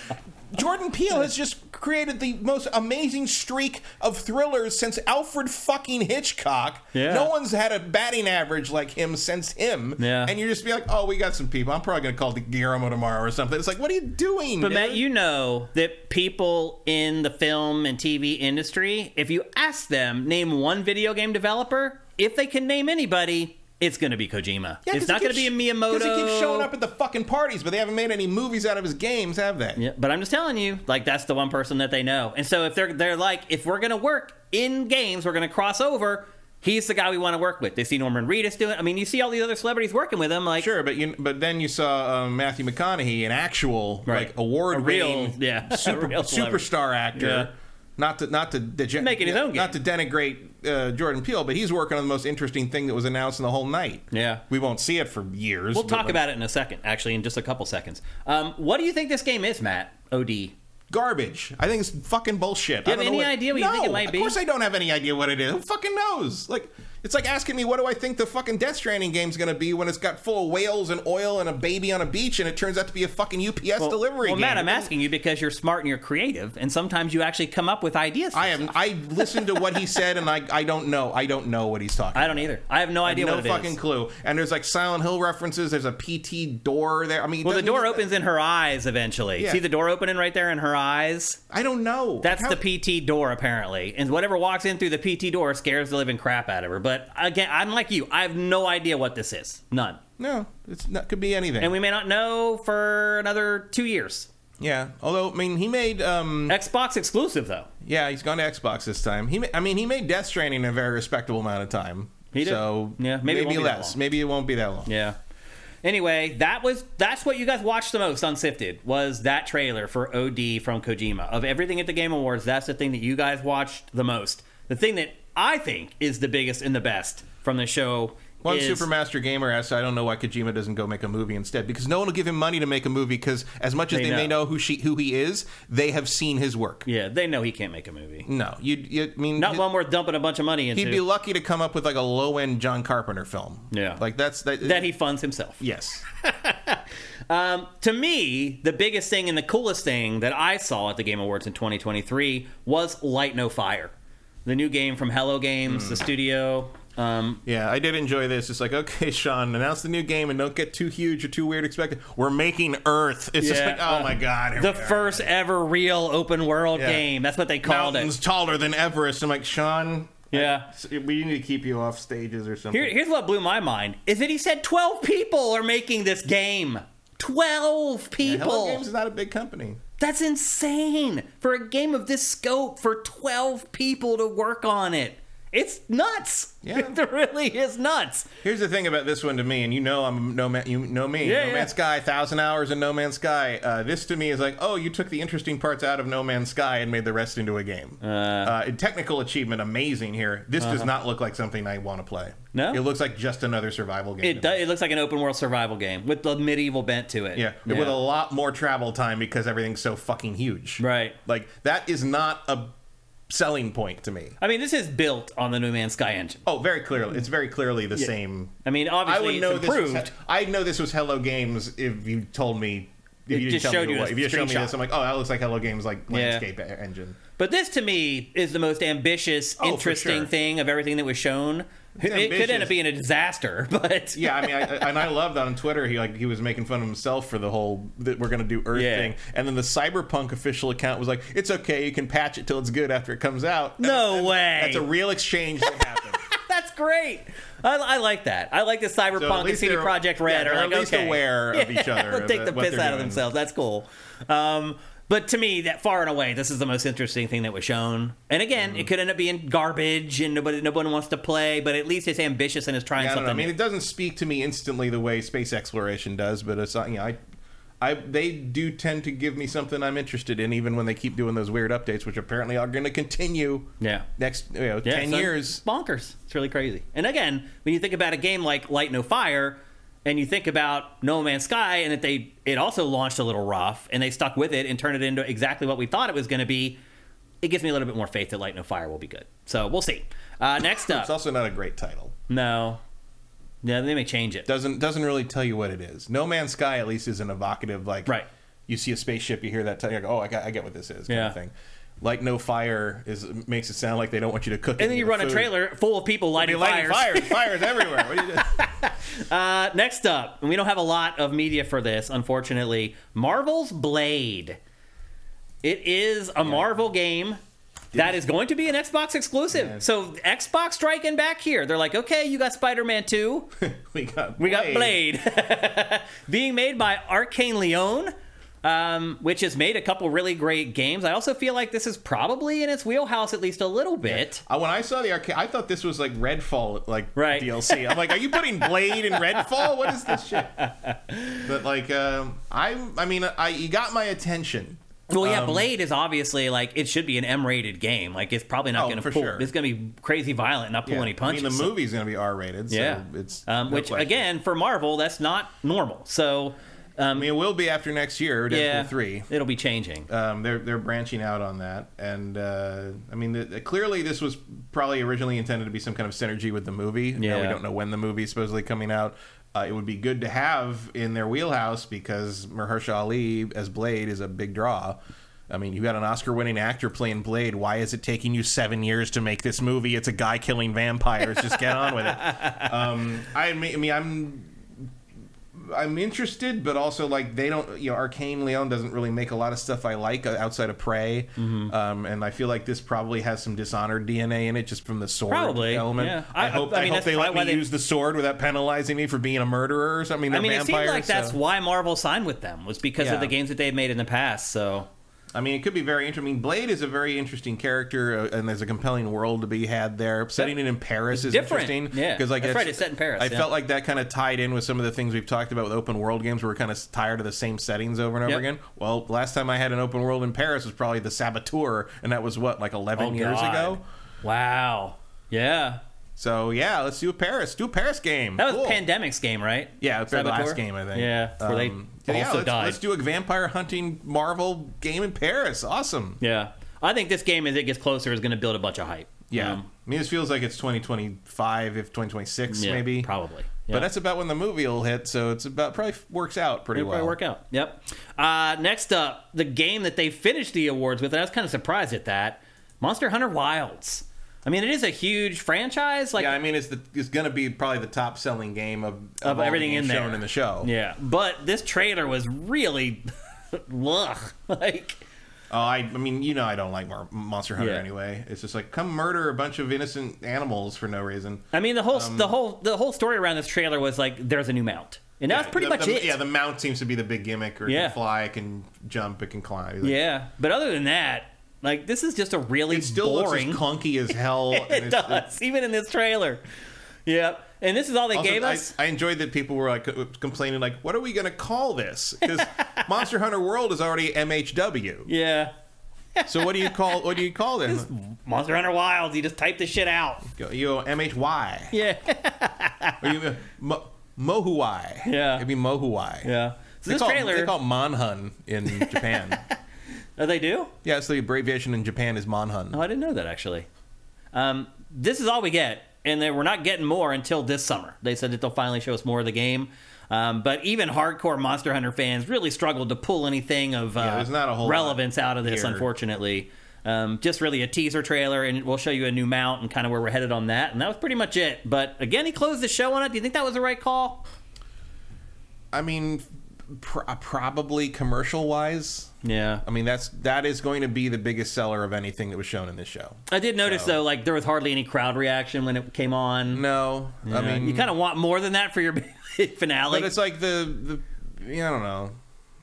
Jordan Peele has just created the most amazing streak of thrillers since Alfred fucking Hitchcock. Yeah. No one's had a batting average like him since him. Yeah. And you're just be like, oh, we got some people. I'm probably going to call Guillermo tomorrow or something. It's like, what are you doing? But dude? Matt, you know that people in the film and TV industry, if you ask them, name one video game developer, if they can name anybody, it's going to be Kojima. Yeah, it's not going to be a Miyamoto. Because he keeps showing up at the fucking parties, but they haven't made any movies out of his games, have they? Yeah, but I'm just telling you, like, that's the one person that they know. And so if they're like, if we're going to work in games, we're going to cross over, he's the guy we want to work with. They see Norman Reedus do it. I mean, you see all these other celebrities working with him. Like, sure, but then you saw Matthew McConaughey, an actual like award-winning superstar actor. Yeah. Not to making his own game. Not to denigrate Jordan Peele, but he's working on the most interesting thing that was announced in the whole night. Yeah, we won't see it for years. We'll talk about it in a second, actually, in just a couple seconds. What do you think this game is, Matt? OD. Garbage. I think it's fucking bullshit. Do you have any idea what you think it might be? Of course I don't have any idea what it is. Who fucking knows? Like, it's like asking me, what do I think the fucking Death Stranding game's going to be when it's got full of whales and oil and a baby on a beach and it turns out to be a fucking UPS delivery game. Well, Matt, I'm asking you because you're smart and you're creative, and sometimes you actually come up with ideas for stuff. I listened to what he said, and I don't know. I don't know what he's talking about. I don't either. I have no idea what it is. No fucking clue. And there's like Silent Hill references. There's a PT door there. I mean, well, the door opens in her eyes eventually. Yeah. See the door opening right there in her eyes? I don't know. That's the PT door, apparently. And whatever walks in through the PT door scares the living crap out of her. But again, I'm like you. I have no idea what this is. None. No, it's not. Could be anything. And we may not know for another 2 years. Yeah. Although, I mean, he made Xbox exclusive though. Yeah, he's gone to Xbox this time. He made Death Stranding in a very respectable amount of time. He did. So yeah, maybe less. Maybe it won't be that long. Yeah. Anyway, that's what you guys watched the most on Sifted, was that trailer for OD from Kojima. Of everything at the Game Awards, that's the thing that you guys watched the most. The thing that I think is the biggest and the best from the show One is... Supermaster Gamer asked, I don't know why Kojima doesn't go make a movie instead. Because no one will give him money to make a movie, because as much as they may know who he is, they have seen his work. Yeah, they know he can't make a movie. No. I mean, not one worth dumping a bunch of money into. He'd be lucky to come up with like a low-end John Carpenter film. Yeah. Like that he funds himself. Yes. To me, the biggest thing and the coolest thing that I saw at the Game Awards in 2023 was Light No Fire. The new game from Hello Games, the studio. Yeah, I did enjoy this. It's like, okay, Sean, announce the new game and don't get too huge or too weird expected. We're making Earth. It's just like, oh my God. The first ever real open world game. That's what they called Mountains taller than Everest. I'm like, Sean, yeah, we need to keep you off stages or something. Here's what blew my mind, is that he said 12 people are making this game. 12 people. Hello Games is not a big company. That's insane. For a game of this scope, for 12 people to work on it. It's nuts. Yeah. It really is nuts. Here's the thing about this one to me, and you know I'm No Man, you know me, Yeah, No Man's Sky, 1,000 hours in No Man's Sky. This to me is like, oh, you took the interesting parts out of No Man's Sky and made the rest into a game. Technical achievement, amazing here. This does not look like something I want to play. No? It looks like just another survival game. It looks like an open world survival game with the medieval bent to it. Yeah, with a lot more travel time because everything's so fucking huge. Right. Like, that is not a selling point to me. I mean, this is built on the No Man's Sky engine. Oh, very clearly. It's very clearly the same. I mean, obviously it's improved. I'd know this was Hello Games if you told me. If you just showed me this, I'm like, oh, that looks like Hello Games, like landscape engine. But this, to me, is the most ambitious, interesting thing of everything that was shown. It could end up being a disaster, but yeah, I mean, I loved on Twitter. He was making fun of himself for the whole that we're going to do Earth thing, and then the Cyberpunk official account was like, "It's okay, you can patch it till it's good after it comes out." No way. That's a real exchange that happened. That's great. I like that. I like the Cyberpunk and CD Projekt Red are like, at least aware of each other. Take the piss out of themselves. That's cool. But to me, that far and away, this is the most interesting thing that was shown. And again, it could end up being garbage and nobody wants to play, but at least it's ambitious and is trying something. I mean, it doesn't speak to me instantly the way space exploration does, but it's they do tend to give me something I'm interested in, even when they keep doing those weird updates, which apparently are going to continue. Next 10 years. Bonkers. It's really crazy. And again, when you think about a game like Light No Fire, and you think about No Man's Sky, and that it also launched a little rough, and they stuck with it and turned it into exactly what we thought it was going to be, it gives me a little bit more faith that Light No Fire will be good. So we'll see. Next up. It's also not a great title. No. Yeah, they may change it. Doesn't really tell you what it is. No Man's Sky at least is an evocative, like, right. You see a spaceship, you hear that, you go, oh, I get what this is, kind of thing. Like No Fire makes it sound like they don't want you to cook it. And then you run a trailer full of people lighting fires. Fires everywhere. What are you doing? Next up, and we don't have a lot of media for this, unfortunately, Marvel's Blade. It is a Marvel game that is going to be an Xbox exclusive. Yeah. So Xbox striking back here. They're like, okay, you got Spider-Man 2. we got Blade. Being made by Arcane Leon. Which has made a couple really great games. I also feel like this is probably in its wheelhouse at least a little bit. When I saw the arcade, I thought this was like Redfall, DLC. I'm like, are you putting Blade in Redfall? What is this shit? But like, you got my attention. Well, yeah, Blade is obviously like it should be an M-rated game. Like it's probably not going to pull. Sure. It's going to be crazy violent, not pull any punches. I mean, the movie's going to be R-rated. So it's which again for Marvel, that's not normal. So. It will be after next year, Deadpool 3. It'll be changing. They're branching out on that, and clearly this was probably originally intended to be some kind of synergy with the movie. Yeah. Now we don't know when the movie is supposedly coming out. It would be good to have in their wheelhouse because Mahershala Ali as Blade is a big draw. I mean, you got an Oscar-winning actor playing Blade. Why is it taking you 7 years to make this movie? It's a guy killing vampires. Just get on with it. I'm interested, but also like they don't. Arcane Leon doesn't really make a lot of stuff I like outside of Prey, and I feel like this probably has some Dishonored DNA in it, just from the sword element. Yeah. I hope they let me use the sword without penalizing me for being a murderer or something. It seemed like that's why Marvel signed with them was because of the games that they've made in the past. So I mean, it could be very interesting. I mean, Blade is a very interesting character, and there's a compelling world to be had there. Setting it in Paris is different. interesting. Yeah, because that's right. It's set in Paris. I felt like that kind of tied in with some of the things we've talked about with open world games, where we're kind of tired of the same settings over and over again. Well, last time I had an open world in Paris was probably the Saboteur, and that was what, like 11 years ago. Wow. Yeah. So, yeah, let's do a Paris. Do a Paris game. That was Pandemic's game, right? Yeah, it was the last game, I think. Yeah, where they also died. Let's do a vampire hunting Marvel game in Paris. Awesome. Yeah. I think this game, as it gets closer, is going to build a bunch of hype. Yeah. I mean, this feels like it's 2025, if 2026, maybe. Probably. Yeah. But that's about when the movie will hit, so it's about probably works out pretty well. It'll probably work out. Yep. Next up, the game that they finished the awards with, and I was kind of surprised at that, Monster Hunter Wilds. I mean, it is a huge franchise. Like, yeah, I mean, it's going to be probably the top-selling game of everything in there shown in the show. Yeah, but this trailer was really, ugh, like. Oh, I mean, you know, I don't like Monster Hunter anyway. It's just like, come murder a bunch of innocent animals for no reason. I mean, the whole story around this trailer was like, there's a new mount, and that's pretty much it. Yeah, the mount seems to be the big gimmick. Or it can fly, it can jump, it can climb. Like, but other than that. Like, this is just a really boring... It still looks as clunky as hell. It does, even in this trailer. Yep. And this is all they gave us? I enjoyed that people were like complaining, like, what are we going to call this? Because Monster Hunter World is already MHW. Yeah. So what do you call this? Monster Hunter Wilds. You just type this shit out. You go MHY. Yeah. Or you Mohuai. Yeah. It'd be Mohuai. Yeah. So this trailer... They call it Monhun in Japan. Oh, they do? Yeah, so the abbreviation in Japan is Monhun. Oh, I didn't know that, actually. This is all we get, and we're not getting more until this summer. They said that they'll finally show us more of the game. But even hardcore Monster Hunter fans really struggled to pull anything of there's not a whole relevance out of this, here. Unfortunately. Just really a teaser trailer, and we'll show you a new mount and kind of where we're headed on that. And that was pretty much it. But, again, he closed the show on it. Do you think that was the right call? I mean... probably commercial-wise. Yeah. I mean, that is going to be the biggest seller of anything that was shown in this show. I did notice, though, like, there was hardly any crowd reaction when it came on. No. Yeah. I mean... You kind of want more than that for your big finale. But it's like I don't know.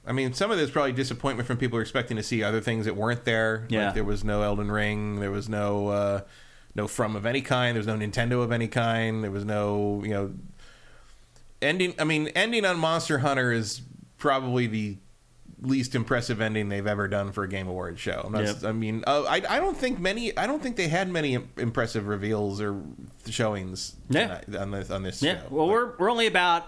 I mean, some of this is probably disappointment from people who are expecting to see other things that weren't there. Yeah. Like, there was no Elden Ring. There was no From of any kind. There was no Nintendo of any kind. There was no, ending on Monster Hunter is probably the least impressive ending they've ever done for a Game Awards show. I mean, I don't think they had many impressive reveals or showings on this show. Well, we're only about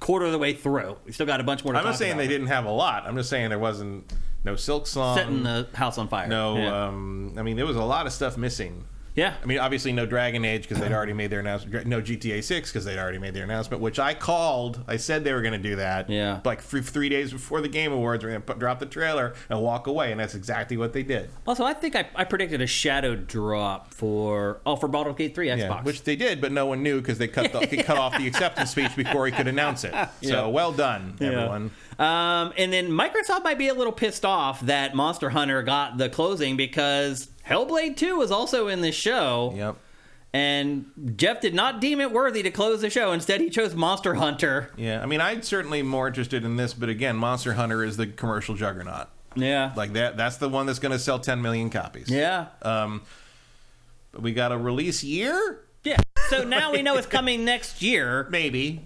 quarter of the way through. We still got a bunch more to talk about. I'm not saying they didn't have a lot. I'm just saying there wasn't no Silk Song. Setting the house on fire. No, I mean, there was a lot of stuff missing. Yeah. I mean, obviously no Dragon Age because they'd already made their announcement. No GTA 6 because they'd already made their announcement, which I called. I said they were going to do that. Yeah. Like 3 days before the Game Awards, we're going to drop the trailer and walk away, and that's exactly what they did. Also, I think I predicted a shadow drop for Baldur's Gate 3 Xbox. Yeah, which they did, but no one knew because they cut off the acceptance speech before he could announce it. So well done, everyone. And then Microsoft might be a little pissed off that Monster Hunter got the closing because Hellblade 2 was also in this show. Yep. And Jeff did not deem it worthy to close the show. Instead, he chose Monster Hunter. Yeah, I mean, I'm certainly more interested in this, but again, Monster Hunter is the commercial juggernaut. Yeah. Like that's the one that's going to sell 10 million copies. Yeah. But we got a release year? Yeah. So now we know it's coming next year. Maybe.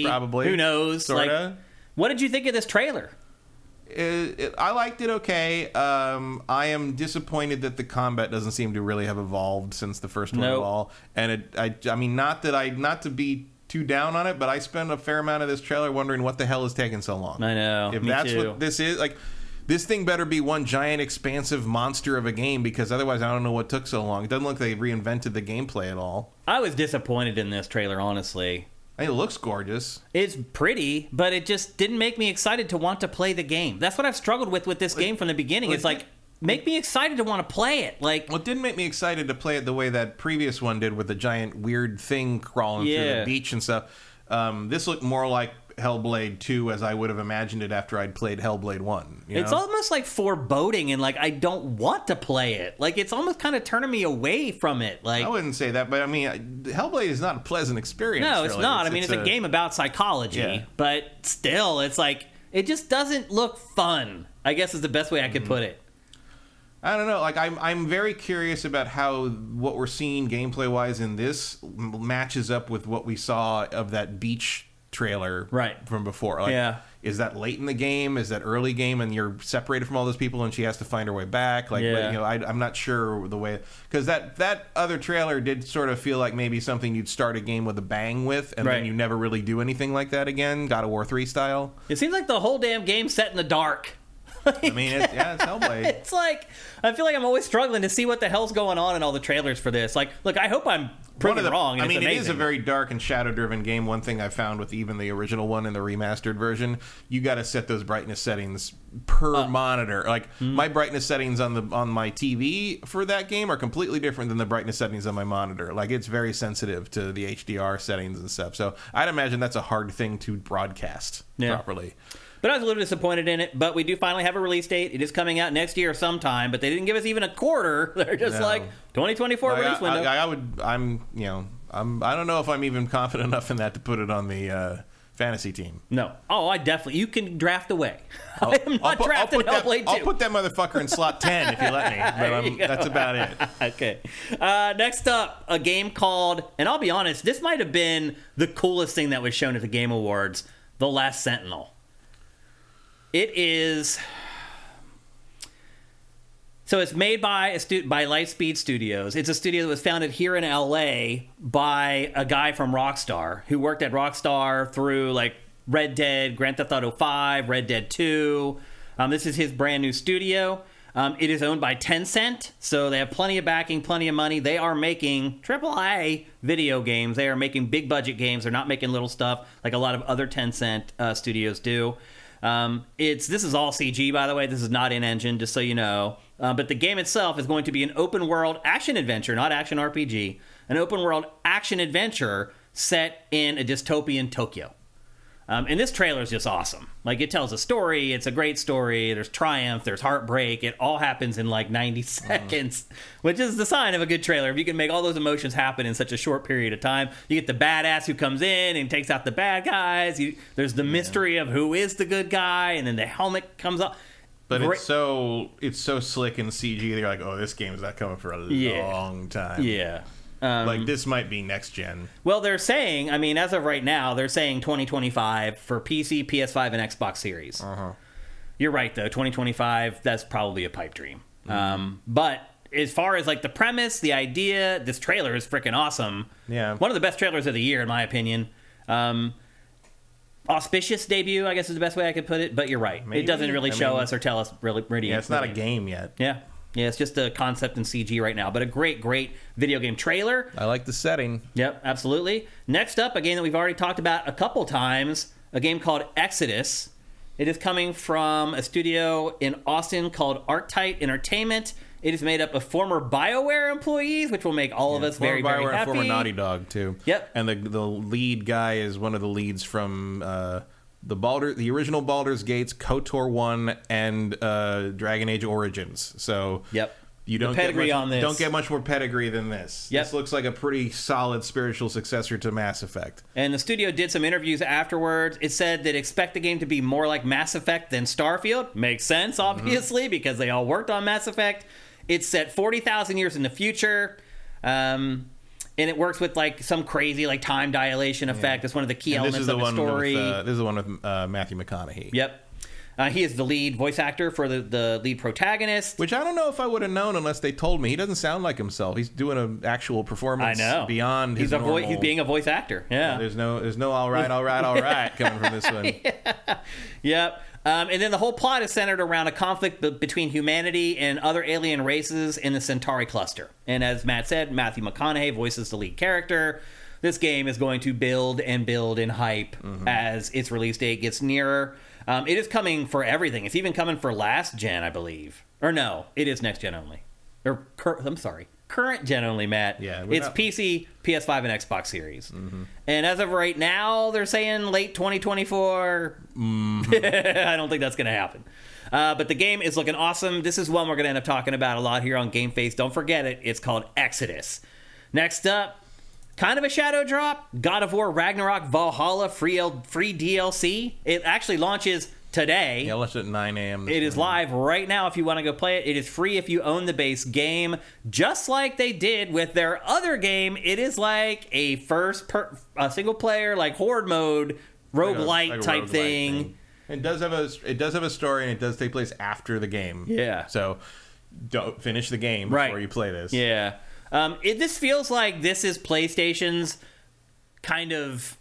Probably. Who knows? Sorta. Like, what did you think of this trailer? I liked it okay. I am disappointed that the combat doesn't seem to really have evolved since the first one at all. And I mean, not to be too down on it, but I spent a fair amount of this trailer wondering what the hell is taking so long. I know. If that's too. what this is, like, this thing better be one giant expansive monster of a game because otherwise I don't know what took so long. It doesn't look like they reinvented the gameplay at all. I was disappointed in this trailer, honestly. I mean, it looks gorgeous. It's pretty, but it just didn't make me excited to want to play the game. That's what I've struggled with this game from the beginning. It's like, make me excited to want to play it. Like, well, it didn't make me excited to play it the way that previous one did with the giant weird thing crawling through the beach and stuff. This looked more like Hellblade 2 as I would have imagined it after I'd played Hellblade 1. It's almost like foreboding and like I don't want to play it. Like it's almost kind of turning me away from it. Like I wouldn't say that, but I mean Hellblade is not a pleasant experience. No, it's not. It's a game about psychology, but still it's like it just doesn't look fun. I guess is the best way I could put it. I don't know. Like, I'm very curious about how what we're seeing gameplay wise in this matches up with what we saw of that beach trailer from before. Like, is that late in the game? Is that early game and you're separated from all those people and she has to find her way back? Like, I'm not sure the way, because that other trailer did sort of feel like maybe something you'd start a game with a bang with, and then you never really do anything like that again. God of War 3 style. It seems like the whole damn game's set in the dark. I mean, it's Hellblade. It's like, I feel like I'm always struggling to see what the hell's going on in all the trailers for this. Like, look, I hope I'm proven wrong. I mean, amazing. It is a very dark and shadow-driven game. One thing I found with even the original one and the remastered version, you got to set those brightness settings per monitor. Like, my brightness settings on my TV for that game are completely different than the brightness settings on my monitor. Like, it's very sensitive to the HDR settings and stuff. So I'd imagine that's a hard thing to broadcast properly. But I was a little disappointed in it. But we do finally have a release date. It is coming out next year sometime. But they didn't give us even a quarter. They're just like 2024 release window. I don't know if I'm even confident enough in that to put it on the fantasy team. No. Oh, I definitely. You can draft away. I am not drafting Hellblade 2. I'll put that motherfucker in slot 10 if you let me. But that's about it. Okay. Next up, a game called, and I'll be honest, this might have been the coolest thing that was shown at the Game Awards, The Last Sentinel. It is... So it's made by Lightspeed Studios. It's a studio that was founded here in LA by a guy from Rockstar who worked at Rockstar through like Red Dead, Grand Theft Auto 5, Red Dead 2. This is his brand new studio. It is owned by Tencent, so they have plenty of backing, plenty of money. They are making AAA video games. They are making big budget games. They're not making little stuff like a lot of other Tencent studios do. This is all CG, by the way. This is not in-engine, just so you know. But the game itself is going to be an open-world action-adventure, not action-RPG. An open-world action-adventure set in a dystopian Tokyo. And this trailer is just awesome. Like, it tells a story. It's a great story. There's triumph. There's heartbreak. It all happens in, like, 90 seconds, which is the sign of a good trailer. If you can make all those emotions happen in such a short period of time. You get the badass who comes in and takes out the bad guys. There's the mystery of who is the good guy, and then the helmet comes up. But it's so slick in CG. They're like, oh, this game is not coming for a long time. Yeah. Like, this might be next gen. Well, they're saying, I mean, as of right now, they're saying 2025 for PC, PS5, and Xbox Series. You're right, though. 2025, that's probably a pipe dream. But as far as, like, the premise, the idea, this trailer is freaking awesome. Yeah. One of the best trailers of the year, in my opinion. Auspicious debut, I guess is the best way I could put it, but you're right. Maybe. It doesn't really show us or tell us really. Yeah, it's not a game yet. Yeah, it's just a concept in CG right now, but a great video game trailer. I like the setting. Yep, absolutely. Next up, a game that we've already talked about a couple times, a game called Exodus. It is coming from a studio in Austin called Arctite Entertainment. It is made up of former BioWare employees, which will make all of us very, very happy. And former Naughty Dog, too. Yep. And the lead guy is one of the leads from the original Baldur's Gates, KOTOR 1, and Dragon Age Origins. So you don't get much more pedigree than this. This looks like a pretty solid spiritual successor to Mass Effect. And the studio did some interviews afterwards. It said that expect the game to be more like Mass Effect than Starfield. Makes sense, obviously, because they all worked on Mass Effect. It's set 40,000 years in the future, and it works with like some crazy like time dilation effect. It's one of the key elements of the story. This is the one with Matthew McConaughey. Yep. He is the lead voice actor for the lead protagonist. Which I don't know if I would have known unless they told me. He doesn't sound like himself. He's doing an actual performance beyond his normal... He's being a voice actor. Yeah. There's no all right coming from this one. Yep. And then the whole plot is centered around a conflict between humanity and other alien races in the Centauri cluster. And as Matt said, Matthew McConaughey voices the lead character. This game is going to build in hype as its release date gets nearer. It is coming for everything. It's even coming for last gen, I believe. Or no, it is next gen only. Current gen only, Matt. Yeah, it's PC, PS5, and Xbox Series. And as of right now, they're saying late 2024. I don't think that's going to happen. But the game is looking awesome. This is one we're going to end up talking about a lot here on GameFace. Don't forget it. It's called Exodus. Next up, kind of a shadow drop. God of War Ragnarok Valhalla free DLC. It actually launches today. Yeah, let's at 9 a.m. It is live right now if you want to go play it. It is free if you own the base game. Just like they did with their other game, it is like a single player, like horde mode, roguelike type thing. It does have a story, and it does take place after the game. Yeah. So don't finish the game before you play this. Yeah. This feels like this is PlayStation's kind of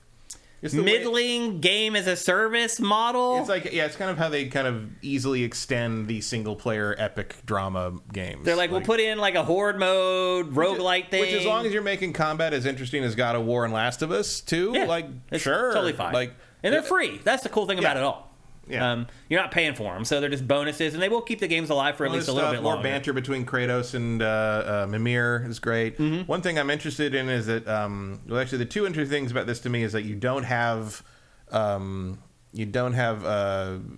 middling game as a service model. It's like, it's kind of how they kind of easily extend the single player epic drama games. They're like, we'll put in like a horde mode, roguelike thing. Which, as long as you're making combat as interesting as God of War and Last of Us 2, it's sure. Totally fine. And they're free. That's the cool thing about it all. Yeah. You're not paying for them, so they're just bonuses, and they will keep the games alive for at least a little bit longer. More banter between Kratos and Mimir is great. Mm-hmm. One thing I'm interested in is that, actually, the two interesting things about this to me is that you don't have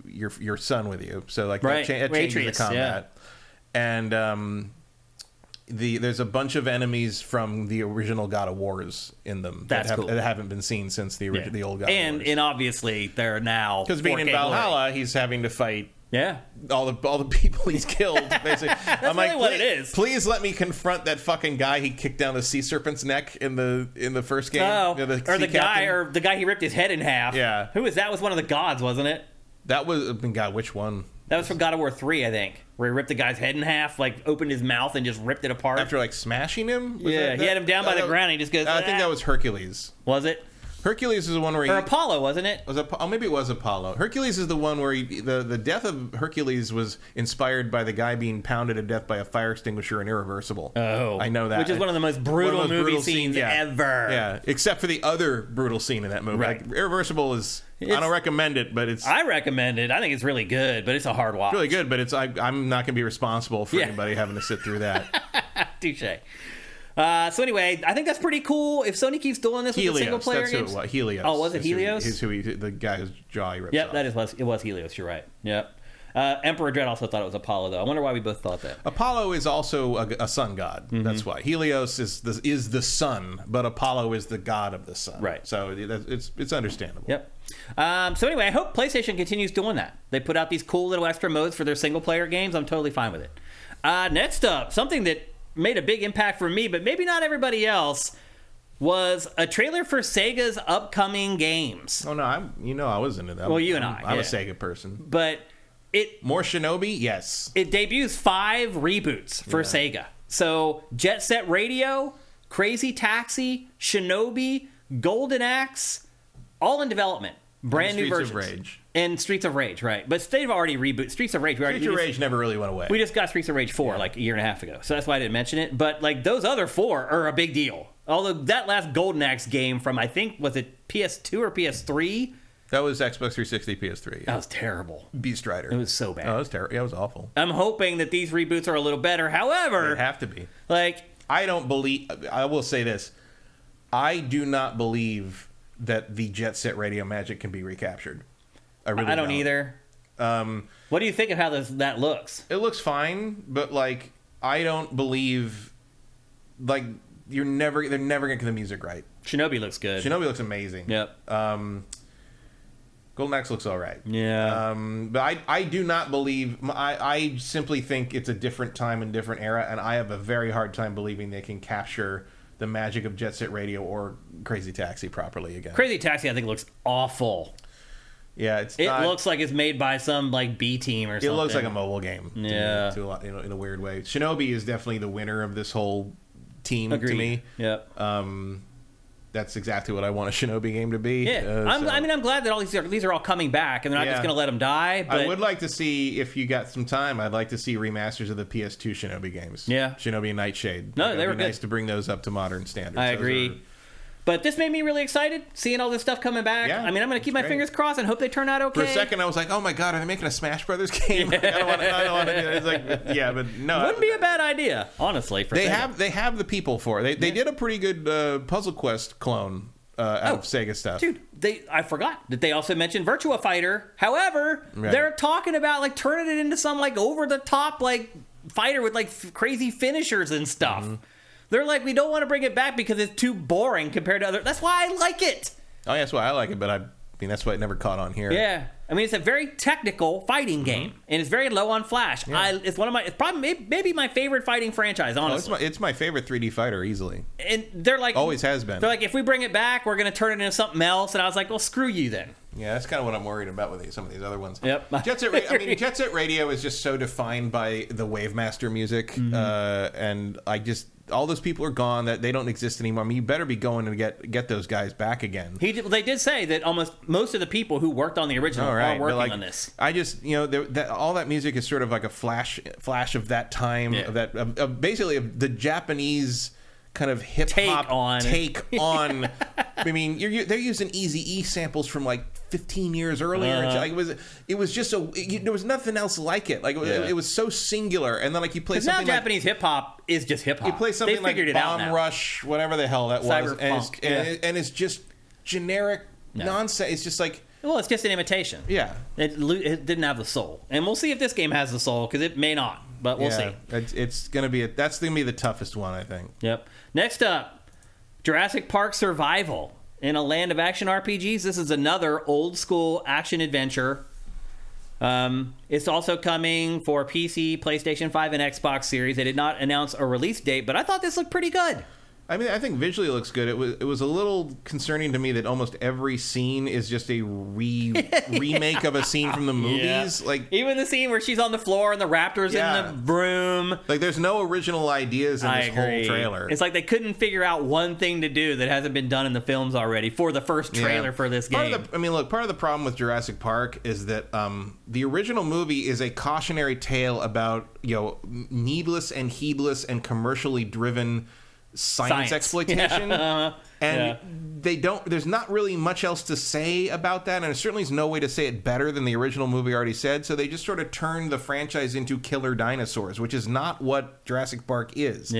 your son with you, so like that changes the combat, and there's a bunch of enemies from the original God of Wars in them that haven't been seen since the old God of Wars. And obviously they're now, because being in Valhalla, he's having to fight all the people he's killed. Basically, that's I'm really what it is. Please let me confront that fucking guy he kicked down the sea serpent's neck in the first game. Oh, the guy he ripped his head in half. Yeah, who was that? Was one of the gods, wasn't it? That was God. Which one? That was from God of War 3, I think, where he ripped the guy's head in half, like opened his mouth and just ripped it apart. After like smashing him? He had him down by the ground and he just goes, I think that was Hercules. Was it? Hercules is the one where Or Apollo, wasn't it? Maybe it was Apollo. Hercules is the one where the death of Hercules was inspired by the guy being pounded to death by a fire extinguisher in Irreversible. Oh. I know that. Which is one of the most brutal movie scenes ever. Yeah, except for the other brutal scene in that movie. Right. Like, Irreversible is... I don't recommend it, but it's... I recommend it. I think it's really good, but it's a hard watch. Really good, but I'm not going to be responsible for anybody having to sit through that. Touche. So anyway, I think that's pretty cool. If Sony keeps doing this with the single player games, who it was. Helios. Oh, was it Helios? The guy whose jaw he ripped off. Yep, it was Helios. You're right. Yep. Emperor Dread also thought it was Apollo, though. I wonder why we both thought that. Apollo is also a sun god. Mm-hmm. That's why Helios is the sun, but Apollo is the god of the sun. Right. So it's understandable. Yep. So anyway, I hope PlayStation continues doing that. They put out these cool little extra modes for their single player games. I'm totally fine with it. Next up, something that made a big impact for me, but maybe not everybody else, was a trailer for Sega's upcoming games. Oh no, I was into that. Well, I'm a Sega person, but more Shinobi, yes. It debuts 5 reboots for Sega. So Jet Set Radio, Crazy Taxi, Shinobi, Golden Axe, all in development. Brand new versions. Streets of Rage. And Streets of Rage, right. But they've already rebooted. Streets of Rage. Streets of Rage never really went away. We just got Streets of Rage 4 like a year and a half ago. So that's why I didn't mention it. But like those other 4 are a big deal. Although that last Golden Axe game from, I think, was it PS2 or PS3? That was Xbox 360, PS3. Yeah. That was terrible. Beast Rider. It was so bad. Oh, it was terrible. Yeah, it was awful. I'm hoping that these reboots are a little better. However... They have to be. Like... I will say this. I do not believe that the Jet Set Radio magic can be recaptured. I don't either. What do you think of how that looks? It looks fine, but like I don't believe like they're never going to get the music right. Shinobi looks good. Shinobi looks amazing. Yep. Golden Axe looks all right. Yeah. But I do not believe... I simply think it's a different time and different era, and I have a very hard time believing they can capture the magic of Jet Set Radio or Crazy Taxi properly again. Crazy Taxi, I think, looks awful. Yeah, it looks like it's made by some like B team or something. It looks like a mobile game. Yeah. In a weird way. Shinobi is definitely the winner of this whole team to me. Yep. That's exactly what I want a Shinobi game to be. Yeah, I'm glad that all these are all coming back, and they're not just going to let them die. But I would like to see, if you got some time, I'd like to see remasters of the PS2 Shinobi games. Yeah, Shinobi and Nightshade. No, they were good. Nice to bring those up to modern standards. I agree. But this made me really excited, seeing all this stuff coming back. Yeah, I mean, I'm going to keep my fingers crossed and hope they turn out okay. For a second, I was like, oh my God, are they making a Smash Brothers game? I don't want to do it. It's like, yeah, but no. Wouldn't be a bad idea, honestly. For they have the people for it. They did a pretty good Puzzle Quest clone out of Sega stuff. Dude, I forgot that they also mentioned Virtua Fighter. However, they're talking about like turning it into some like over-the-top like fighter with like crazy finishers and stuff. Mm-hmm. They're like, we don't want to bring it back because it's too boring compared to other... That's why I like it. Oh, yeah, that's why I like it, but mean, that's why it never caught on here. Yeah. I mean, it's a very technical fighting game, and it's very low on flash. Yeah. It's one of my, it's probably maybe my favorite fighting franchise, honestly. It's my favorite 3D fighter, easily. And they're like... Always has been. They're like, if we bring it back, we're going to turn it into something else. And I was like, well, screw you then. Yeah, that's kind of what I'm worried about with some of these other ones. Yep. Jet Set Radio is just so defined by the Wavemaster music, and all those people are gone, that they don't exist anymore. I mean, you better be going to get those guys back again. They did say that most of the people who worked on the original are working on this. I just, all that music is sort of like a flash of that time, basically of the Japanese kind of hip hop take on. I mean, they're using Eazy-E samples from like 15 years earlier. It was just there was nothing else like it. Like it was so singular. And then like you play something now Japanese hip hop is just hip hop. You play something like Bomb Rush, whatever the hell that was, and it's just generic nonsense. It's just like, well, it's just an imitation. Yeah, it didn't have the soul. And we'll see if this game has the soul, because it may not. But we'll see. It's gonna be that's gonna be the toughest one, I think. Yep. Next up, Jurassic Park Survival. In a land of action RPGs, this is another old school action adventure. It's also coming for PC, PlayStation 5, and Xbox Series. They did not announce a release date, but I thought this looked pretty good. I mean, I think visually it looks good. It was a little concerning to me that almost every scene is just a remake of a scene from the movies. Yeah. Like, even the scene where she's on the floor and the raptor's in the room. Like, there's no original ideas in this whole trailer. It's like they couldn't figure out one thing to do that hasn't been done in the films already for the first trailer for this game. Part of the problem with Jurassic Park is that the original movie is a cautionary tale about needless and heedless and commercially driven science exploitation. There's not really much else to say about that, and there certainly is no way to say it better than the original movie already said, so they just sort of turned the franchise into killer dinosaurs, which is not what Jurassic Park is.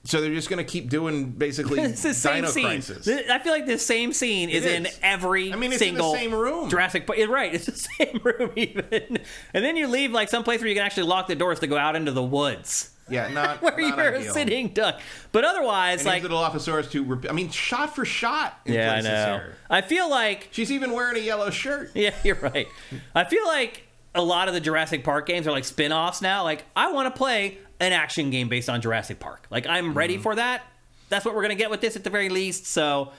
So they're just going to keep doing basically it's the same Dino scene. Crisis. I feel like this same scene is in every it's single in the same room. Jurassic Park. Right, it's the same room even. And then you leave like some place where you can actually lock the doors to go out into the woods. Yeah, not where not you're ideal. a sitting duck. But otherwise, and like the Dilophosaurus shot for shot. In places here. I feel like she's even wearing a yellow shirt. Yeah, you're right. I feel like a lot of the Jurassic Park games are like spin-offs now. Like, I want to play an action game based on Jurassic Park. Like, I'm ready for that. That's what we're going to get with this at the very least. So,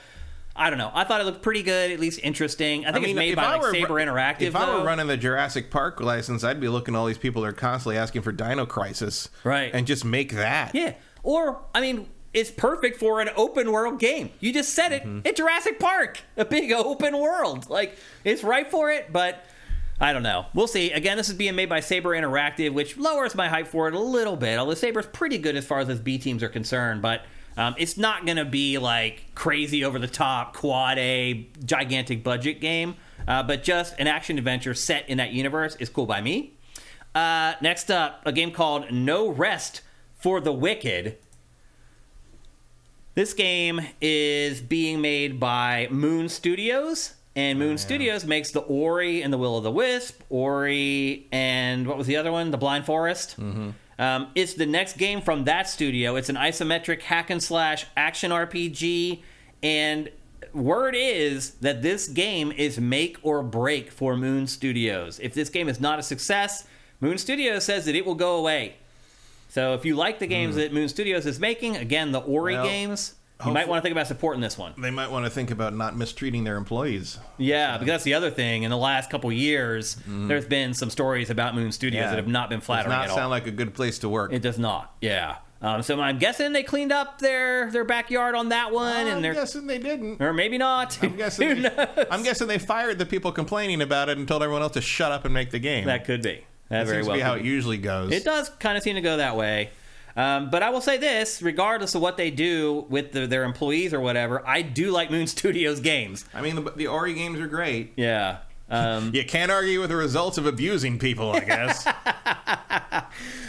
I don't know. I thought it looked pretty good, at least interesting. I think it's made by Saber Interactive. If I were running the Jurassic Park license, I'd be looking at all these people that are constantly asking for Dino Crisis. Right. And just make that. Yeah. Or, it's perfect for an open world game. You just said it. It's Jurassic Park. A big open world. Like, it's right for it, but I don't know. We'll see. Again, this is being made by Saber Interactive, which lowers my hype for it a little bit. Although Saber's pretty good as far as those B teams are concerned, but it's not going to be like crazy over the top quad A gigantic budget game, but just an action adventure set in that universe is cool by me. Next up, a game called No Rest for the Wicked. This game is being made by Moon Studios, and Moon Studios makes the Ori and the Will o' the Wisp, Ori and what was the other one? The Blind Forest. It's the next game from that studio. It's an isometric hack and slash action RPG, and word is that this game is make or break for Moon Studios. If this game is not a success, Moon Studios says that it will go away. So if you like the games that Moon Studios is making, again, the Ori games, you might want to think about supporting this one. They might want to think about not mistreating their employees. Yeah, because that's the other thing. In the last couple years, there's been some stories about Moon Studios that have not been flattering at all. Does not sound like a good place to work. It does not, yeah. So I'm guessing they cleaned up their backyard on that one. I'm guessing they didn't. Or maybe not. I'm guessing they fired the people complaining about it and told everyone else to shut up and make the game. That could be. That seems to be how it usually goes. It does kind of seem to go that way. But I will say this, regardless of what they do with their employees or whatever, I do like Moon Studios games. The Ori games are great. Yeah. You can't argue with the results of abusing people, I guess.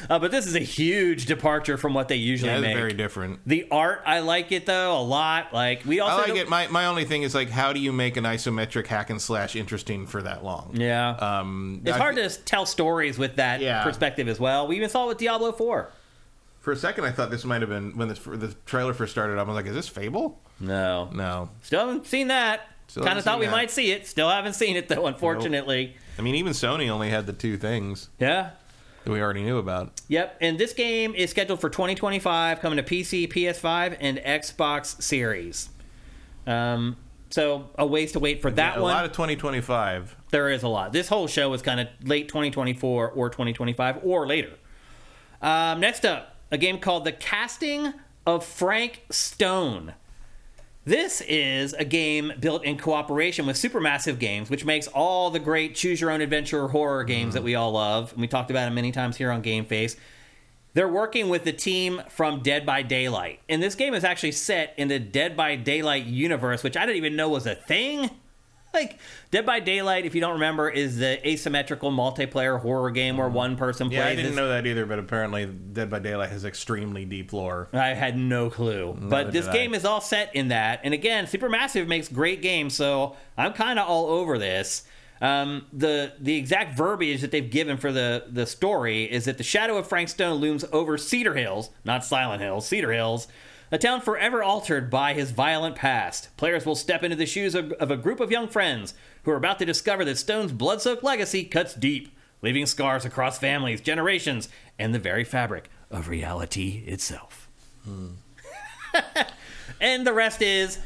But this is a huge departure from what they usually make. It's very different. The art, I like it, though, a lot. I like it. My only thing is, how do you make an isometric hack and slash interesting for that long? Yeah. It's hard to tell stories with that perspective as well. We even saw it with Diablo 4. For a second, I thought this might have been when the trailer first started. I was like, "Is this Fable?" No. Still haven't seen that. Kind of thought we might see it. Still haven't seen it though, unfortunately. Nope. I mean, even Sony only had the two things. Yeah. That we already knew about. Yep, and this game is scheduled for 2025, coming to PC, PS5, and Xbox Series. So a ways to wait for that one. A lot of 2025. There is a lot. This whole show is kind of late 2024 or 2025 or later. Next up, a game called The Casting of Frank Stone. This is a game built in cooperation with Supermassive Games, which makes all the great choose-your-own-adventure horror games that we all love. And we talked about them many times here on GameFace. They're working with the team from Dead by Daylight. And this game is actually set in the Dead by Daylight universe, which I didn't even know was a thing. Like, Dead by Daylight, if you don't remember, is the asymmetrical multiplayer horror game where one person plays. Yeah, I didn't know that either, but apparently Dead by Daylight has extremely deep lore. I had no clue. But this game is all set in that. And again, Supermassive makes great games, so I'm kind of all over this. The exact verbiage that they've given for the story is that the shadow of Frank Stone looms over Cedar Hills, not Silent Hills, Cedar Hills, a town forever altered by his violent past. Players will step into the shoes of a group of young friends who are about to discover that Stone's blood-soaked legacy cuts deep, leaving scars across families, generations, and the very fabric of reality itself. And the rest is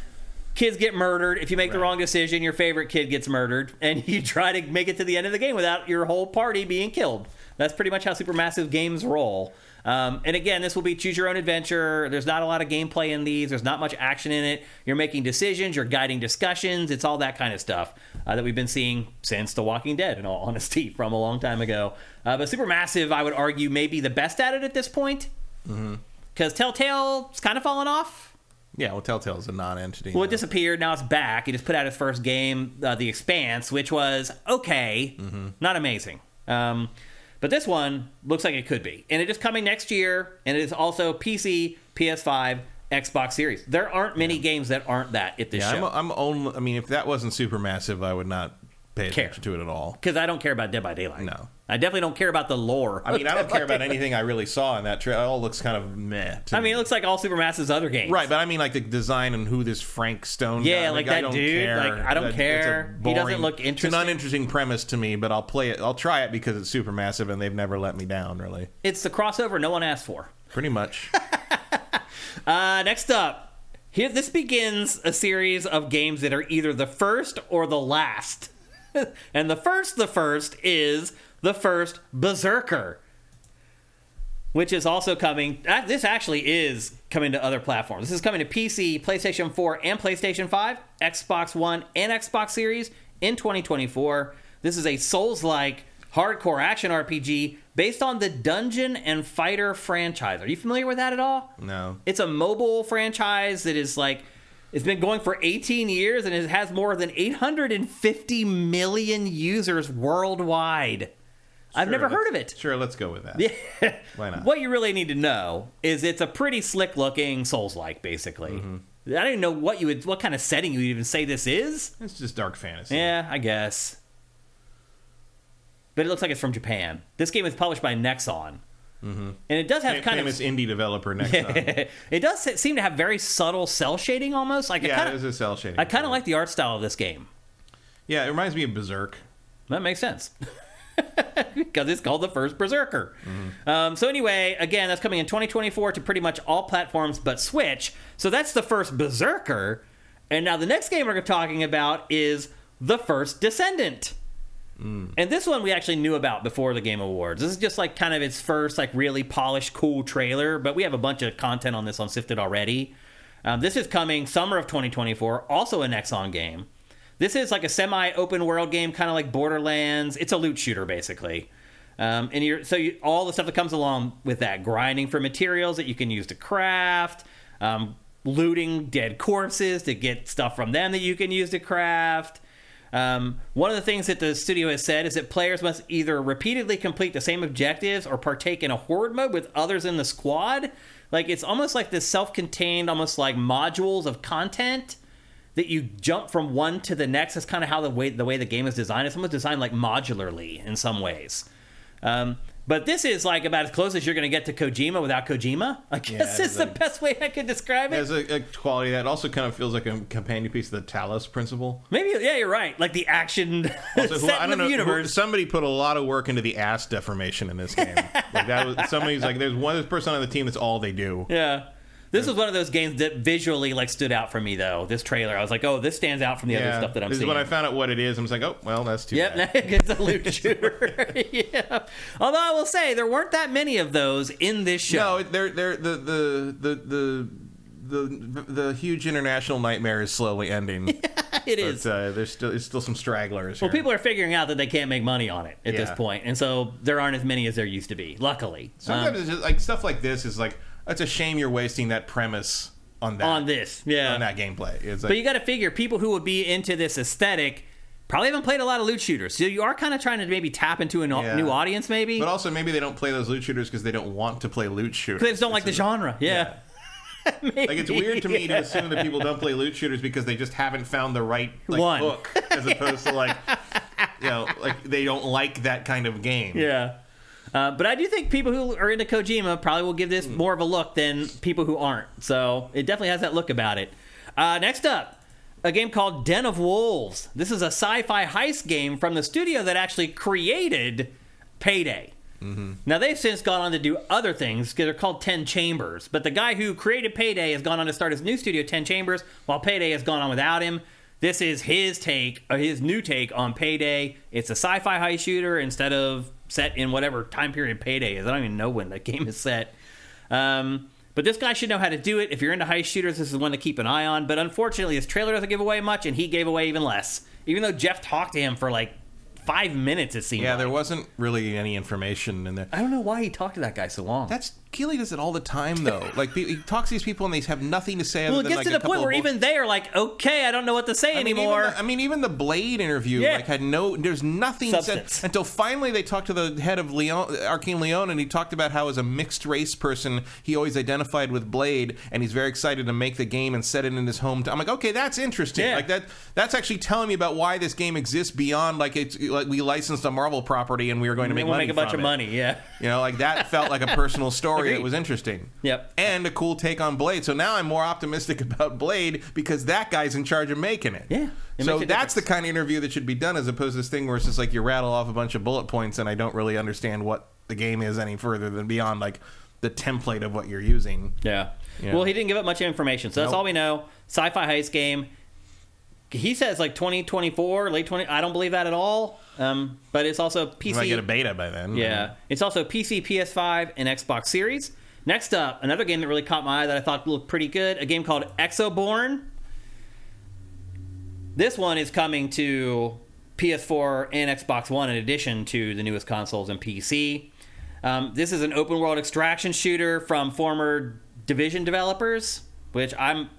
kids get murdered. If you make the wrong decision, your favorite kid gets murdered, and you try to make it to the end of the game without your whole party being killed. That's pretty much how Supermassive Games roll. And again, this will be choose your own adventure. There's not a lot of gameplay in these. There's not much action in it. You're making decisions. You're guiding discussions. It's all that kind of stuff that we've been seeing since The Walking Dead, in all honesty, from a long time ago. But Supermassive, I would argue, may be the best at it at this point. Because Telltale's kind of fallen off. Yeah, well, Telltale's a non-entity. Well, it disappeared. Now it's back. He just put out his first game, The Expanse, which was okay. Not amazing. But this one looks like it could be. And it is coming next year, and it is also PC, PS5, Xbox Series. There aren't many games that aren't that at this show. I'm only, I mean, if that wasn't Supermassive, I would not pay attention to it at all. Because I don't care about Dead by Daylight. No. I definitely don't care about the lore. I mean, I don't care about anything I really saw in that trailer. It all looks kind of meh. I mean, it looks like all Supermassive's other games. Right, but I mean, like the design and who this Frank Stone guy, like that dude. Care. Like, I don't care. He doesn't look interesting. It's an uninteresting premise to me, but I'll play it. I'll try it because it's Supermassive and they've never let me down, really. It's the crossover no one asked for. Pretty much. Next up, here this begins a series of games that are either the first or the last. And the first is the first Berserker, which is also coming. This actually is coming to other platforms. This is coming to PC, PlayStation 4, and PlayStation 5, Xbox One, and Xbox Series in 2024. This is a Souls-like hardcore action RPG based on the Dungeon and Fighter franchise. Are you familiar with that at all? No. It's a mobile franchise that is like, it's been going for 18 years, and it has more than 850 million users worldwide. I've never heard of it. Sure, let's go with that. Yeah. Why not? What you really need to know is it's a pretty slick-looking Souls-like, basically. I don't even know what kind of setting you would even say this is. It's just dark fantasy. Yeah, I guess. But it looks like it's from Japan. This game is published by Nexon. And it does have kind of famous indie developer Nexon. It does seem to have very subtle cell shading almost. Like, yeah, it is a cell shading. I kind of like the art style of this game. Yeah, it reminds me of Berserk. That makes sense. Because it's called the first Berserker. So anyway, again, that's coming in 2024 to pretty much all platforms but Switch. So that's the first Berserker. And now the next game we're talking about is the first Descendant. And this one we actually knew about before the Game Awards. This is just like kind of its first like really polished, cool trailer. But we have a bunch of content on this on Sifted already. This is coming summer of 2024, also a Nexon game. This is like a semi-open world game, kind of like Borderlands. It's a loot shooter, basically. All the stuff that comes along with that, grinding for materials that you can use to craft, looting dead corpses to get stuff from them that you can use to craft. One of the things that the studio has said is that players must either repeatedly complete the same objectives or partake in a horde mode with others in the squad. Like, it's almost like this self-contained, almost like modules of content that you jump from one to the next. That's kind of how the way the game is designed. It's almost designed like modularly in some ways. But this is like about as close as you're going to get to Kojima without Kojima. I guess it's the best way I could describe it. There's a quality that also kind of feels like a companion piece of the Talos principle. Maybe, yeah, you're right. Like the action Also, set I in don't the know, universe. somebody put a lot of work into the ass deformation in this game. Like that was, somebody's like, there's one person on the team that's all they do. Yeah. This was one of those games that visually like stood out for me, though. This trailer, I was like, "Oh, this stands out from the other stuff that I'm this seeing." is when I found out what it is. I was like, "Oh, well, that's too bad." Yep, it's a loot shooter. Yeah. Although I will say there weren't that many of those in this show. No, they're the huge international nightmare is slowly ending. It is. There's still some stragglers. Well, here. people are figuring out that they can't make money on it at this point, and so there aren't as many as there used to be. Luckily, sometimes it's just like stuff like this is like, it's a shame you're wasting that premise on that. On this, yeah. On that gameplay. It's like, but you got to figure people who would be into this aesthetic probably haven't played a lot of loot shooters. So you are kind of trying to maybe tap into a new audience, maybe. But also maybe they don't play those loot shooters because they don't want to play loot shooters. Because they just don't like the genre. Yeah. Like, it's weird to me to assume that people don't play loot shooters because they just haven't found the right hook, as opposed to like they don't like that kind of game. Yeah. But I do think people who are into Kojima probably will give this more of a look than people who aren't. So it definitely has that look about it. Next up, a game called Den of Wolves. This is a sci-fi heist game from the studio that actually created Payday. Mm-hmm. Now, they've since gone on to do other things because they're called 10 Chambers. But the guy who created Payday has gone on to start his new studio, 10 Chambers, while Payday has gone on without him. This is his new take on Payday. It's a sci-fi heist shooter instead of set in whatever time period Payday is. I don't even know when the game is set. But this guy should know how to do it. If you're into heist shooters, this is one to keep an eye on. But unfortunately, his trailer doesn't give away much, and he gave away even less. Even though Jeff talked to him for like 5 minutes, it seemed. Yeah, like. There wasn't really any information in there. I don't know why he talked to that guy so long. Keely does it all the time, though. Like, he talks to these people and they have nothing to say. Well, it gets to the point where even they are like, okay, I don't know what to say anymore. Even the Blade interview had there's nothing said until finally they talked to the head of Arcane Leon, and he talked about how as a mixed race person, he always identified with Blade, and he's very excited to make the game and set it in his hometown. I'm like, okay, that's interesting. Yeah. Like that's actually telling me about why this game exists beyond like it's like we licensed a Marvel property and we were going to make money. Make a bunch of money, yeah. Like that felt like a personal story. It was interesting. Yep. And a cool take on Blade. So now I'm more optimistic about Blade because that guy's in charge of making it. Yeah. So that's the kind of interview that should be done, as opposed to this thing where it's just like you rattle off a bunch of bullet points and I don't really understand what the game is any further than beyond like the template of what you're using. Yeah. Well, he didn't give up much information. So that's all we know. Sci-fi heist game. He says like 2024, late 20. I don't believe that at all. But it's also PC. You might get a beta by then. Yeah. It's also PC, PS5, and Xbox Series. Next up, another game that really caught my eye that I thought looked pretty good. A game called Exoborn. This one is coming to PS4 and Xbox One in addition to the newest consoles and PC. This is an open world extraction shooter from former Division developers, which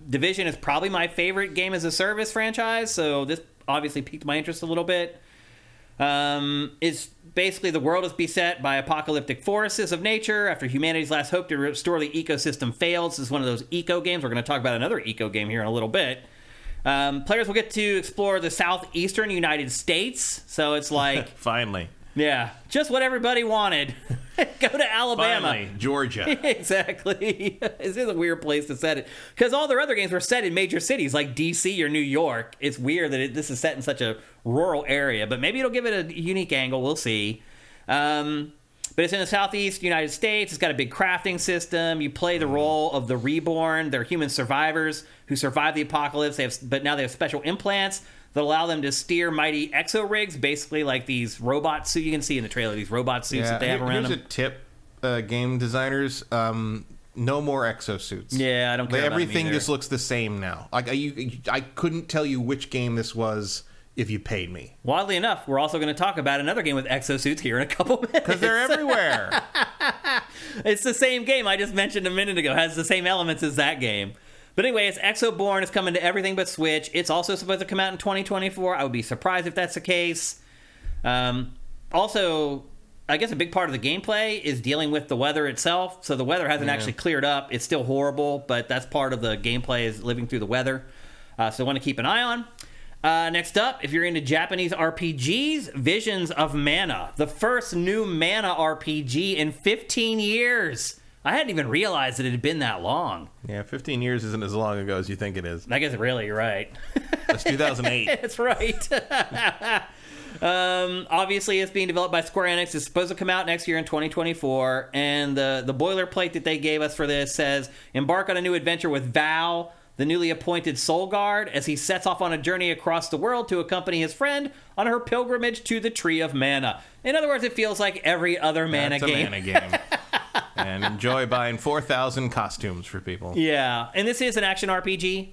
Division is probably my favorite game as a service franchise, so this obviously piqued my interest a little bit. It's basically the world is beset by apocalyptic forces of nature after humanity's last hope to restore the ecosystem fails. This is one of those eco games. We're going to talk about another eco game here in a little bit. Players will get to explore the southeastern United States, so it's like finally. Yeah, just what everybody wanted. Go to Alabama. Finally, Georgia. Exactly. This is a weird place to set it. Because all their other games were set in major cities like D.C. or New York. It's weird that this is set in such a rural area. But maybe it'll give it a unique angle. We'll see. But it's in the southeast United States. It's got a big crafting system. You play the role of the reborn. They're human survivors who survived the apocalypse. But now they have special implants that allow them to steer mighty exo-rigs, basically like these robot suits. You can see in the trailer these robot suits that they have around them. Here's a tip, game designers. No more exosuits. Yeah, I don't care Everything about them just looks the same now. Like I couldn't tell you which game this was if you paid me. Oddly enough, we're also going to talk about another game with exosuits here in a couple minutes. Because they're everywhere. It's the same game I just mentioned a minute ago. It has the same elements as that game. But anyway, it's Exoborn. It's coming to everything but Switch. It's also supposed to come out in 2024. I would be surprised if that's the case. Also, I guess a big part of the gameplay is dealing with the weather itself. So the weather hasn't actually cleared up. It's still horrible, but that's part of the gameplay is living through the weather. So I want to keep an eye on. Next up, if you're into Japanese RPGs, Visions of Mana. The first new Mana RPG in 15 years. I hadn't even realized that it had been that long. Yeah, 15 years isn't as long ago as you think it is. I guess really, you're right. That's 2008. That's right. Obviously, it's being developed by Square Enix. It's supposed to come out next year in 2024. And the boilerplate that they gave us for this says, embark on a new adventure with Val, the newly appointed Soul Guard, as he sets off on a journey across the world to accompany his friend on her pilgrimage to the Tree of Mana. In other words, it feels like every other Mana game. It's a Mana game. And enjoy buying 4,000 costumes for people. Yeah, and this is an action RPG.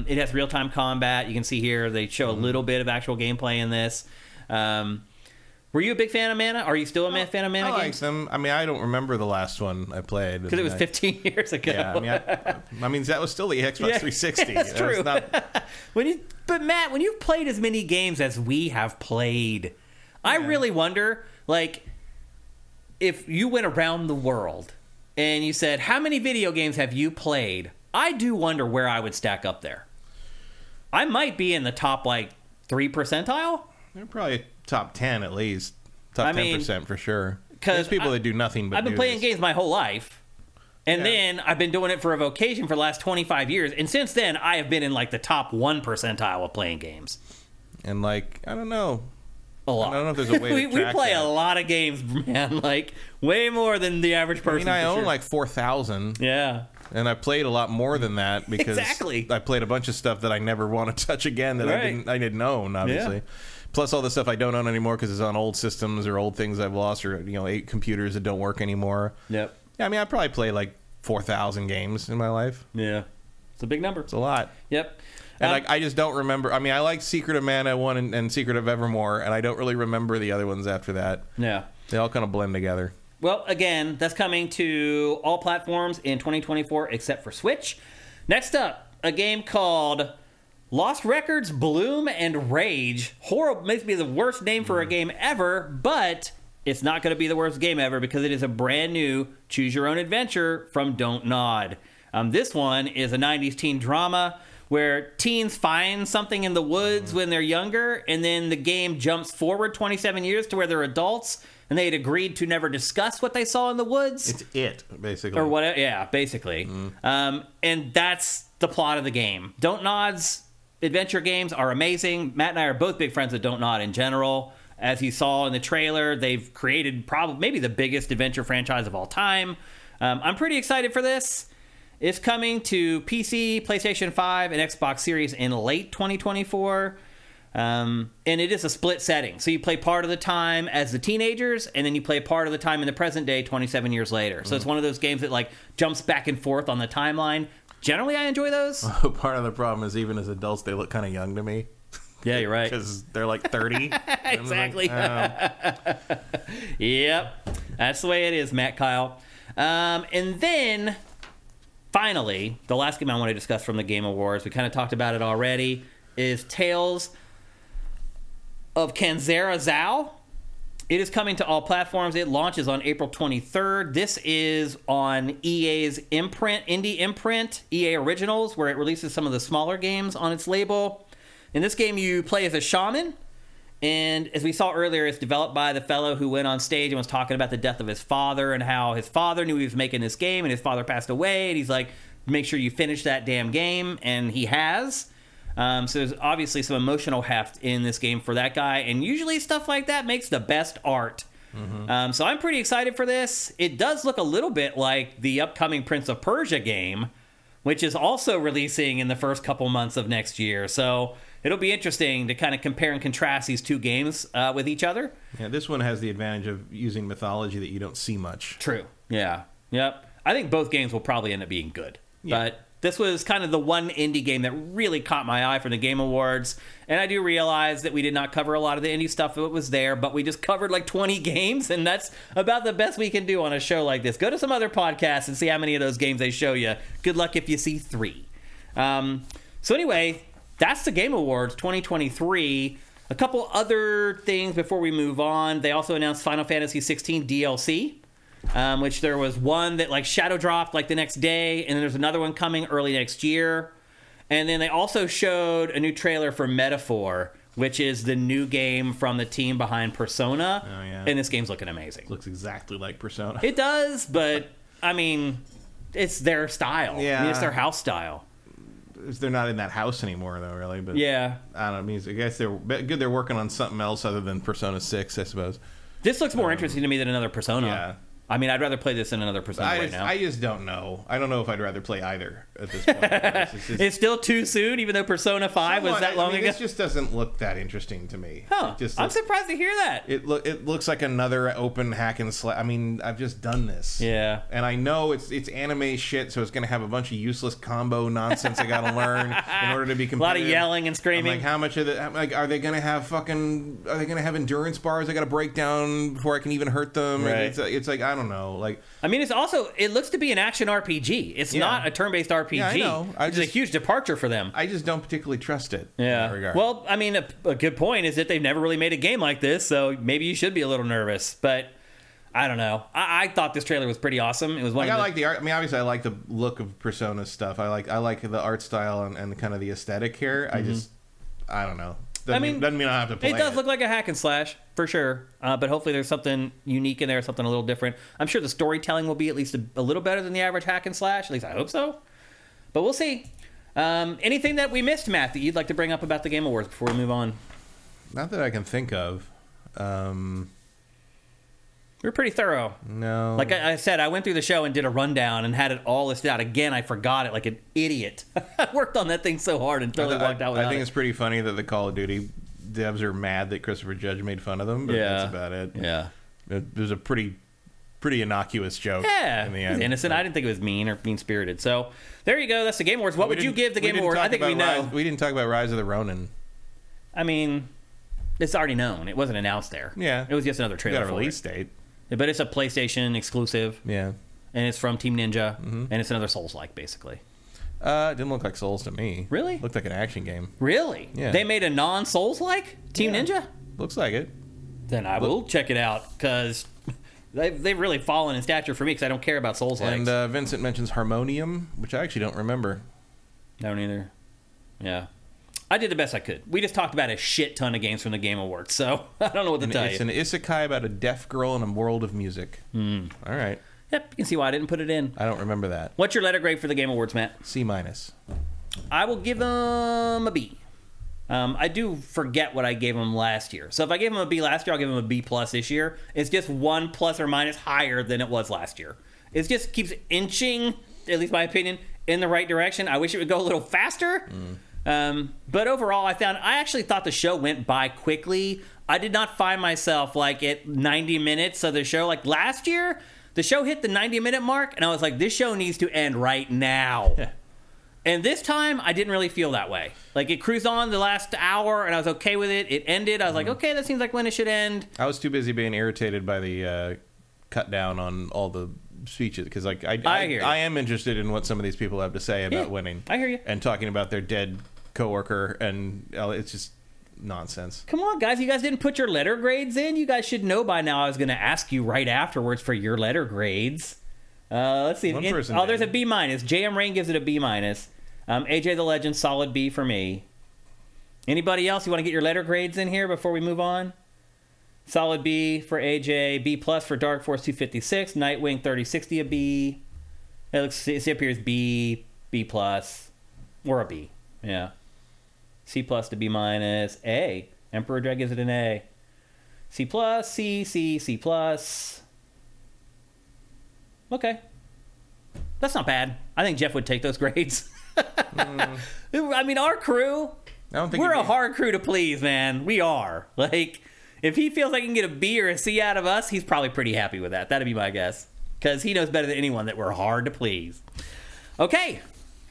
It has real-time combat. You can see here they show a little bit of actual gameplay in this. Were you a big fan of Mana? Are you still a fan of Mana games? I like them. I mean, I don't remember the last one I played. Because it was 15 years ago. Yeah, I mean, that was still the Xbox 360. That's true. Not... But Matt, when you've played as many games as we have played, I really wonder, like, if you went around the world and you said, how many video games have you played? I do wonder where I would stack up there. I might be in the top, 3 percentile. They're probably top 10 at least. Top 10% for sure. There's people that do nothing but I've been playing games my whole life. And then I've been doing it for a vocation for the last 25 years. And since then, I have been in, the top 1 percentile of playing games. And, I don't know. A lot. I don't know if there's a way to we play that. a lot of games, man. Way more than the average person. I own 4,000. Yeah. And I played a lot more than that because I played a bunch of stuff that I never want to touch again that I didn't own, obviously. Yeah. Plus all the stuff I don't own anymore because it's on old systems or old things I've lost or 8 computers that don't work anymore. Yep. Yeah, I mean, I probably play 4,000 games in my life. Yeah. It's a big number. It's a lot. Yep. And I just don't remember. I mean, I like Secret of Mana 1 and Secret of Evermore, and I don't really remember the other ones after that. Yeah. They all kind of blend together. Well, again, that's coming to all platforms in 2024 except for Switch. Next up, a game called Lost Records, Bloom, and Rage. Horrible, makes me the worst name for a game ever, but it's not going to be the worst game ever because it is a brand new choose-your-own-adventure from Don't Nod. This one is a 90s teen drama where teens find something in the woods when they're younger, and then the game jumps forward 27 years to where they're adults, and they had agreed to never discuss what they saw in the woods. It's it, basically. Or what? Yeah, basically. And that's the plot of the game. Don't Nod's adventure games are amazing. Matt and I are both big friends of Don't Nod in general. As you saw in the trailer, they've created maybe the biggest adventure franchise of all time. I'm pretty excited for this. It's coming to PC, PlayStation 5, and Xbox Series in late 2024. And it is a split setting. So you play part of the time as the teenagers, and then you play part of the time in the present day 27 years later. So it's one of those games that jumps back and forth on the timeline. Generally, I enjoy those. Part of the problem is even as adults, they look kind of young to me. Yeah, you're right. Because they're 30. Exactly. Yep. That's the way it is, Matt Kyle. And then, finally, the last game I want to discuss from the Game Awards, we kind of talked about it already, is Tales of Kanzera Zao. It is coming to all platforms. It launches on April 23rd. This is on EA's indie imprint, EA Originals, where it releases some of the smaller games on its label. In this game, you play as a shaman, and as we saw earlier, it's developed by the fellow who went on stage and was talking about the death of his father and how his father knew he was making this game, and his father passed away, and he's like, make sure you finish that damn game, and he has. So there's obviously some emotional heft in this game for that guy, and usually stuff like that makes the best art. So I'm pretty excited for this. It does look a little bit like the upcoming Prince of Persia game, which is also releasing in the first couple months of next year. So it'll be interesting to kind of compare and contrast these two games with each other. Yeah, this one has the advantage of using mythology that you don't see much. True. Yeah. Yep. I think both games will probably end up being good. Yeah. But this was kind of the one indie game that really caught my eye from the Game Awards. And I do realize that we did not cover a lot of the indie stuff that was there, but we just covered 20 games, and that's about the best we can do on a show like this. Go to some other podcasts and see how many of those games they show you. Good luck if you see 3. So anyway, that's the Game Awards 2023. A couple other things before we move on. They also announced Final Fantasy 16 DLC. Which there was one that shadow dropped the next day, and then there's another one coming early next year. And then they also showed a new trailer for Metaphor, which is the new game from the team behind Persona. Oh, yeah. And this game's looking amazing. Looks exactly like Persona. It does, but, I mean, it's their style. Yeah. I mean, it's their house style. They're not in that house anymore, though, really. But yeah. I don't know. I guess they're good. They're working on something else other than Persona 6, I suppose. This looks more interesting to me than another Persona. Yeah. I mean, I'd rather play this than another Persona right now. I just don't know. I don't know if I'd rather play either at this point. It's still too soon, even though Persona 5 was that long ago? This just doesn't look that interesting to me. Huh. I'm surprised to hear that. It looks like another open hack and slash. I mean, I've just done this. Yeah. And I know it's anime shit, so it's going to have a bunch of useless combo nonsense I got to learn in order to be competitive. A lot of yelling and screaming. I'm like, how much of it? Are they going to have endurance bars I got to break down before I can even hurt them? Right. It's like, I don't know. Like, I mean, it looks to be an action RPG. It's not a turn-based RPG. Yeah, I know. It's a huge departure for them. I just don't particularly trust it. Yeah. In that regard. Well, I mean, a good point is that they've never really made a game like this, so maybe you should be a little nervous. But I don't know. I thought this trailer was pretty awesome. It was one. I like the art. I mean, obviously, I like the look of Persona stuff. I like the art style and kind of the aesthetic here. Mm-hmm. I don't know. Doesn't mean I have to play it. It does look like a hack and slash, for sure. But hopefully there's something unique in there, something a little different. I'm sure the storytelling will be at least a little better than the average hack and slash. At least I hope so. But we'll see. Anything that we missed, Matt, that you'd like to bring up about the Game Awards before we move on? Not that I can think of. We're pretty thorough. No. Like I said, I went through the show and did a rundown and had it all listed out. Again, I forgot it like an idiot. I worked on that thing so hard and totally walked out without it. I think it's pretty funny that the Call of Duty devs are mad that Christopher Judge made fun of them, but that's about it. Yeah. It was a pretty innocuous joke in the end. It was innocent. I didn't think it was mean or mean-spirited. So there you go. That's the Game Awards. What would you give the Game Awards? I think we know. We didn't talk about Rise of the Ronin. I mean, it's already known. It wasn't announced there. Yeah. It was just another trailer. Got a release date. But it's a PlayStation exclusive. Yeah. And it's from Team Ninja. Mm-hmm. And it's another Souls-like, basically. It didn't look like Souls to me. Really? Looked like an action game. Really? Yeah. They made a non-Souls-like Team Ninja? Looks like it. Then I will check it out, because they've really fallen in stature for me, because I don't care about Souls-likes. And Vincent mentions Harmonium, which I actually don't remember. I don't either. Yeah. I did the best I could. We just talked about a shit ton of games from the Game Awards, so I don't know what to tell you. It's an isekai about a deaf girl in a world of music. All right. Yep, you can see why I didn't put it in. I don't remember that. What's your letter grade for the Game Awards, Matt? C-. I will give them a B. I do forget what I gave them last year. So if I gave them a B last year, I'll give them a B plus this year. It's just 1 plus or minus higher than it was last year. It just keeps inching, at least my opinion, in the right direction. I wish it would go a little faster. But overall, I actually thought the show went by quickly. I did not find myself like at 90 minutes of the show. Like last year, the show hit the 90-minute mark, and I was like, this show needs to end right now. Yeah. And this time, I didn't really feel that way. Like, it cruised on the last hour, and I was okay with it. It ended. I was like, okay, that seems like when it should end. I was too busy being irritated by the cut down on all the speeches, because like I am interested in what some of these people have to say about winning. I hear you. And talking about their dead coworker, and it's just nonsense. Come on, guys. You guys didn't put your letter grades in? You guys should know by now I was going to ask you right afterwards for your letter grades. Let's see. There's a B minus. JM Rain gives it a B minus. AJ the Legend, solid B for me. Anybody else? You want to get your letter grades in here before we move on? Solid B for AJ. B plus for Dark Force 256. Nightwing 3060 a B. See up here is B, B plus, or a B. Yeah. C plus to B minus. A. Emperor Dread gives it an A. C plus, C plus. Okay. That's not bad. I think Jeff would take those grades. I mean, our crew, we're a hard crew to please, man. We are. Like, if he feels like he can get a B or a C out of us, he's probably pretty happy with that. That'd be my guess. Because he knows better than anyone that we're hard to please. Okay.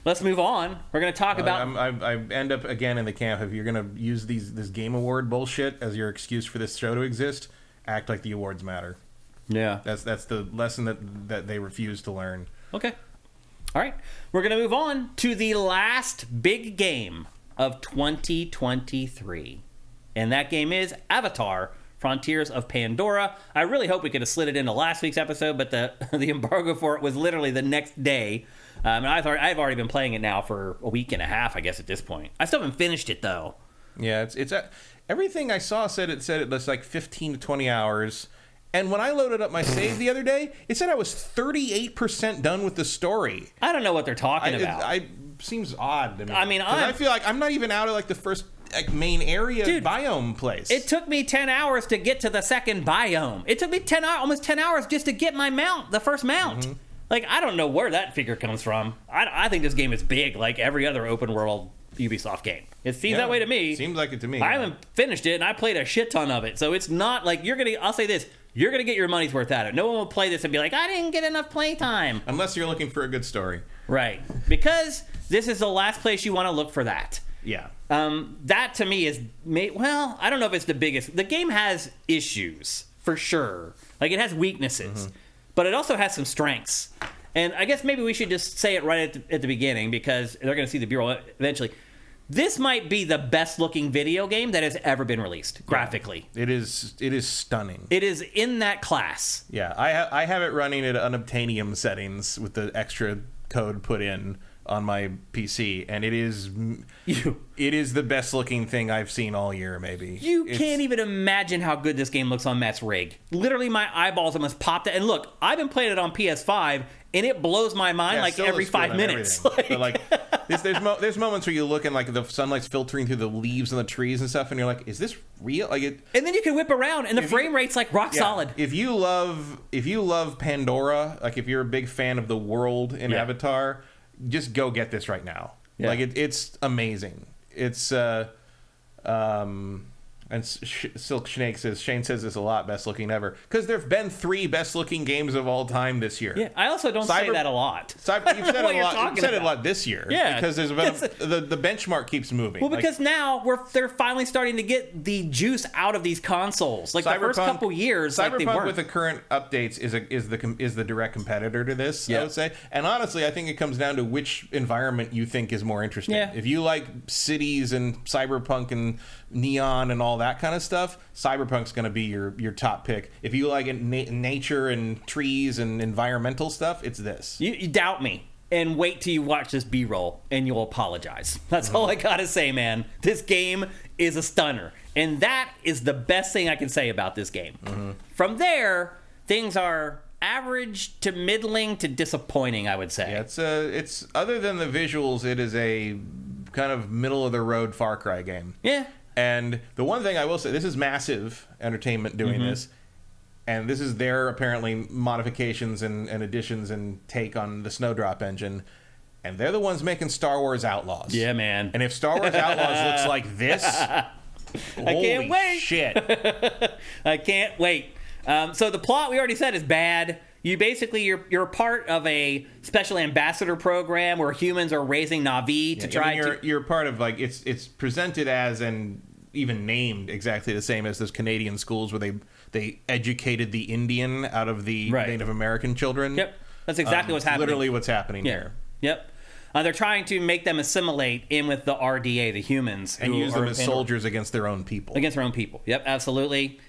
Let's move on. We're going to talk about... I end up again in the camp. If you're going to use this Game Award bullshit as your excuse for this show to exist, act like the awards matter. Yeah. That's the lesson that they refuse to learn. Okay. All right. We're going to move on to the last big game of 2023. And that game is Avatar Frontiers of Pandora. I really hope we could have slid it into last week's episode, but the embargo for it was literally the next day. And I've already been playing it now for a week and a half, I guess, at this point. I still haven't finished it, though. Yeah, everything I saw said it was like 15 to 20 hours. And when I loaded up my save the other day, it said I was 38% done with the story. I don't know what they're talking about. Seems odd to me. I mean, I feel like I'm not even out of like the first main area biome place. It took me 10 hours to get to the second biome. It took me almost 10 hours just to get my mount, the first mount. Mm-hmm. Like, I don't know where that figure comes from. I think this game is big, like every other open world Ubisoft game. It seems that way to me. Seems like it to me. I haven't finished it, and I played a shit ton of it. So it's not like I'll say this, you're going to get your money's worth out of it. No one will play this and be like, I didn't get enough playtime. Unless you're looking for a good story. Right. Because this is the last place you want to look for that. Yeah. That to me is, well, I don't know if it's the biggest. The game has issues, for sure. Like, it has weaknesses. Mm-hmm. But it also has some strengths. And I guess maybe we should just say it right at the beginning, because they're going to see the B-roll eventually. This might be the best-looking video game that has ever been released, graphically. It is stunning. It is in that class. Yeah, I have it running at unobtainium settings with the extra code put in on my PC, and it is the best looking thing I've seen all year, maybe. You can't even imagine how good this game looks on Matt's rig. Literally, my eyeballs almost popped out. And look, I've been playing it on PS5, and it blows my mind like every 5 minutes. There's moments where you look and like the sunlight's filtering through the leaves and the trees and stuff, and you're like, is this real? And then you can whip around, and the frame rate's like rock solid. If you love Pandora, like if you're a big fan of the world in Avatar, just go get this right now. Yeah. Like it's amazing. It's and Silk Snake says, Shane says this a lot, best looking ever, because there've been 3 best looking games of all time this year. Yeah, I also don't say that a lot. You've said it a lot this year. Yeah, because there's been the benchmark keeps moving. Well, because now they're finally starting to get the juice out of these consoles. Like the first couple years, Cyberpunk with the current updates is the direct competitor to this. I would say, and honestly, I think it comes down to which environment you think is more interesting. Yeah. If you like cities and cyberpunk and neon and all that kind of stuff, Cyberpunk's going to be your top pick. If you like nature and trees and environmental stuff, it's this. You doubt me, and wait till you watch this B-roll, and you'll apologize. That's all I gotta say, man. This game is a stunner, and that is the best thing I can say about this game. Mm-hmm. From there, things are average to middling to disappointing, I would say. Yeah, it's other than the visuals, it is a kind of middle of the road Far Cry game. Yeah. And the one thing I will say, this is Massive Entertainment doing this, and this is their apparently modifications and additions and take on the Snowdrop engine, and they're the ones making Star Wars Outlaws. Yeah, man. And if Star Wars Outlaws looks like this, I can't wait. Shit. I can't wait. So the plot we already said is bad. You basically you're part of a special ambassador program where humans are raising Na'vi to try to. You're part of like it's presented as and even named exactly the same as those Canadian schools where they educated the Indian out of the Native American children. Yep, that's exactly what's happening. Literally what's happening here. Yep. They're trying to make them assimilate in with the RDA, the humans, and use them as soldiers against their own people. Against their own people. Yep, absolutely.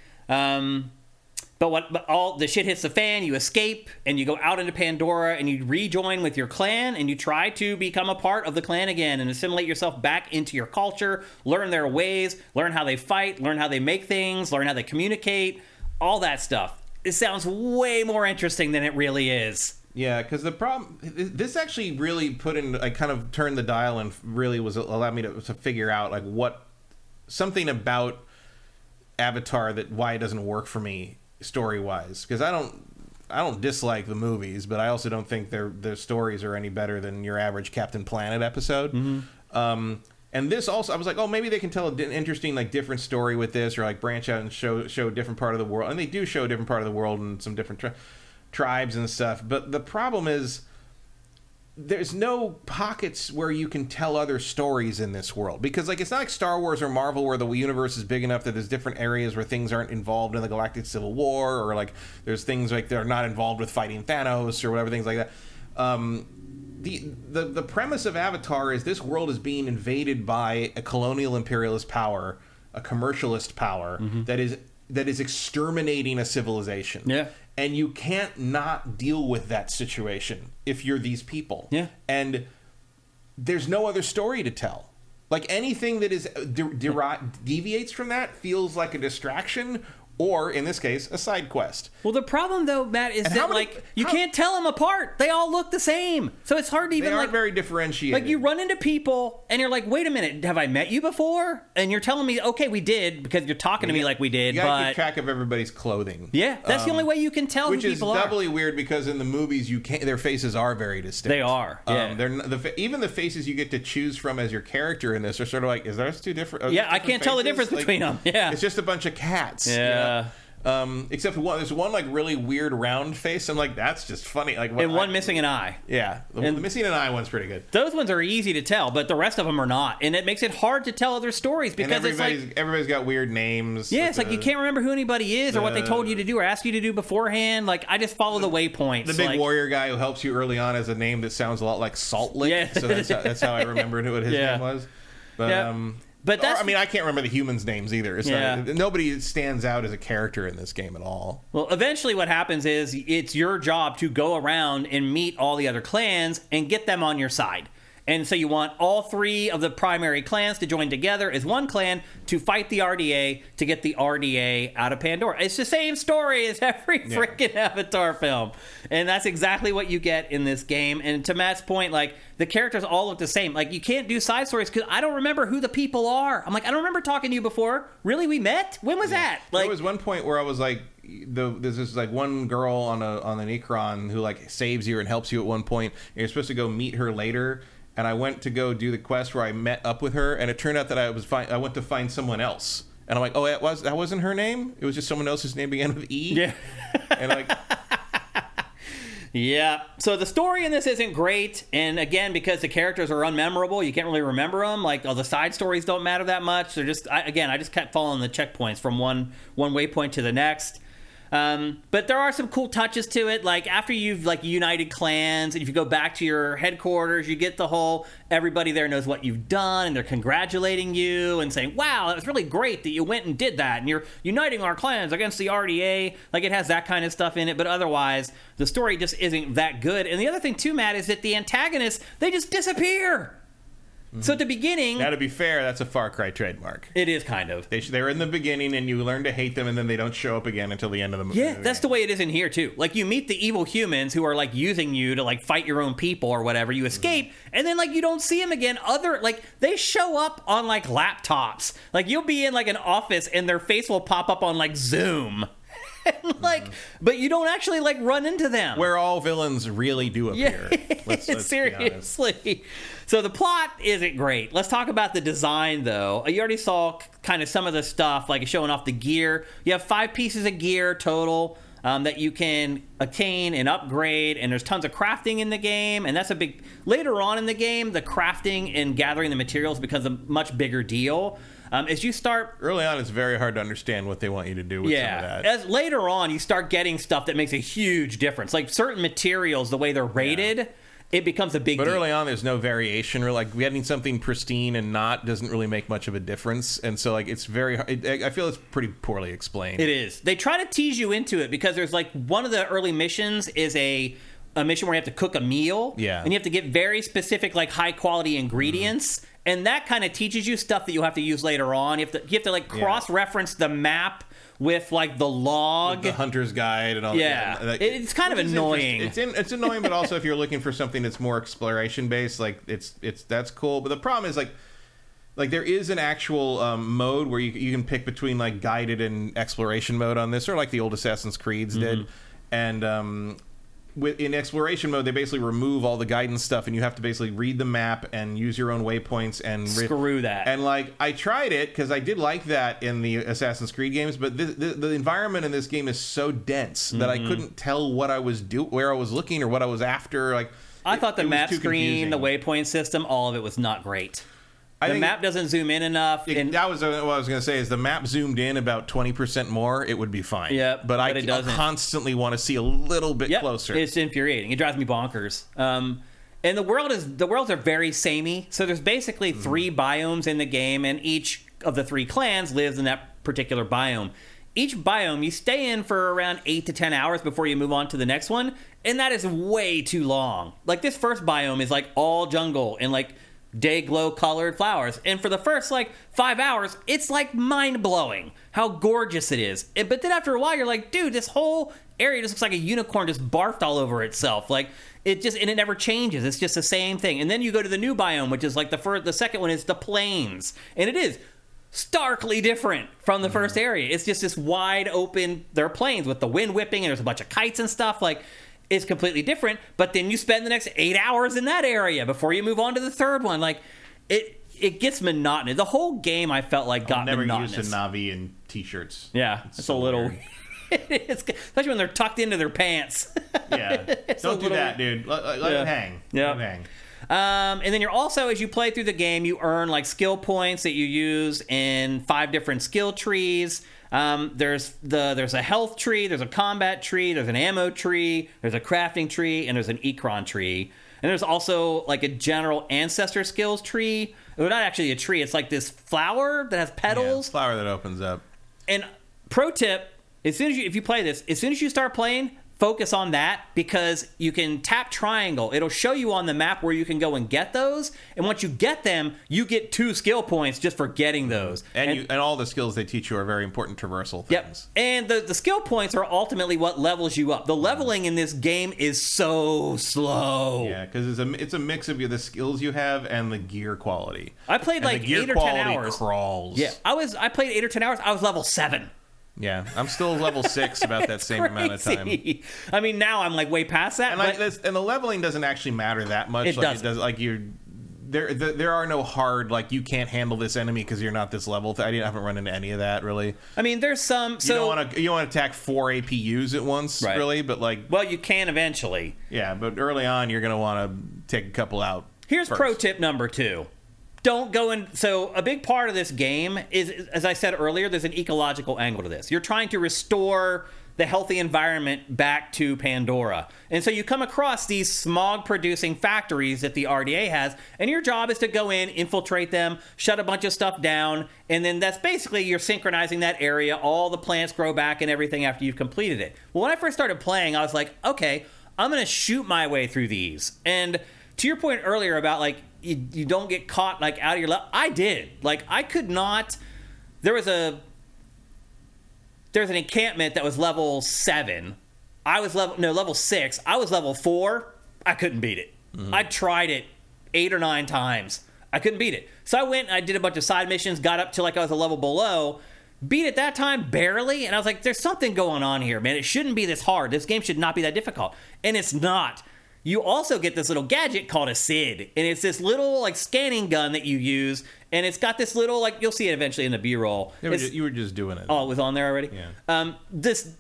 But all the shit hits the fan, you escape, and you go out into Pandora, and you rejoin with your clan, and you try to become a part of the clan again, and assimilate yourself back into your culture, learn their ways, learn how they fight, learn how they make things, learn how they communicate, all that stuff. It sounds way more interesting than it really is. Yeah, because the problem, this actually really kind of turned the dial and really allowed me to figure out like something about Avatar why it doesn't work for me story-wise, because I don't dislike the movies, but I also don't think their stories are any better than your average Captain Planet episode. Mm-hmm. And this also, I was like, oh, maybe they can tell an interesting, like, different story with this, or like branch out and show a different part of the world. And they do show a different part of the world and some different tribes and stuff. But the problem is, there's no pockets where you can tell other stories in this world, because like it's not like Star Wars or Marvel where the universe is big enough that there's different areas where things aren't involved in the Galactic Civil War, or like there's things like they're not involved with fighting Thanos or whatever, things like that. The premise of Avatar is this world is being invaded by a colonial imperialist power, a commercialist power that is that is exterminating a civilization. Yeah. And you can't not deal with that situation if you're these people. Yeah. And there's no other story to tell. Like anything that is deviates from that feels like a distraction, or in this case, a side quest. Well, the problem though, Matt, is that you can't tell them apart. They all look the same, so it's hard to even. They aren't very differentiated. Like you run into people and you're like, "Wait a minute, have I met you before?" And you're telling me, "Okay, we did," because you're talking to me like we did. You gotta but keep track of everybody's clothing. Yeah, that's the only way you can tell who people are. Which is doubly weird because in the movies, you can't. Their faces are very distinct. They are. Yeah. Even the faces you get to choose from as your character in this are sort of like, is those two different? Yeah, I can't tell the difference between them. Yeah, it's just a bunch of cats. Yeah. You know? Except for one, there's one like really weird round face. I'm like, that's just funny. Like, one missing an eye. Yeah, the missing an eye one's pretty good. Those ones are easy to tell, but the rest of them are not, and it makes it hard to tell other stories because everybody's got weird names. Yeah, it's like you can't remember who anybody is or what they told you to do or asked you to do beforehand. Like I just follow the waypoints. The big warrior guy who helps you early on has a name that sounds a lot like Salt Lick. Yeah. So that's how I remembered what his name was. But But that's, I can't remember the humans' names either. Nobody stands out as a character in this game at all. Well, eventually what happens is it's your job to go around and meet all the other clans and get them on your side. And so you want all three of the primary clans to join together as one clan to fight the RDA to get the RDA out of Pandora. It's the same story as every freaking Avatar film. And that's exactly what you get in this game. And to Matt's point, like, the characters all look the same. Like, you can't do side stories because I don't remember who the people are. I'm like, I don't remember talking to you before. Really? We met? When was that? Like, there was one point where I was like, there's this like one girl on an Ikran who like saves you and helps you at one point. And you're supposed to go meet her later. And I went to go do the quest where I met up with her, and it turned out that I went to find someone else. And I'm like, oh, that wasn't her name? It was just someone else's name began with E? Yeah. And like... Yeah. So the story in this isn't great. And again, because the characters are unmemorable, you can't really remember them. Like, all the side stories don't matter that much. They're just, I just kept following the checkpoints from one waypoint to the next. But there are some cool touches to it. Like, after you've like united clans, and if you go back to your headquarters, you get the whole everybody there knows what you've done, and they're congratulating you and saying, wow, that was really great that you went and did that, and you're uniting our clans against the RDA. Like, it has that kind of stuff in it, but otherwise the story just isn't that good. And the other thing too, Matt, is that the antagonists, they just disappear. So at the beginning... Now, to be fair, that's a Far Cry trademark. It is, kind of. They're in the beginning, and you learn to hate them, and then they don't show up again until the end of the movie. Yeah, that's the way it is in here, too. Like, you meet the evil humans who are, like, using you to, like, fight your own people or whatever. You escape, and then, like, you don't see them again. They show up on, like, laptops. Like, you'll be in, like, an office, and their face will pop up on, like, Zoom. But you don't actually like run into them. Where all villains really do appear. Yeah. Let's seriously. So the plot isn't great. Let's talk about the design, though. You already saw kind of some of the stuff, like showing off the gear. You have 5 pieces of gear total that you can attain and upgrade, and there's tons of crafting in the game, and that's a big... Later on in the game, the crafting and gathering the materials becomes a much bigger deal. As you start... Early on, it's very hard to understand what they want you to do with some of that. As later on, you start getting stuff that makes a huge difference. Like certain materials, the way they're rated, it becomes a big deal. But early on, there's no variation. Like, getting something pristine and not doesn't really make much of a difference. And so, like, it's very... I feel it's pretty poorly explained. It is. They try to tease you into it because there's, like, one of the early missions is a mission where you have to cook a meal. Yeah. And you have to get very specific, like, high-quality ingredients. Mm-hmm. And that kind of teaches you stuff that you'll have to use later on. You have to like cross-reference the map with like the log, with the hunter's guide, and all. Yeah, that. It's kind of annoying. It's annoying, but also if you're looking for something that's more exploration based, like that's cool. But the problem is like there is an actual mode where you can pick between like guided and exploration mode on this, or like the old Assassin's Creeds did, and. In exploration mode, they basically remove all the guidance stuff, and you have to basically read the map and use your own waypoints and screw that. And like, I tried it because I did like that in the Assassin's Creed games, but the environment in this game is so dense that I couldn't tell what I was where I was looking or what I was after. Like, I thought the map screen, the waypoint system, all of it was not great. The map doesn't zoom in enough. That was what I was going to say. Is the map zoomed in about 20% more, it would be fine. Yeah, but I constantly want to see a little bit closer. It's infuriating. It drives me bonkers. And the worlds are very samey. So there's basically 3 biomes in the game, and each of the 3 clans lives in that particular biome. each biome you stay in for around 8 to 10 hours before you move on to the next one, and that is way too long. Like, this first biome is like all jungle and like day glow colored flowers, and for the first like 5 hours it's like mind-blowing how gorgeous it is. But then after a while you're like, dude, this whole area just looks like a unicorn just barfed all over itself. Like, it just, and it never changes. It's just the same thing. And then you go to the new biome, which is like the second one is the plains, and it is starkly different from the first area. It's just this wide open, there are plains with the wind whipping and there's a bunch of kites and stuff. Like, it's completely different. But then you spend the next 8 hours in that area before you move on to the third one. Like, it gets monotonous. The whole game, I felt like, got monotonous. Never used a Navi in t-shirts. Yeah, it's so a little weird. It's, especially when they're tucked into their pants. Yeah, don't do that, dude. Let it hang. Yeah. Let it hang. And then you're also, as you play through the game, you earn like skill points that you use in 5 different skill trees. There's a health tree, there's a combat tree, there's an ammo tree, there's a crafting tree, and there's an Ecron tree. And there's also like a general ancestor skills tree. Well, not actually a tree, it's like this flower that has petals. Yeah, flower that opens up. And pro tip, if you play this, as soon as you start playing, focus on that, because you can tap triangle. It'll show you on the map where you can go and get those, and once you get them, you get 2 skill points just for getting those. And all the skills they teach you are very important traversal things. Yep. And the skill points are ultimately what levels you up. The leveling in this game is so slow. Yeah, because it's a mix of the skills you have and the gear quality. I played like 8 or 10 hours. Crawls. Yeah, I played 8 or 10 hours. I was level 7. Yeah, I'm still level 6 about that same amount of time. I mean, now I'm like way past that. And the leveling doesn't actually matter that much. It doesn't. It does. Like there are no hard, like, you can't handle this enemy because you're not this level. I haven't run into any of that really. I mean, there's some. So you don't want to attack 4 APUs at once, right, really. But like, well, you can eventually. Yeah, but early on, you're gonna want to take a couple out. Here's first. Pro tip number 2. Don't go in. So a big part of this game is, as I said earlier, there's an ecological angle to this. You're trying to restore the healthy environment back to Pandora. And so you come across these smog-producing factories that the RDA has, and your job is to go in, infiltrate them, shut a bunch of stuff down, and then that's basically you're synchronizing that area. All the plants grow back and everything after you've completed it. Well, when I first started playing, I was like, okay, I'm going to shoot my way through these. And to your point earlier about, like, you don't get caught, like, out of your level. I did. Like, I could not. There's an encampment that was level 7. I was level 6. I was level 4. I couldn't beat it. Mm-hmm. I tried it 8 or 9 times. I couldn't beat it. So I went and I did a bunch of side missions, got up to like I was a level below, beat it that time barely, and I was like, there's something going on here, man. It shouldn't be this hard. This game should not be that difficult. And it's not. You also get this little gadget called a SID, and it's this little, like, scanning gun that you use, and it's got this little, like, you'll see it eventually in the B-roll. You were just doing it. Oh, it was on there already? Yeah.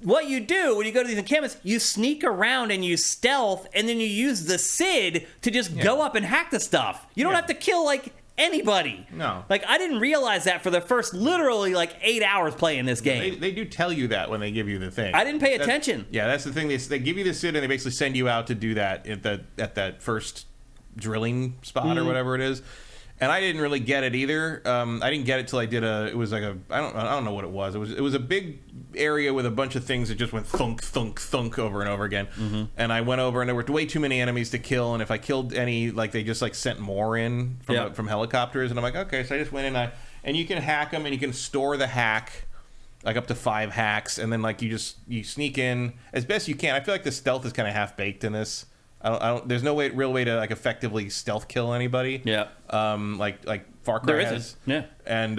What you do when you go to these encampments, you sneak around and you stealth, and then you use the SID to just go up and hack the stuff. You don't have to kill, like, anybody. No. Like, I didn't realize that for the first literally like 8 hours playing this game. They do tell you that when they give you the thing. I didn't pay attention. Yeah, that's the thing. They give you the SID and they basically send you out to do that at that first drilling spot or whatever it is. And I didn't really get it either. I didn't get it till I did it was like I don't know what it was. It was a big area with a bunch of things that just went thunk, thunk, thunk over and over again. Mm-hmm. And I went over and there were way too many enemies to kill. And if I killed any, like, they just like sent more in from helicopters. And I'm like, okay, so I just went in and you can hack them and you can store the hack, like up to 5 hacks, and then like you sneak in as best you can. I feel like the stealth is kind of half baked in this. There's no real way to like effectively stealth kill anybody. Yeah. Like Far Cry there has. Yeah. And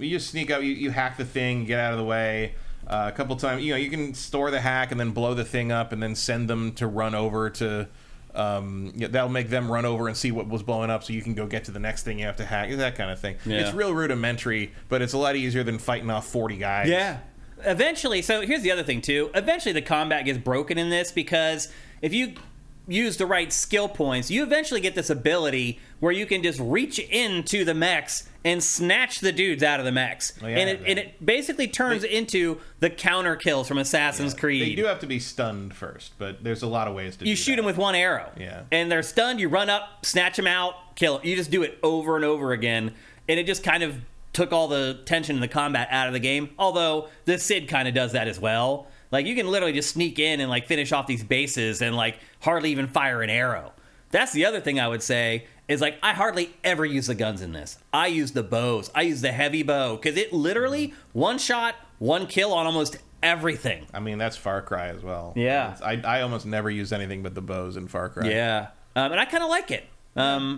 you just sneak out. You hack the thing, get out of the way. A couple times, you can store the hack and then blow the thing up, and then send them to run over to. That'll make them run over and see what was blowing up, so you can go get to the next thing you have to hack. That kind of thing. Yeah. It's real rudimentary, but it's a lot easier than fighting off 40 guys. Yeah. Eventually, so here's the other thing too. Eventually, the combat gets broken in this because if you use the right skill points, you eventually get this ability where you can just reach into the mechs and snatch the dudes out of the mechs. Oh, yeah, and it basically turns into the counter kills from Assassin's Creed. They do have to be stunned first, but there's a lot of ways to do that. You shoot them with one arrow. Yeah. And they're stunned, you run up, snatch them out, kill them. You just do it over and over again, and it just kind of took all the tension and the combat out of the game. Although the Cid kind of does that as well. Like, you can literally just sneak in and, like, finish off these bases and, like, hardly even fire an arrow. That's the other thing I would say is, like, I hardly ever use the guns in this. I use the bows. I use the heavy bow because it literally one shot, one kill on almost everything. I mean, that's Far Cry as well. Yeah. I almost never use anything but the bows in Far Cry. Yeah. And I kind of like it.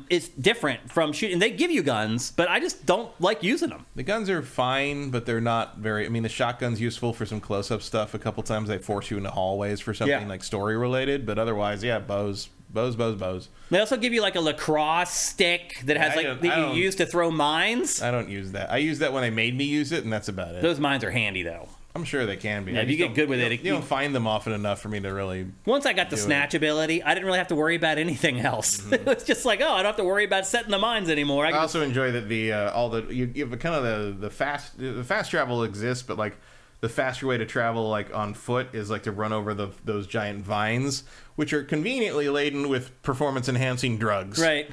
It's different from shooting. They give you guns, but I just don't like using them. The guns are fine, but they're not very... I mean, the shotgun's useful for some close-up stuff. A couple times they force you into hallways for something like story-related, but otherwise, bows. They also give you, like, a lacrosse stick that has, that you use to throw mines. I don't use that. I use that when they made me use it, and that's about it. Those mines are handy, though. I'm sure they can be. Yeah, if you get good with it. You don't find them often enough for me to really... Once I got the snatch ability, I didn't really have to worry about anything else. Mm-hmm. It was just like, I don't have to worry about setting the mines anymore. I also enjoy that you have kind of the fast travel exists, but like the faster way to travel like on foot is like to run over those giant vines, which are conveniently laden with performance enhancing drugs. Right.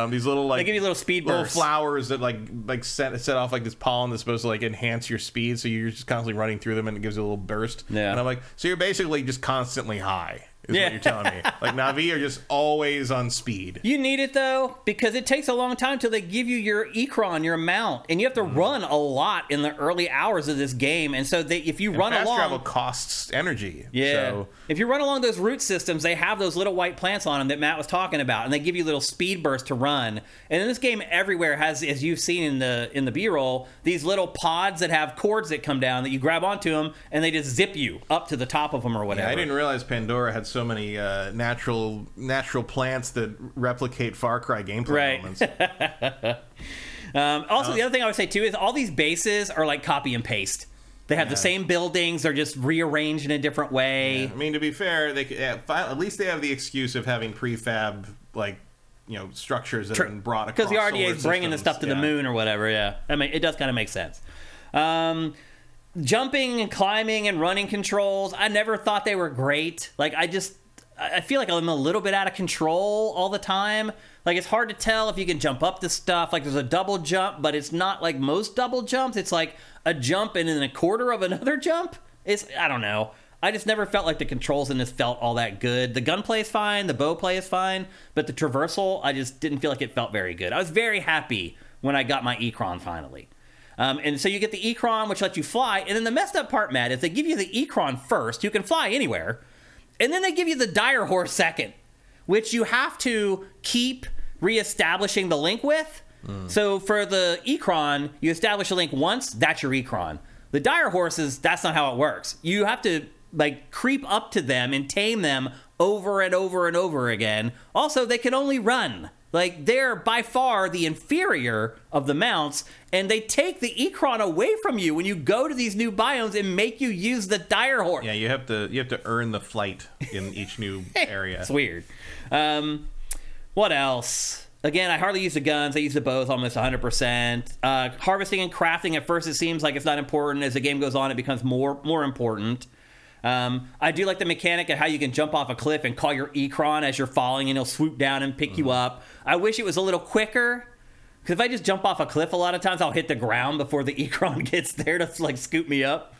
These little like they give you little speed bursts. Little flowers that like set off like this pollen that's supposed to like enhance your speed, so you're just constantly running through them and it gives you a little burst. Yeah. And I'm like, so you're basically just constantly high. Is what you're telling me. Like, Na'vi are just always on speed. You need it, though, because it takes a long time till they give you your Ekron, your mount. And you have to run a lot in the early hours of this game. And so if you run fast along... travel costs energy. Yeah. So. If you run along those root systems, they have those little white plants on them that Matt was talking about. And they give you little speed bursts to run. And in this game, everywhere has, as you've seen in the B-roll, these little pods that have cords that come down that you grab onto them, and they just zip you up to the top of them or whatever. Yeah, I didn't realize Pandora had so many natural plants that replicate Far Cry gameplay elements. Also, the other thing I would say too is all these bases are like copy and paste. They have the same buildings; they're just rearranged in a different way. Yeah. I mean, to be fair, at least they have the excuse of having prefab structures that have been brought across. Because the RDA is bringing the stuff to the moon or whatever. Yeah, I mean, it does kind of make sense. Jumping and climbing and running controls, I never thought they were great. Like, I feel like I'm a little bit out of control all the time. Like, it's hard to tell if you can jump up this stuff. Like, there's a double jump, but it's not like most double jumps. It's like a jump and then a quarter of another jump. I don't know. I just never felt like the controls in this felt all that good. The gunplay is fine. The bow play is fine. But the traversal, I just didn't feel like it felt very good. I was very happy when I got my Ekron finally. And so you get the Ekron, which lets you fly. And then the messed up part, Matt, is they give you the Ekron first. You can fly anywhere. And then they give you the Dire Horse second, which you have to keep reestablishing the link with. So for the Ekron, you establish a link once, that's your Ekron. The Dire Horses, that's not how it works. You have to like creep up to them and tame them over and over and over again. Also, they can only run. Like, they're by far the inferior of the mounts, and they take the Ekron away from you when you go to these new biomes and make you use the Dire Horse. Yeah, you have to earn the flight in each new area. It's weird. What else? Again, I hardly use the guns. I use the bows almost 100%. Harvesting and crafting, at first it seems like it's not important. As the game goes on, it becomes more important. I do like the mechanic of how you can jump off a cliff and call your Ekron as you're falling, and he'll swoop down and pick you up. I wish it was a little quicker, because if I just jump off a cliff a lot of times, I'll hit the ground before the Ekron gets there to like scoop me up.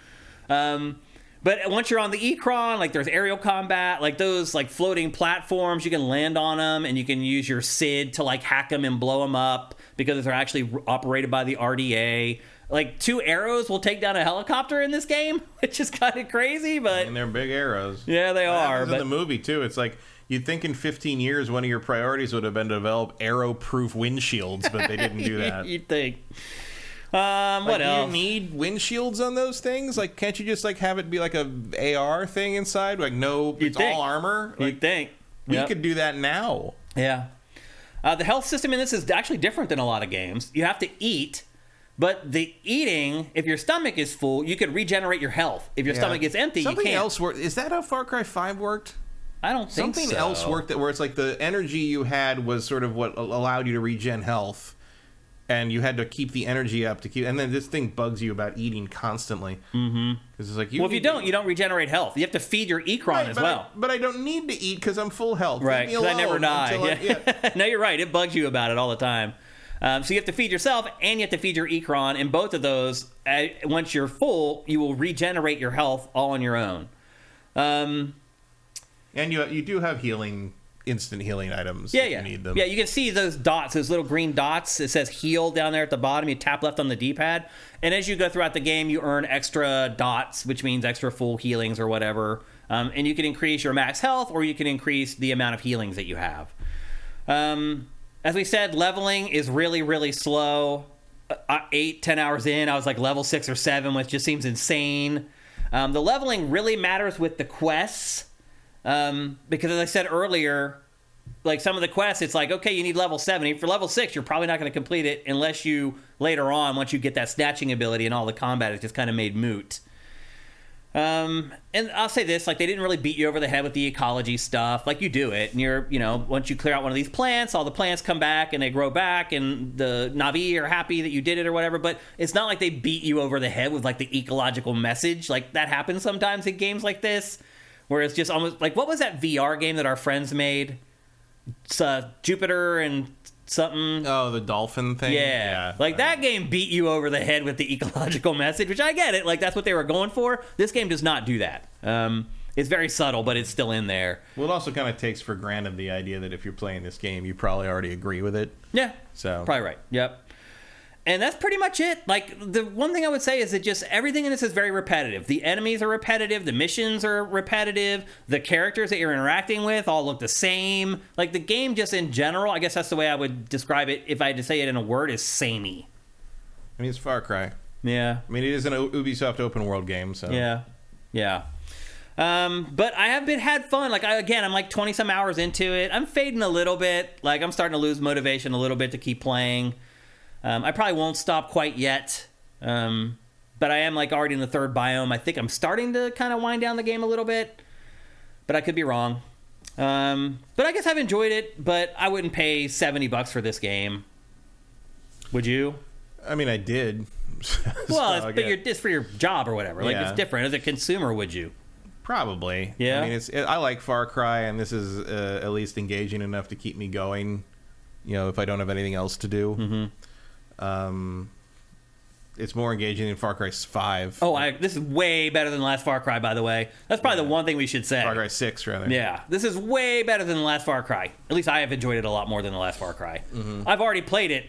But once you're on the Ekron, like there's aerial combat, like those like floating platforms, you can land on them, and you can use your Cid to like hack them and blow them up because they're actually operated by the RDA. Like 2 arrows will take down a helicopter in this game, which is kind of crazy, but... And they're big arrows. Yeah, they are. But in the movie, too, it's like, you'd think in 15 years one of your priorities would have been to develop arrow-proof windshields, but they didn't do that. You'd think. What else? Do you need windshields on those things? Like, can't you just, like, have it be like a AR thing inside? Like, no, it's all armor? You'd think. We could do that now. Yeah. The health system in this is actually different than a lot of games. You have to eat... But the eating, if your stomach is full, you can regenerate your health. If your stomach is empty, you can't. Something else worked. Is that how Far Cry 5 worked? I don't think so. Something else worked where it's like the energy you had was sort of what allowed you to regen health. And you had to keep the energy up to keep... And then this thing bugs you about eating constantly. Mm-hmm. Because it's like... Well, if you don't regenerate health. You have to feed your Ekron as well. But I don't need to eat because I'm full health. Right, because I never die. No, you're right. It bugs you about it all the time. So you have to feed yourself and you have to feed your Ikron, and both of those, once you're full, you will regenerate your health all on your own. And you do have instant healing items if you need them. Yeah, you can see those dots, those little green dots. It says heal down there at the bottom. You tap left on the D-pad. And as you go throughout the game, you earn extra dots, which means extra full healings or whatever. And you can increase your max health, or you can increase the amount of healings that you have. As we said, leveling is really, really slow. 8-10 hours in, I was like level 6 or 7, which just seems insane. The leveling really matters with the quests. Because as I said earlier, like some of the quests, it's like, okay, you need level 70. For level 6, you're probably not going to complete it unless you, later on, once you get that snatching ability and all the combat, it's just kind of made moot. And I'll say this, like, they didn't really beat you over the head with the ecology stuff. Like, you do it, and you're, once you clear out one of these plants, all the plants come back and they grow back, and the Na'vi are happy that you did it or whatever, but it's not like they beat you over the head with, like, the ecological message. Like, that happens sometimes in games like this, where it's just almost, like, what was that VR game that our friends made? It's Jupiter and something. Oh, the dolphin thing? Yeah. Like, that game beat you over the head with the ecological message, which I get it. Like, that's what they were going for. This game does not do that. It's very subtle, but it's still in there. Well, it also kind of takes for granted the idea that if you're playing this game, you probably already agree with it. Yeah. So probably right. Yep. And that's pretty much it. Like, the one thing I would say is that just everything in this is very repetitive. The enemies are repetitive. The missions are repetitive. The characters that you're interacting with all look the same. Like, the game just in general, I guess that's the way I would describe it if I had to say it in a word, is samey. I mean, it's Far Cry. Yeah. I mean, it is an Ubisoft open world game, so. Yeah. Yeah. But I have had fun. Like, I'm like 20-some hours into it. I'm fading a little bit. Like, I'm starting to lose motivation a little bit to keep playing. I probably won't stop quite yet, but I am like already in the third biome. I think I'm starting to kind of wind down the game a little bit, but I could be wrong. But I guess I've enjoyed it, but I wouldn't pay $70 for this game. Would you? I mean, I did. Well, it's for your job or whatever. Like, it's different. As a consumer, would you? Probably. Yeah. I mean, I like Far Cry, and this is at least engaging enough to keep me going, if I don't have anything else to do. Mm-hmm. It's more engaging than Far Cry 5. Oh, this is way better than the last Far Cry, by the way. That's probably the one thing we should say. Far Cry 6, rather. Yeah, this is way better than the last Far Cry. At least I have enjoyed it a lot more than the last Far Cry. Mm-hmm. I've already played it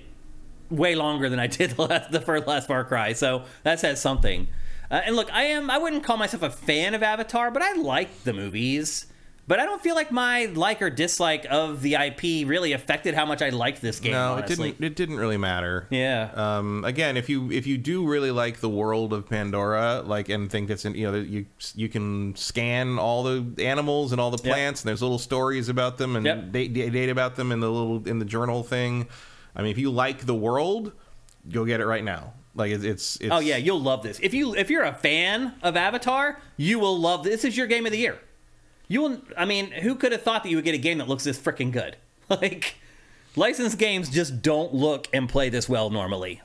way longer than I did the last Far Cry, so that says something. And look, I wouldn't call myself a fan of Avatar, but I like the movies. But I don't feel like my like or dislike of the IP really affected how much I liked this game. No, honestly. it didn't really matter. Yeah. Again, if you do really like the world of Pandora, and think that's you can scan all the animals and all the plants, and there's little stories about them and data about them in the journal thing. I mean, if you like the world, go get it right now. Like it's oh yeah, you'll love this. If you're a fan of Avatar, you will love this. This is your game of the year. I mean, who could have thought that you would get a game that looks this freaking good? Like, licensed games just don't look and play this well normally.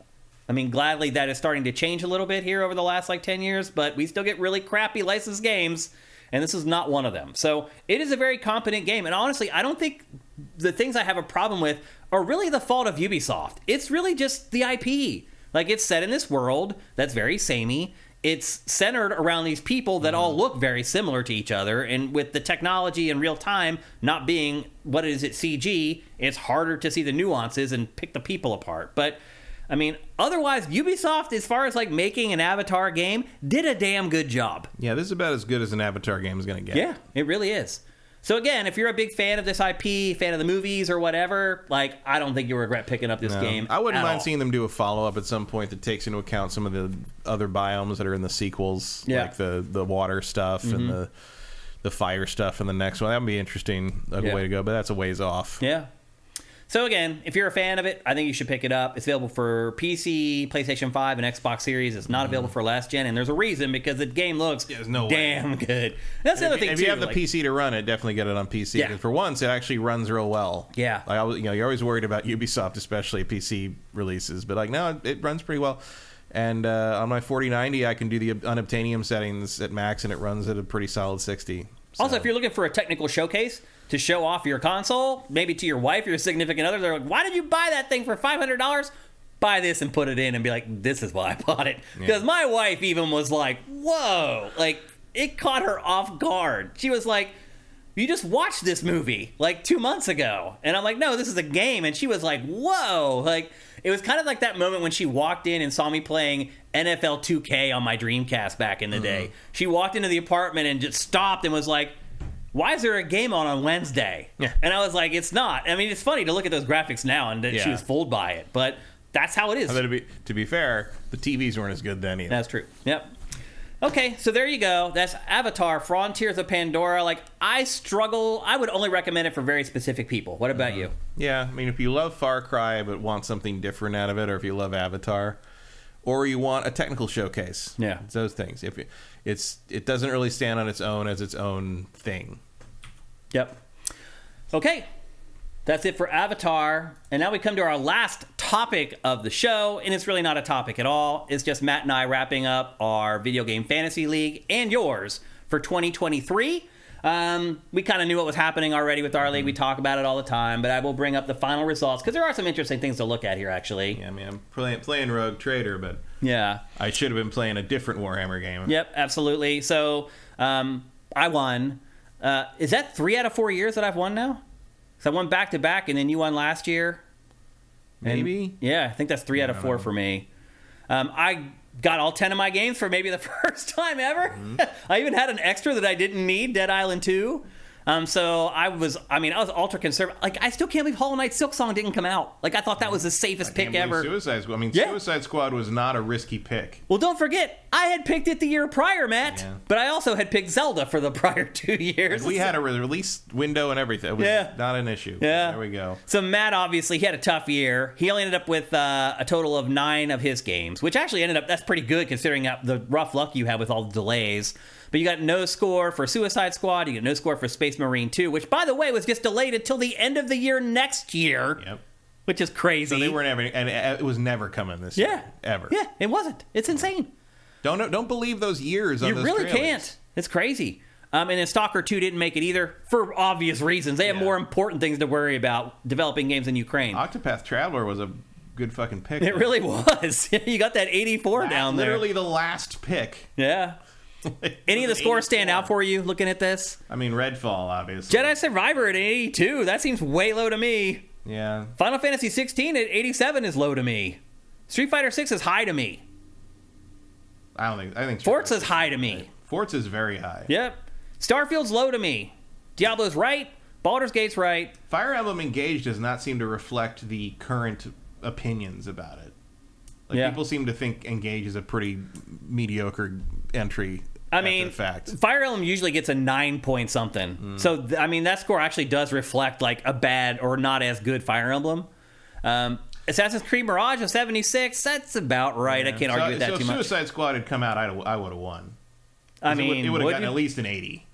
I mean, gladly that is starting to change a little bit here over the last 10 years, but we still get really crappy licensed games, and this is not one of them. So it is a very competent game, and honestly, I don't think the things I have a problem with are really the fault of Ubisoft. It's really just the IP. Like, it's set in this world that's very samey. It's centered around these people that all look very similar to each other, and with the technology in real time not being what is it CG, it's harder to see the nuances and pick the people apart. But I mean, otherwise, Ubisoft, as far as making an Avatar game, did a damn good job. Yeah, this is about as good as an Avatar game is going to get. Yeah, it really is. So again, if you're a big fan of this IP, fan of the movies or whatever, I don't think you'll regret picking up this game. I wouldn't mind seeing them do a follow-up at some point that takes into account some of the other biomes that are in the sequels, like the water stuff and the fire stuff in the next one. That would be interesting, a way to go, but that's a ways off. Yeah. So again, if you're a fan of it, I think you should pick it up. It's available for PC, PlayStation 5, and Xbox Series. It's not available for last gen, and there's a reason, because the game looks damn good. That's the other thing, if you have the PC to run it, definitely get it on PC. Yeah. For once, it actually runs real well. Yeah. You're always worried about Ubisoft, especially PC releases, but no, it runs pretty well. And on my 4090, I can do the unobtainium settings at max, and it runs at a pretty solid 60. So. Also, if you're looking for a technical showcase to show off your console, maybe to your wife or your significant other, they're like, why did you buy that thing for $500? Buy this and put it in and be like, this is why I bought it. Because my wife even was like, whoa. Like, it caught her off guard. She was like, you just watched this movie like 2 months ago. And I'm like, no, this is a game. And she was like, whoa. Like, it was kind of like that moment when she walked in and saw me playing NFL 2K on my Dreamcast back in the day. She walked into the apartment and just stopped and was like, why is there a game on Wednesday? Yeah. And I was like, it's not. I mean, it's funny to look at those graphics now and that she was fooled by it. But that's how it is. To be fair, the TVs weren't as good then either. That's true. Yep. Okay, so there you go. That's Avatar, Frontiers of Pandora. Like, I struggle. I would only recommend it for very specific people. What about you? Yeah, I mean, if you love Far Cry but want something different out of it, or if you love Avatar, or you want a technical showcase. Yeah. It's those things. It doesn't really stand on its own as its own thing. Yep. Okay. That's it for Avatar. And now we come to our last topic of the show, and it's really not a topic at all. It's just Matt and I wrapping up our Video Game Fantasy League and yours for 2023. We kind of knew what was happening already with our league. We talk about it all the time, but I will bring up the final results because there are some interesting things to look at here, actually. Yeah, I mean, I'm playing Rogue Trader, but yeah, I should have been playing a different Warhammer game. Yep, absolutely. So I won. Is that 3 out of 4 years that I've won now? So I won back-to-back, and then you won last year. Maybe? And, yeah, I think that's 3 out of 4 for me. I got all 10 of my games for maybe the first time ever. I even had an extra that I didn't need, Dead Island 2. So I was ultra conservative. Like, I still can't believe Hollow Knight Silksong didn't come out. Like, I thought that was the safest pick ever. Suicide Squad. I mean, Suicide Squad was not a risky pick. Well, don't forget, I had picked it the year prior, Matt. Yeah. But I also had picked Zelda for the prior 2 years. And we had a release window and everything. It was not an issue. Yeah. There we go. So Matt, obviously, he had a tough year. He only ended up with a total of 9 of his games, which actually ended up, that's pretty good considering the rough luck you had with all the delays. But you got no score for Suicide Squad. You got no score for Space Marine 2, which, by the way, was just delayed until the end of the year next year. Yep. Which is crazy. So they weren't ever, and it was never coming this year. Ever. Yeah, it wasn't. It's insane. Don't believe those years on those trailers. You really can't. It's crazy. And then Stalker 2 didn't make it either, for obvious reasons. They have more important things to worry about developing games in Ukraine. Octopath Traveler was a good fucking pick. It really was. You got that 84 down there. Literally the last pick. Yeah. Any of the scores stand out for you looking at this? I mean, Redfall, obviously. Jedi Survivor at 82. That seems way low to me. Yeah. Final Fantasy 16 at 87 is low to me. Street Fighter 6 is high to me. I think Forza's high to me. Forza's very high. Yep. Starfield's low to me. Diablo's right. Baldur's Gate's right. Fire Emblem Engage does not seem to reflect the current opinions about it. People seem to think Engage is a pretty mediocre entry. I mean, Fire Emblem usually gets a 9 point something. So, I mean, that score actually does reflect like a bad or not as good Fire Emblem. Assassin's Creed Mirage of 76, that's about right. Yeah. I can't argue with that too much. So if Suicide Squad had come out, I would have won. I mean, it would have gotten at least an 80.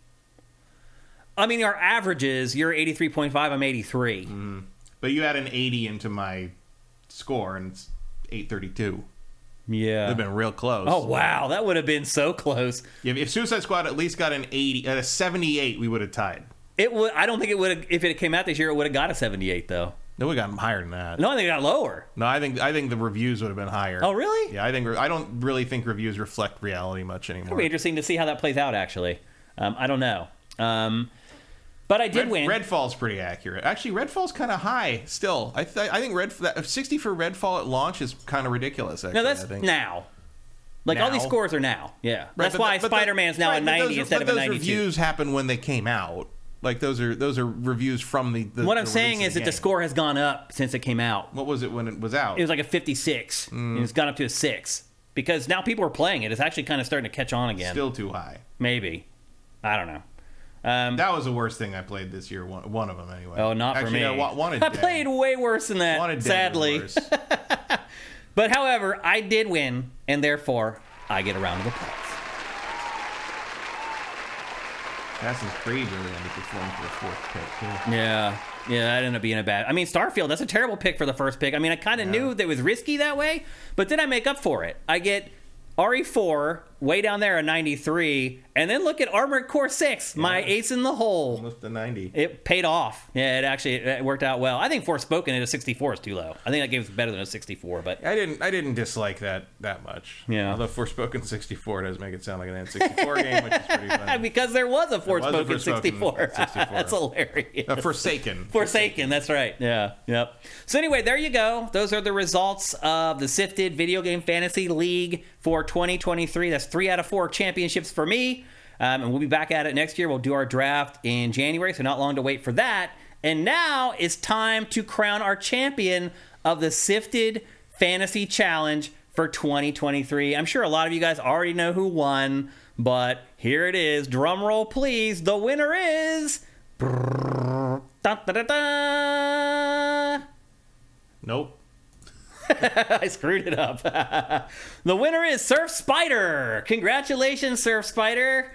I mean, our averages, you're 83.5, I'm 83. But you had an 80 into my score, and it's 832. Yeah. It would have been real close. Oh, wow. That would have been so close. If Suicide Squad at least got an 80, at a 78, we would have tied. It would. I don't think it would have, if it came out this year, it would have got a 78, though. No, we got higher than that. No, I think it got lower. No, I think the reviews would have been higher. Oh, really? Yeah, I don't really think reviews reflect reality much anymore. It'll be interesting to see how that plays out, actually. I don't know. But I did win. Redfall's pretty accurate. Actually, Redfall's kind of high still. I think 60 for Redfall at launch is kind of ridiculous, actually. No, that's now. Like, now? All these scores are now. Yeah. Right, that's why Spider-Man's now a 90 instead of a 92. Those reviews happen when they came out. Like, those are reviews from the what I'm saying is that the score has gone up since it came out. What was it when it was out? It was like a 56. And it's gone up to a 6. Because now people are playing it. It's actually kind of starting to catch on again. Still too high. Maybe. I don't know. That was the worst thing I played this year. One of them, anyway. Oh, not actually, for me. I played way worse than that, sadly. But, however, I did win, and therefore, I get a round of applause. Assassin's Creed really underperformed for the fourth pick, too. Yeah, that ended up being a bad... I mean, Starfield, that's a terrible pick for the first pick. I mean, I kind of knew that it was risky that way, but then I make up for it. I get RE4 way down there, a 93. And then look at Armored Core 6, my ace in the hole. Almost a 90. It paid off. Yeah, it worked out well. I think Forspoken at a 64 is too low. I think that game's better than a 64, but I didn't dislike that much. Yeah. Although Forspoken 64 does make it sound like an N64 game, which is pretty funny. Because there was a Forspoken 64. That's hilarious. Forsaken, that's right. Yeah, yep. So anyway, there you go. Those are the results of the Sifted Video Game Fantasy League for 2023. That's 3 out of 4 championships for me. And we'll be back at it next year. We'll do our draft in January, so not long to wait for that. And now it's time to crown our champion of the Sifted Fantasy Challenge for 2023. I'm sure a lot of you guys already know who won, but here it is. Drum roll, please. The winner is... Nope. I screwed it up. The winner is Surf Spider. Congratulations, Surf Spider.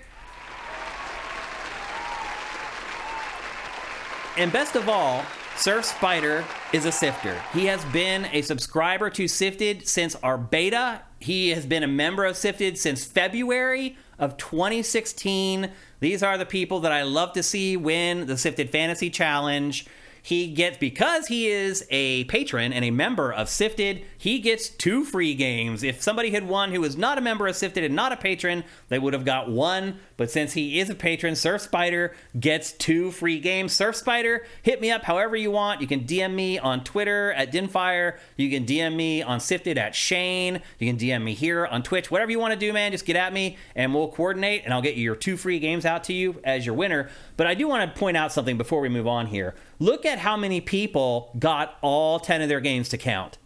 And best of all, Surf Spider is a sifter. He has been a subscriber to Sifted since our beta. He has been a member of Sifted since February of 2016. These are the people that I love to see win the Sifted Fantasy Challenge. He gets, because he is a patron and a member of Sifted, he gets 2 free games. If somebody had won who was not a member of Sifted and not a patron, they would have got 1. But since he is a patron, Surf Spider gets 2 free games. Surf Spider, hit me up however you want. You can DM me on Twitter at Dinfire. You can DM me on Sifted at Shane. You can DM me here on Twitch. Whatever you want to do, man, just get at me and we'll coordinate and I'll get you your 2 free games out to you as your winner. But I do want to point out something before we move on here. Look at how many people got all 10 of their games to count.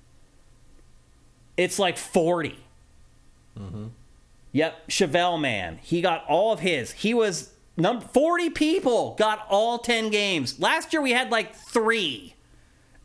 It's like 40. Mm-hmm. Yep, Chevelle Man. He got all of his. He was 40 people got all 10 games. Last year we had like 3.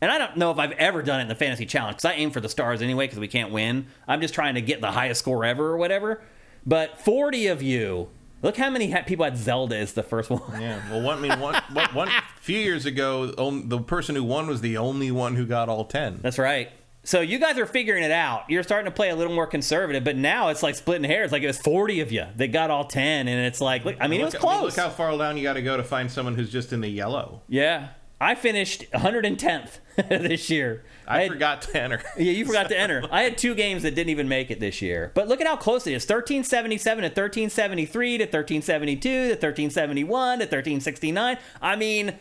And I don't know if I've ever done it in the Fantasy Challenge because I aim for the stars anyway because we can't win. I'm just trying to get the highest score ever or whatever. But 40 of you. Look how many people had Zelda as the first one. Yeah, well, one few years ago, the person who won was the only one who got all 10. That's right. So you guys are figuring it out. You're starting to play a little more conservative, but now it's like splitting hairs. Like it was 40 of you that got all 10, and it's like, look, it was close. Look how far down you got to go to find someone who's just in the yellow. Yeah. I finished 110th this year. I forgot to enter. Yeah, you forgot to enter. I had 2 games that didn't even make it this year. But look at how close it is. 1377 to 1373 to 1372 to 1371 to 1369. I mean,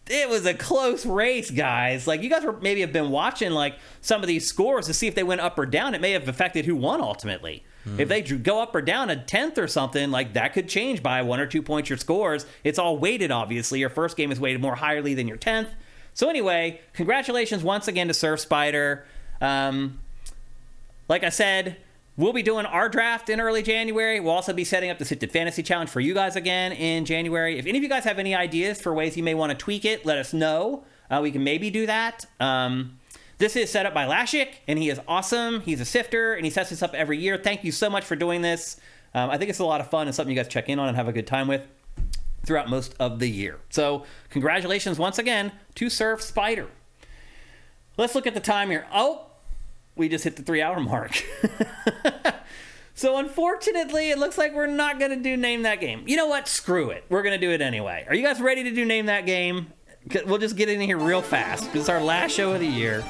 it was a close race, guys. Like, you guys maybe have been watching, like, some of these scores to see if they went up or down. It may have affected who won ultimately. If they go up or down a 10th or something, like, that could change by 1 or 2 points your scores. It's all weighted, obviously. Your first game is weighted more highly than your 10th. So anyway, congratulations once again to Surf Spider. Like I said, we'll be doing our draft in early January. We'll also be setting up the Sifted Fantasy Challenge for you guys again in January. If any of you guys have any ideas for ways you may want to tweak it, let us know. We can maybe do that. This is set up by Lashik, and he is awesome. He's a sifter, and he sets this up every year. Thank you so much for doing this. I think it's a lot of fun and something you guys check in on and have a good time with throughout most of the year. So congratulations once again to Surf Spider. Let's look at the time here. Oh, we just hit the 3-hour mark. So unfortunately, it looks like we're not going to do Name That Game. You know what? Screw it. We're going to do it anyway. Are you guys ready to do Name That Game? We'll just get in here real fast because it's our last show of the year.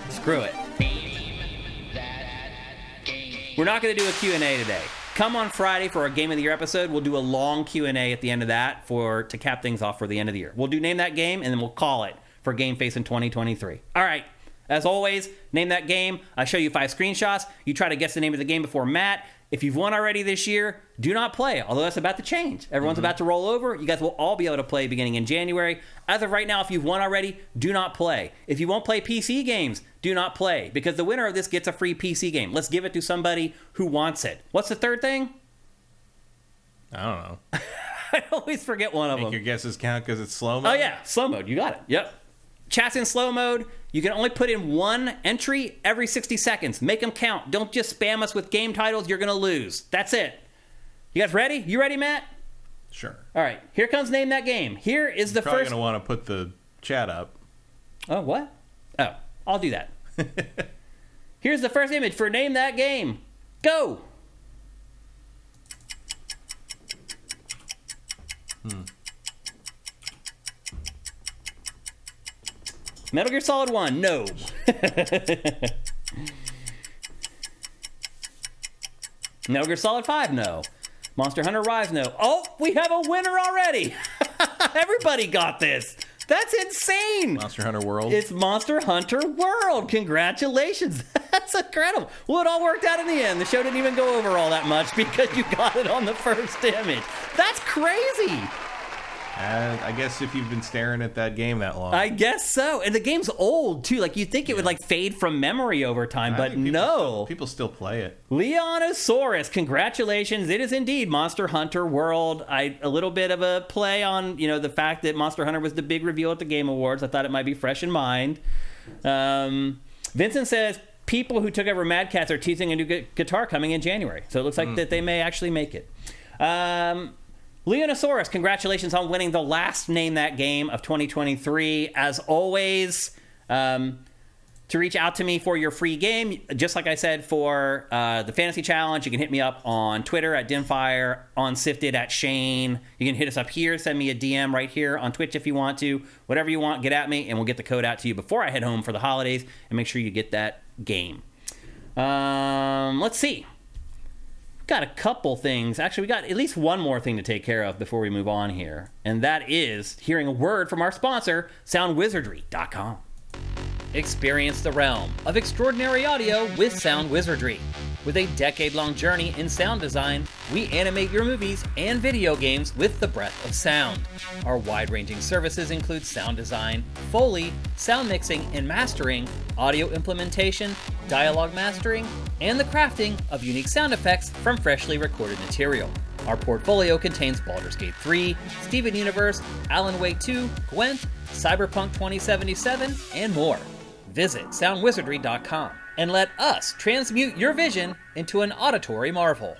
Screw it. We're not going to do a Q&A today. Come on Friday for our Game of the Year episode. We'll do a long Q&A at the end of that to cap things off for the end of the year. We'll do Name That Game, and then we'll call it for GameFace in 2023. All right. As always, name that game. I show you 5 screenshots. You try to guess the name of the game before Matt. If you've won already this year, do not play, although that's about to change. Everyone's about to roll over. You guys will all be able to play beginning in January. As of right now, if you've won already, do not play. If you won't play PC games, do not play, because the winner of this gets a free PC game. Let's give it to somebody who wants it. What's the third thing? I don't know. I always forget one of them. Make your guesses count because it's slow mode? Oh, yeah. Slow mode. You got it. Yep. Chat's in slow mode. You can only put in 1 entry every 60 seconds. Make them count. Don't just spam us with game titles. You're going to lose. That's it. You guys ready? You ready, Matt? Sure. All right. Here comes Name That Game. Here is the probably first... going to want to put the chat up. Oh, what? Oh, I'll do that. Here's the first image for Name That Game. Go. Metal Gear Solid 1, no. Metal Gear Solid 5, no. Monster Hunter Rise, no. Oh, we have a winner already. Everybody got this. That's insane. Monster Hunter World. It's Monster Hunter World. Congratulations. That's incredible. Well, it all worked out in the end. The show didn't even go over all that much because you got it on the first image. That's crazy. I guess if you've been staring at that game that long. I guess so. And the game's old, too. Like, you'd think it would, like, fade from memory over time, but no. People still play it. Leonosaurus, congratulations. It is indeed Monster Hunter World. A little bit of a play on, the fact that Monster Hunter was the big reveal at the Game Awards. I thought it might be fresh in mind. Vincent says, people who took over Mad Cats are teasing a new guitar coming in January. So it looks like that they may actually make it. Leonosaurus, congratulations on winning the last Name That Game of 2023. As always, to reach out to me for your free game, just like I said for the Fantasy Challenge, you can hit me up on Twitter at Dimfire, on Sifted at Shane. You can hit us up here, send me a DM right here on Twitch if you want to. Whatever you want, get at me, and we'll get the code out to you before I head home for the holidays, and make sure you get that game. Let's see. Got a couple things. Actually, we got at least one more thing to take care of before we move on here, and that is hearing a word from our sponsor, soundwizardry.com. Experience the realm of extraordinary audio with Sound Wizardry. With a decade-long journey in sound design, we animate your movies and video games with the breath of sound. Our wide-ranging services include sound design, Foley, sound mixing and mastering, audio implementation, dialogue mastering, and the crafting of unique sound effects from freshly recorded material. Our portfolio contains Baldur's Gate 3, Steven Universe, Alan Wake 2, Gwent, Cyberpunk 2077, and more. Visit soundwizardry.com and let us transmute your vision into an auditory marvel.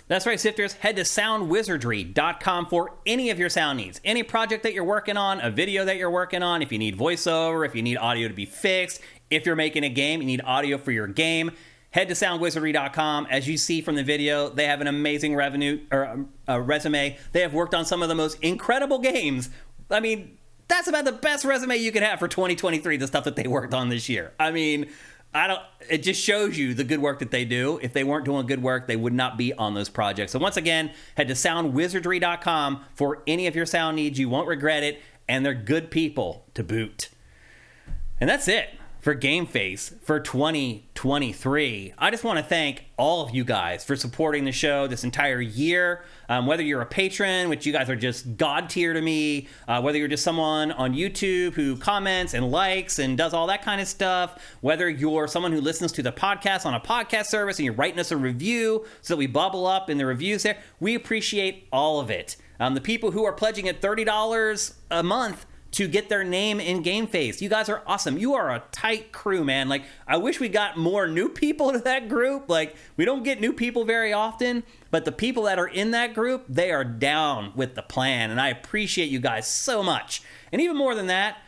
That's right, Sifters. Head to soundwizardry.com for any of your sound needs. Any project that you're working on, a video that you're working on, if you need voiceover, if you need audio to be fixed, if you're making a game, you need audio for your game, head to soundwizardry.com. As you see from the video, they have an amazing resume. They have worked on some of the most incredible games. I mean, that's about the best resume you could have for 2023, the stuff that they worked on this year. I mean, it just shows you the good work that they do. If they weren't doing good work, they would not be on those projects. So once again, head to soundwizardry.com for any of your sound needs. You won't regret it, and they're good people to boot. And that's it for GameFace for 2023. I just want to thank all of you guys for supporting the show this entire year. Whether you're a patron, which you guys are just god tier to me, whether you're just someone on YouTube who comments and likes and does all that kind of stuff, whether you're someone who listens to the podcast on a podcast service and you're writing us a review so that we bubble up in the reviews there, we appreciate all of it. The people who are pledging at $30 a month to get their name in GameFace. You guys are awesome. You are a tight crew, man. Like, I wish we got more new people to that group. Like, we don't get new people very often, but the people that are in that group, they are down with the plan, and I appreciate you guys so much. And even more than that,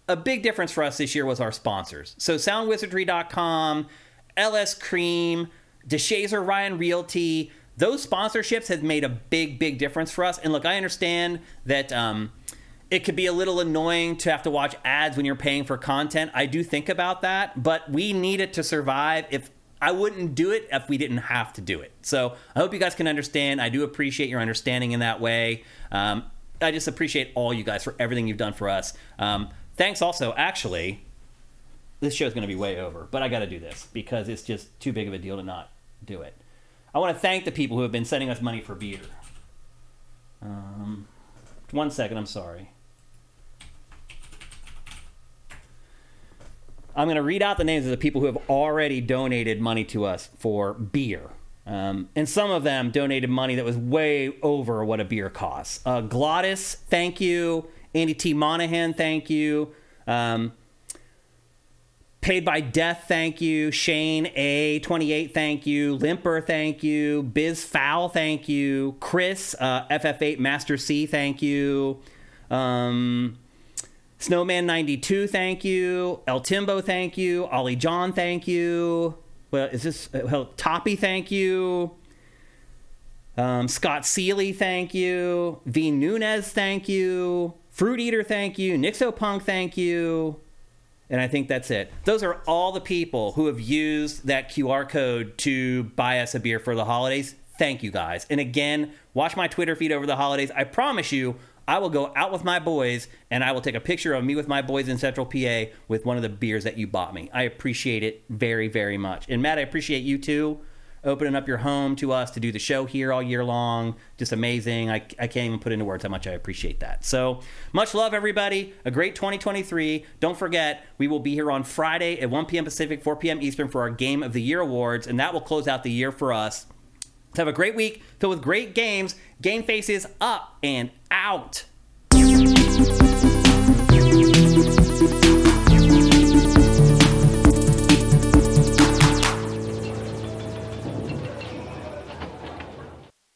a big difference for us this year was our sponsors. So soundwizardry.com, LS Cream, DeShazer Ryan Realty, those sponsorships have made a big, big difference for us. And look, I understand that it could be a little annoying to have to watch ads when you're paying for content. I do think about that, but we need it to survive. If I wouldn't do it if we didn't have to do it. So I hope you guys can understand. I do appreciate your understanding in that way. I just appreciate all you guys for everything you've done for us. Thanks also, actually, this show's going to be way over, but I got to do this because it's just too big of a deal to not do it. I want to thank the people who have been sending us money for beer. 1 second, I'm sorry. I'm going to read out the names of the people who have already donated money to us for beer. And some of them donated money that was way over what a beer costs. Glottis, thank you. Andy T. Monahan, thank you. Paid by Death, thank you. Shane A. 28, thank you. Limper, thank you. Biz Fowl, thank you. Chris, FF8 Master C, thank you. Snowman92, thank you. El Timbo, thank you. Ollie John, thank you. Well, is this Toppy, thank you. Scott Seeley, thank you. V Nunez, thank you. Fruit Eater, thank you. Nixopunk, thank you. And I think that's it. Those are all the people who have used that QR code to buy us a beer for the holidays. Thank you, guys. And again, watch my Twitter feed over the holidays. I promise you, I will go out with my boys and I will take a picture of me with my boys in Central PA with one of the beers that you bought me. I appreciate it very, very much. And Matt, I appreciate you too, opening up your home to us to do the show here all year long. Just amazing. I can't even put into words how much I appreciate that. So much love, everybody. A great 2023. Don't forget, we will be here on Friday at 1 p.m. Pacific, 4 p.m. Eastern for our Game of the Year awards, and that will close out the year for us. Have a great week filled with great games. GameFace is up and out.